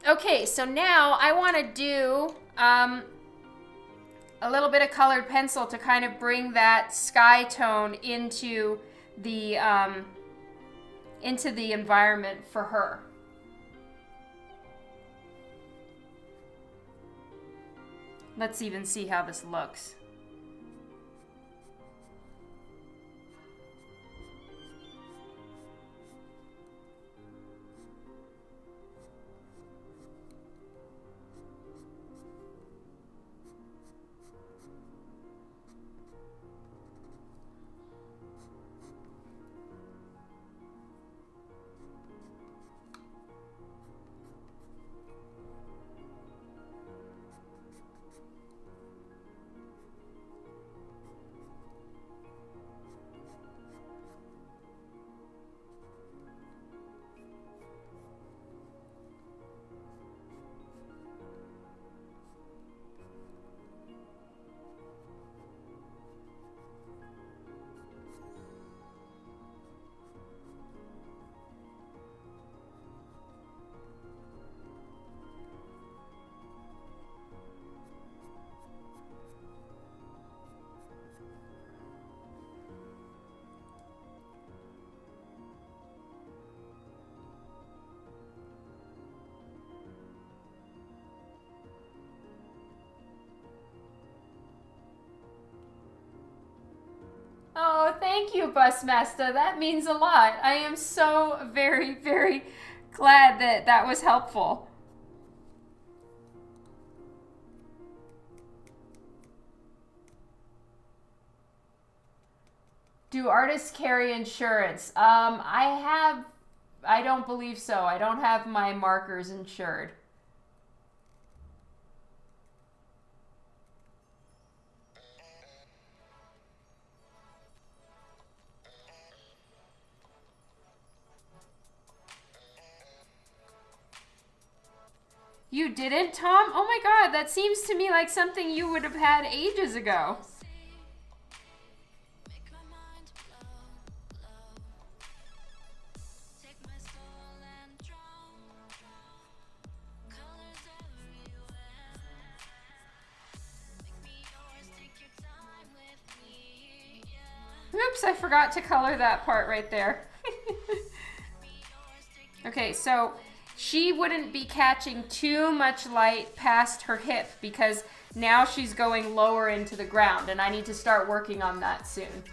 Okay, so now I want to do a little bit of colored pencil to kind of bring that sky tone into the environment for her. Let's even see how this looks. Oh, thank you, Busmaster. That means a lot. I am so very, very glad that that was helpful. Do artists carry insurance? I don't believe so. I don't have my markers insured. You didn't, Tom? Oh my god, that seems to me like something you would have had ages ago. Oops, I forgot to color that part right there. Okay, so she wouldn't be catching too much light past her hip because now she's going lower into the ground and I need to start working on that soon.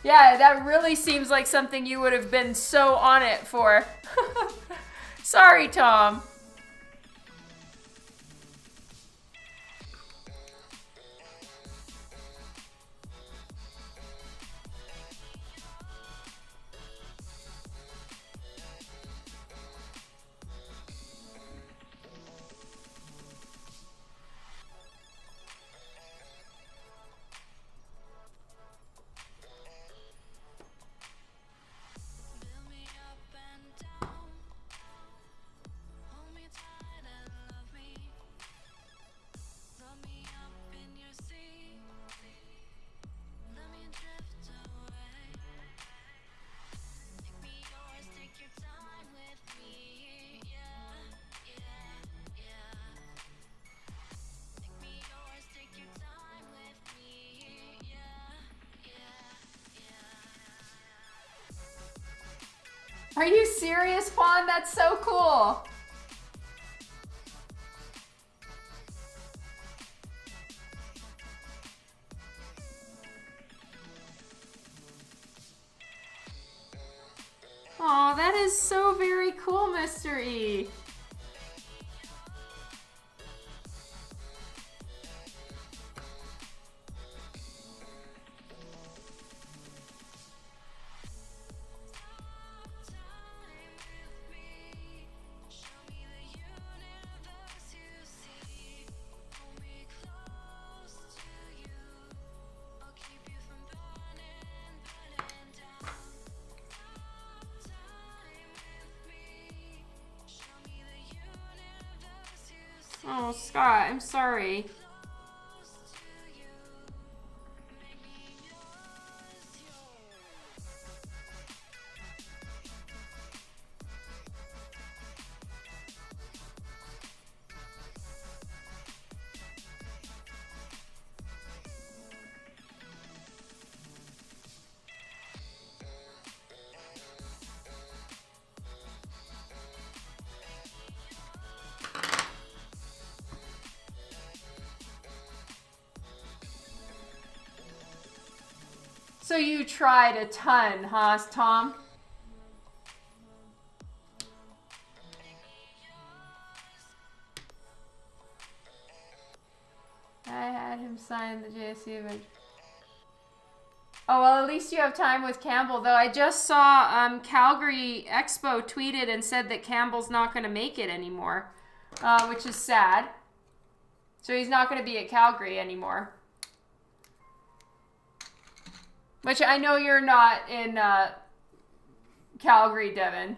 Yeah, that really seems like something you would have been so on it for. Sorry, Tom. Are you serious, Juan? That's so cool. Aw, that is so very cool, Mr. E. Oh, Scott, I'm sorry. So you tried a ton, huh, Tom? I had him sign the JSC image. Oh, well, at least you have time with Campbell, though. I just saw Calgary Expo tweeted and said that Campbell's not going to make it anymore, which is sad. So he's not going to be at Calgary anymore. Which I know you're not in Calgary, Devin.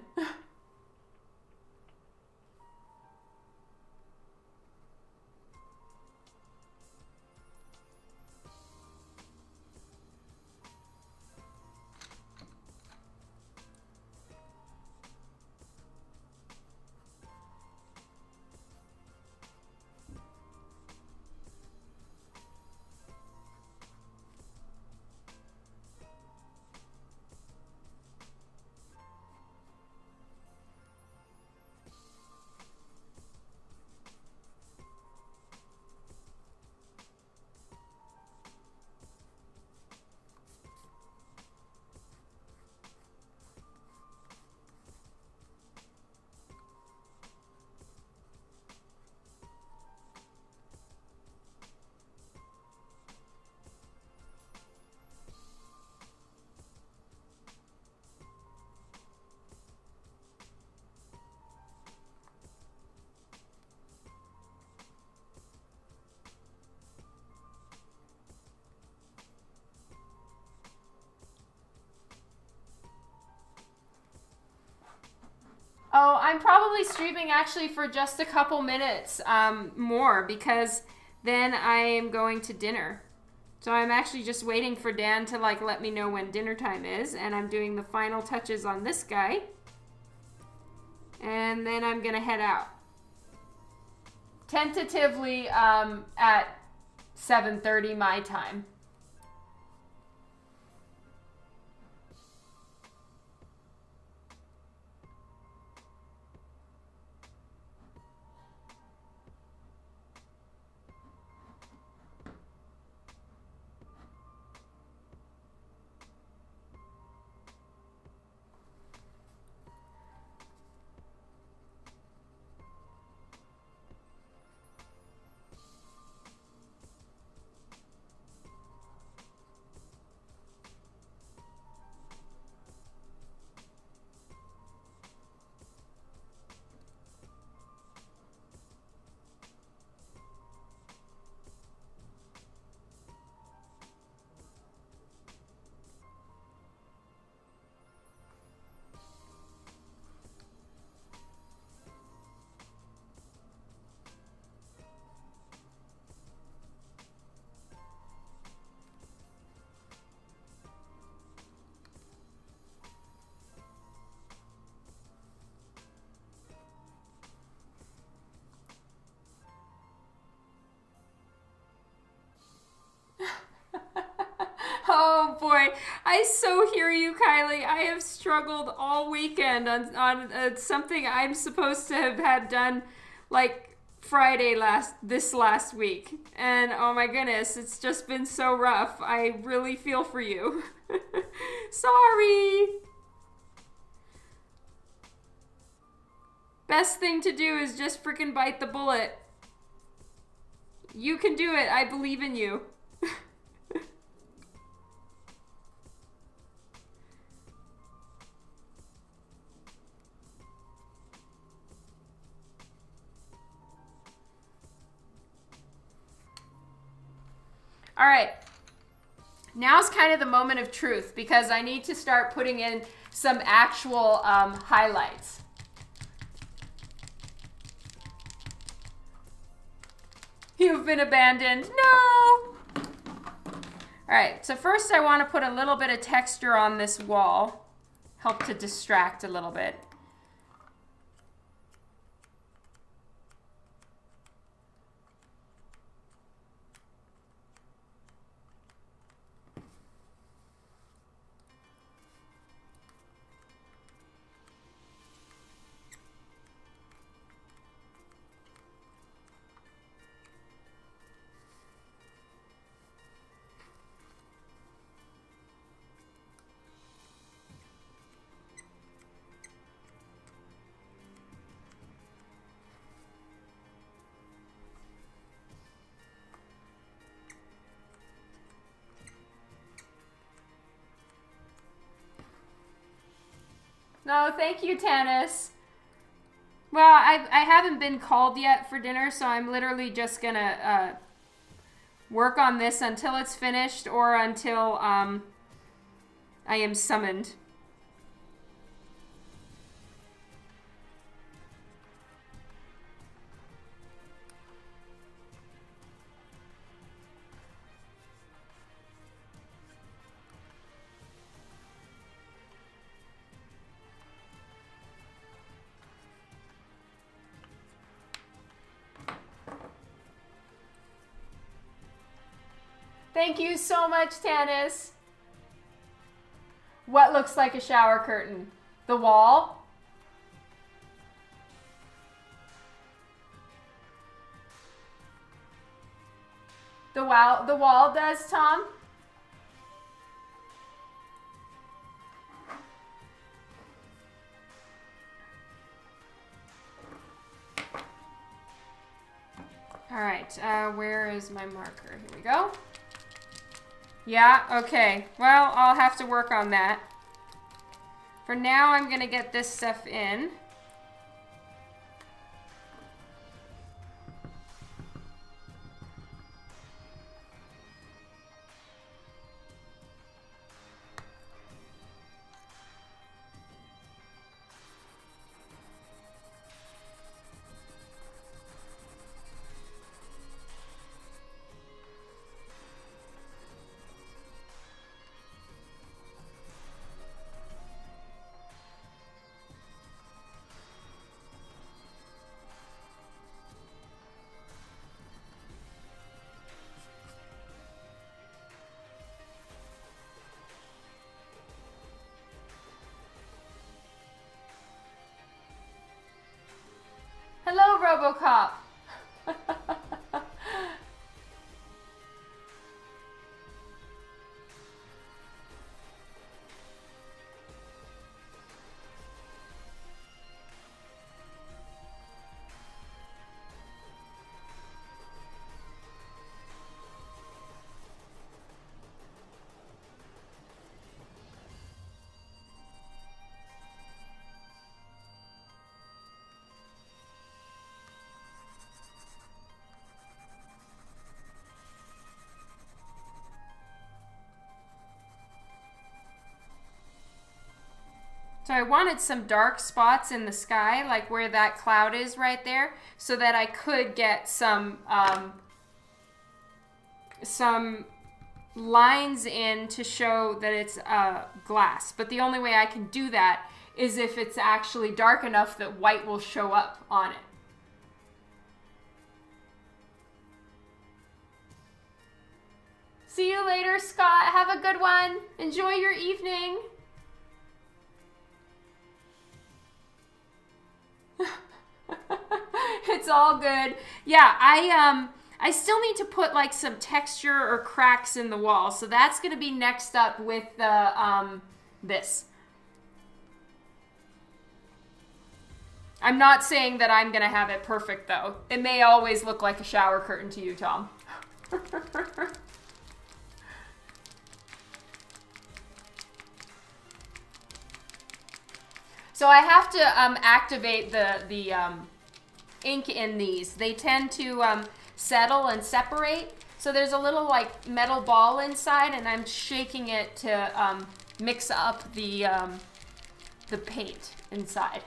Oh, I'm probably streaming actually for just a couple minutes more because then I am going to dinner. So I'm actually just waiting for Dan to like let me know when dinner time is, and I'm doing the final touches on this guy. And then I'm gonna head out. Tentatively at 7:30 my time. Oh boy, I so hear you, Kylie. I have struggled all weekend on something I'm supposed to have had done like Friday this last week. And oh my goodness, it's just been so rough. I really feel for you. Sorry. Best thing to do is just freaking bite the bullet. You can do it. I believe in you. All right, now's kind of the moment of truth because I need to start putting in some actual highlights. You've been abandoned. No! All right, so first I want to put a little bit of texture on this wall. Help to distract a little bit. No, thank you, Tanis. Well, I haven't been called yet for dinner, so I'm literally just gonna work on this until it's finished or until I am summoned. Thank you so much, Tanis. What looks like a shower curtain? The wall? The wall does, Tom? All right, where is my marker? Here we go. Yeah, okay. Well, I'll have to work on that. For now, I'm going to get this stuff in. Hello, RoboCop. So I wanted some dark spots in the sky, like where that cloud is right there, so that I could get some lines in to show that it's glass. But the only way I can do that is if it's actually dark enough that white will show up on it. See you later, Scott. Have a good one. Enjoy your evening. It's all good. Yeah, I still need to put like some texture or cracks in the wall. So that's going to be next up with the this. I'm not saying that I'm going to have it perfect though. It may always look like a shower curtain to you, Tom. So I have to activate the ink in these. They tend to settle and separate. So there's a little like metal ball inside, and I'm shaking it to mix up the paint inside.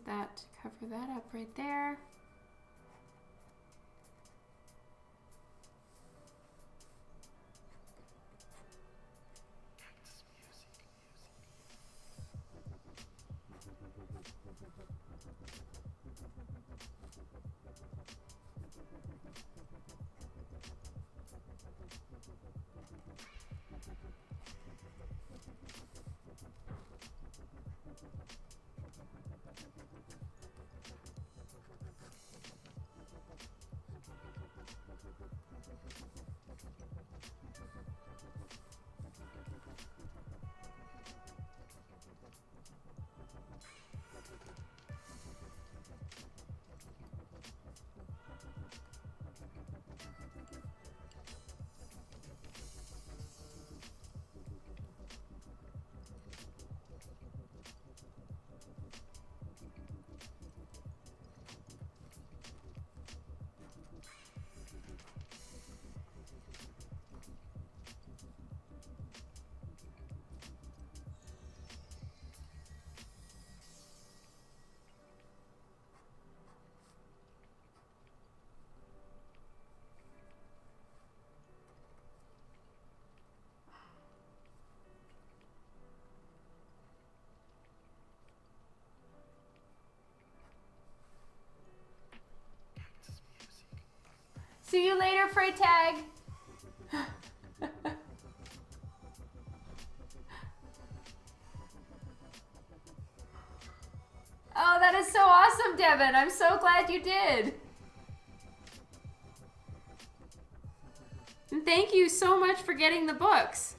that to cover that up right there. See you later, Freytag. Oh, that is so awesome, Devin. I'm so glad you did. And thank you so much for getting the books.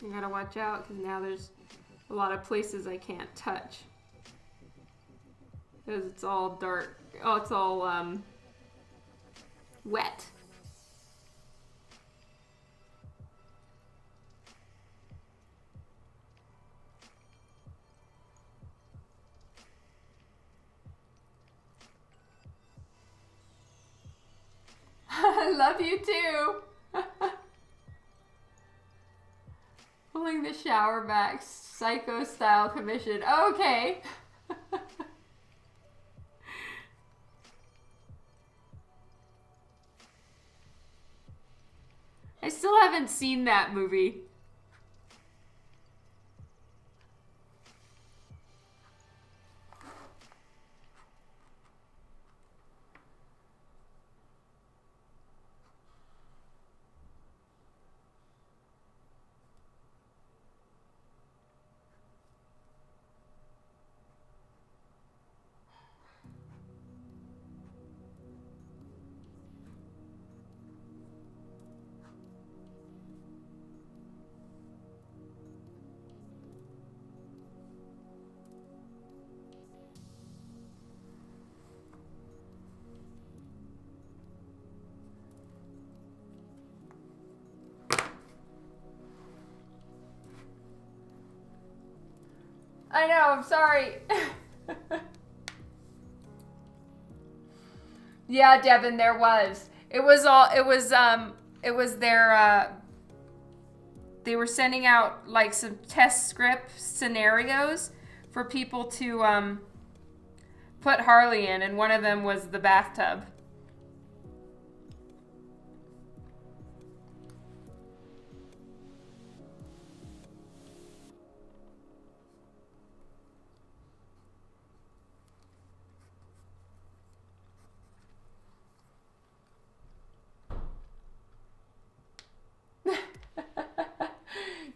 I gotta watch out because now there's a lot of places I can't touch because it's all dark. Oh, it's all wet. I love you too. Pulling the shower back, psycho style commission. Okay. I still haven't seen that movie. I know, I'm sorry. Yeah, Devin, there was. It was their, they were sending out like some test script scenarios for people to put Harley in, and one of them was the bathtub.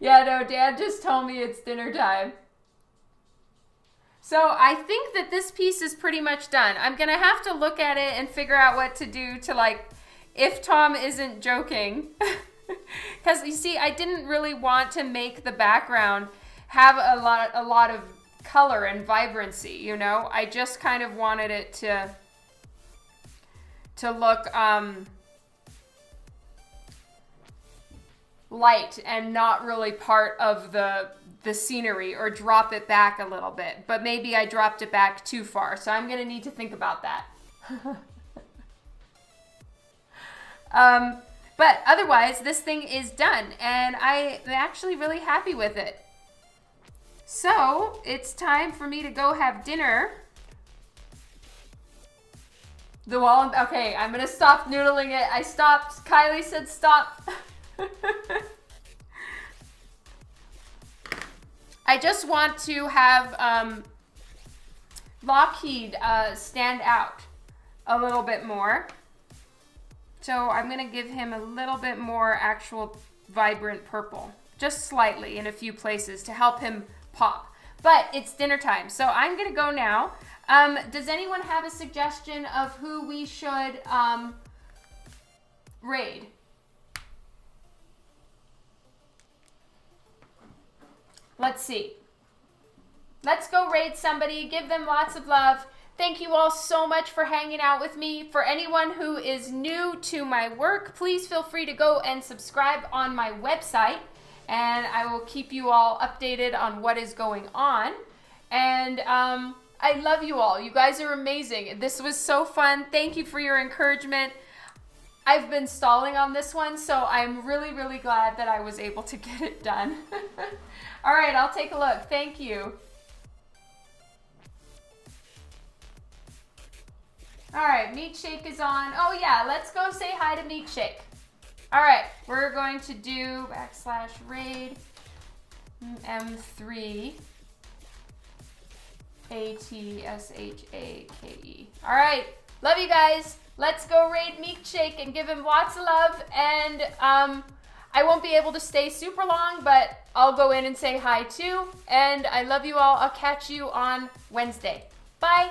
Yeah, no, Dad just told me it's dinner time. So I think that this piece is pretty much done. I'm going to have to look at it and figure out what to do to, like, if Tom isn't joking. Because, you see, I didn't really want to make the background have a lot of color and vibrancy, you know? I just kind of wanted it to look light and not really part of the scenery, or drop it back a little bit. But maybe I dropped it back too far, so I'm going to need to think about that. But otherwise, this thing is done, and I'm actually really happy with it. So, it's time for me to go have dinner. The wall, okay, I'm going to stop noodling it. I stopped. Kylie said stop. I just want to have Lockheed stand out a little bit more. So I'm going to give him a little bit more actual vibrant purple, just slightly in a few places to help him pop. But it's dinner time, so I'm going to go now. Does anyone have a suggestion of who we should raid? Let's see. Let's go raid somebody. Give them lots of love. Thank you all so much for hanging out with me. For anyone who is new to my work, please feel free to go and subscribe on my website, and I will keep you all updated on what is going on. And I love you all. You guys are amazing. This was so fun. Thank you for your encouragement. I've been stalling on this one, so I'm really, really glad that I was able to get it done. All right, I'll take a look. Thank you. All right, McTeigue is on. Oh yeah, let's go say hi to McTeigue. All right, we're going to do /raid M3 ATSHAKE. All right, love you guys. Let's go raid McTeigue and give him lots of love. And I won't be able to stay super long, but I'll go in and say hi too. And I love you all. I'll catch you on Wednesday. Bye.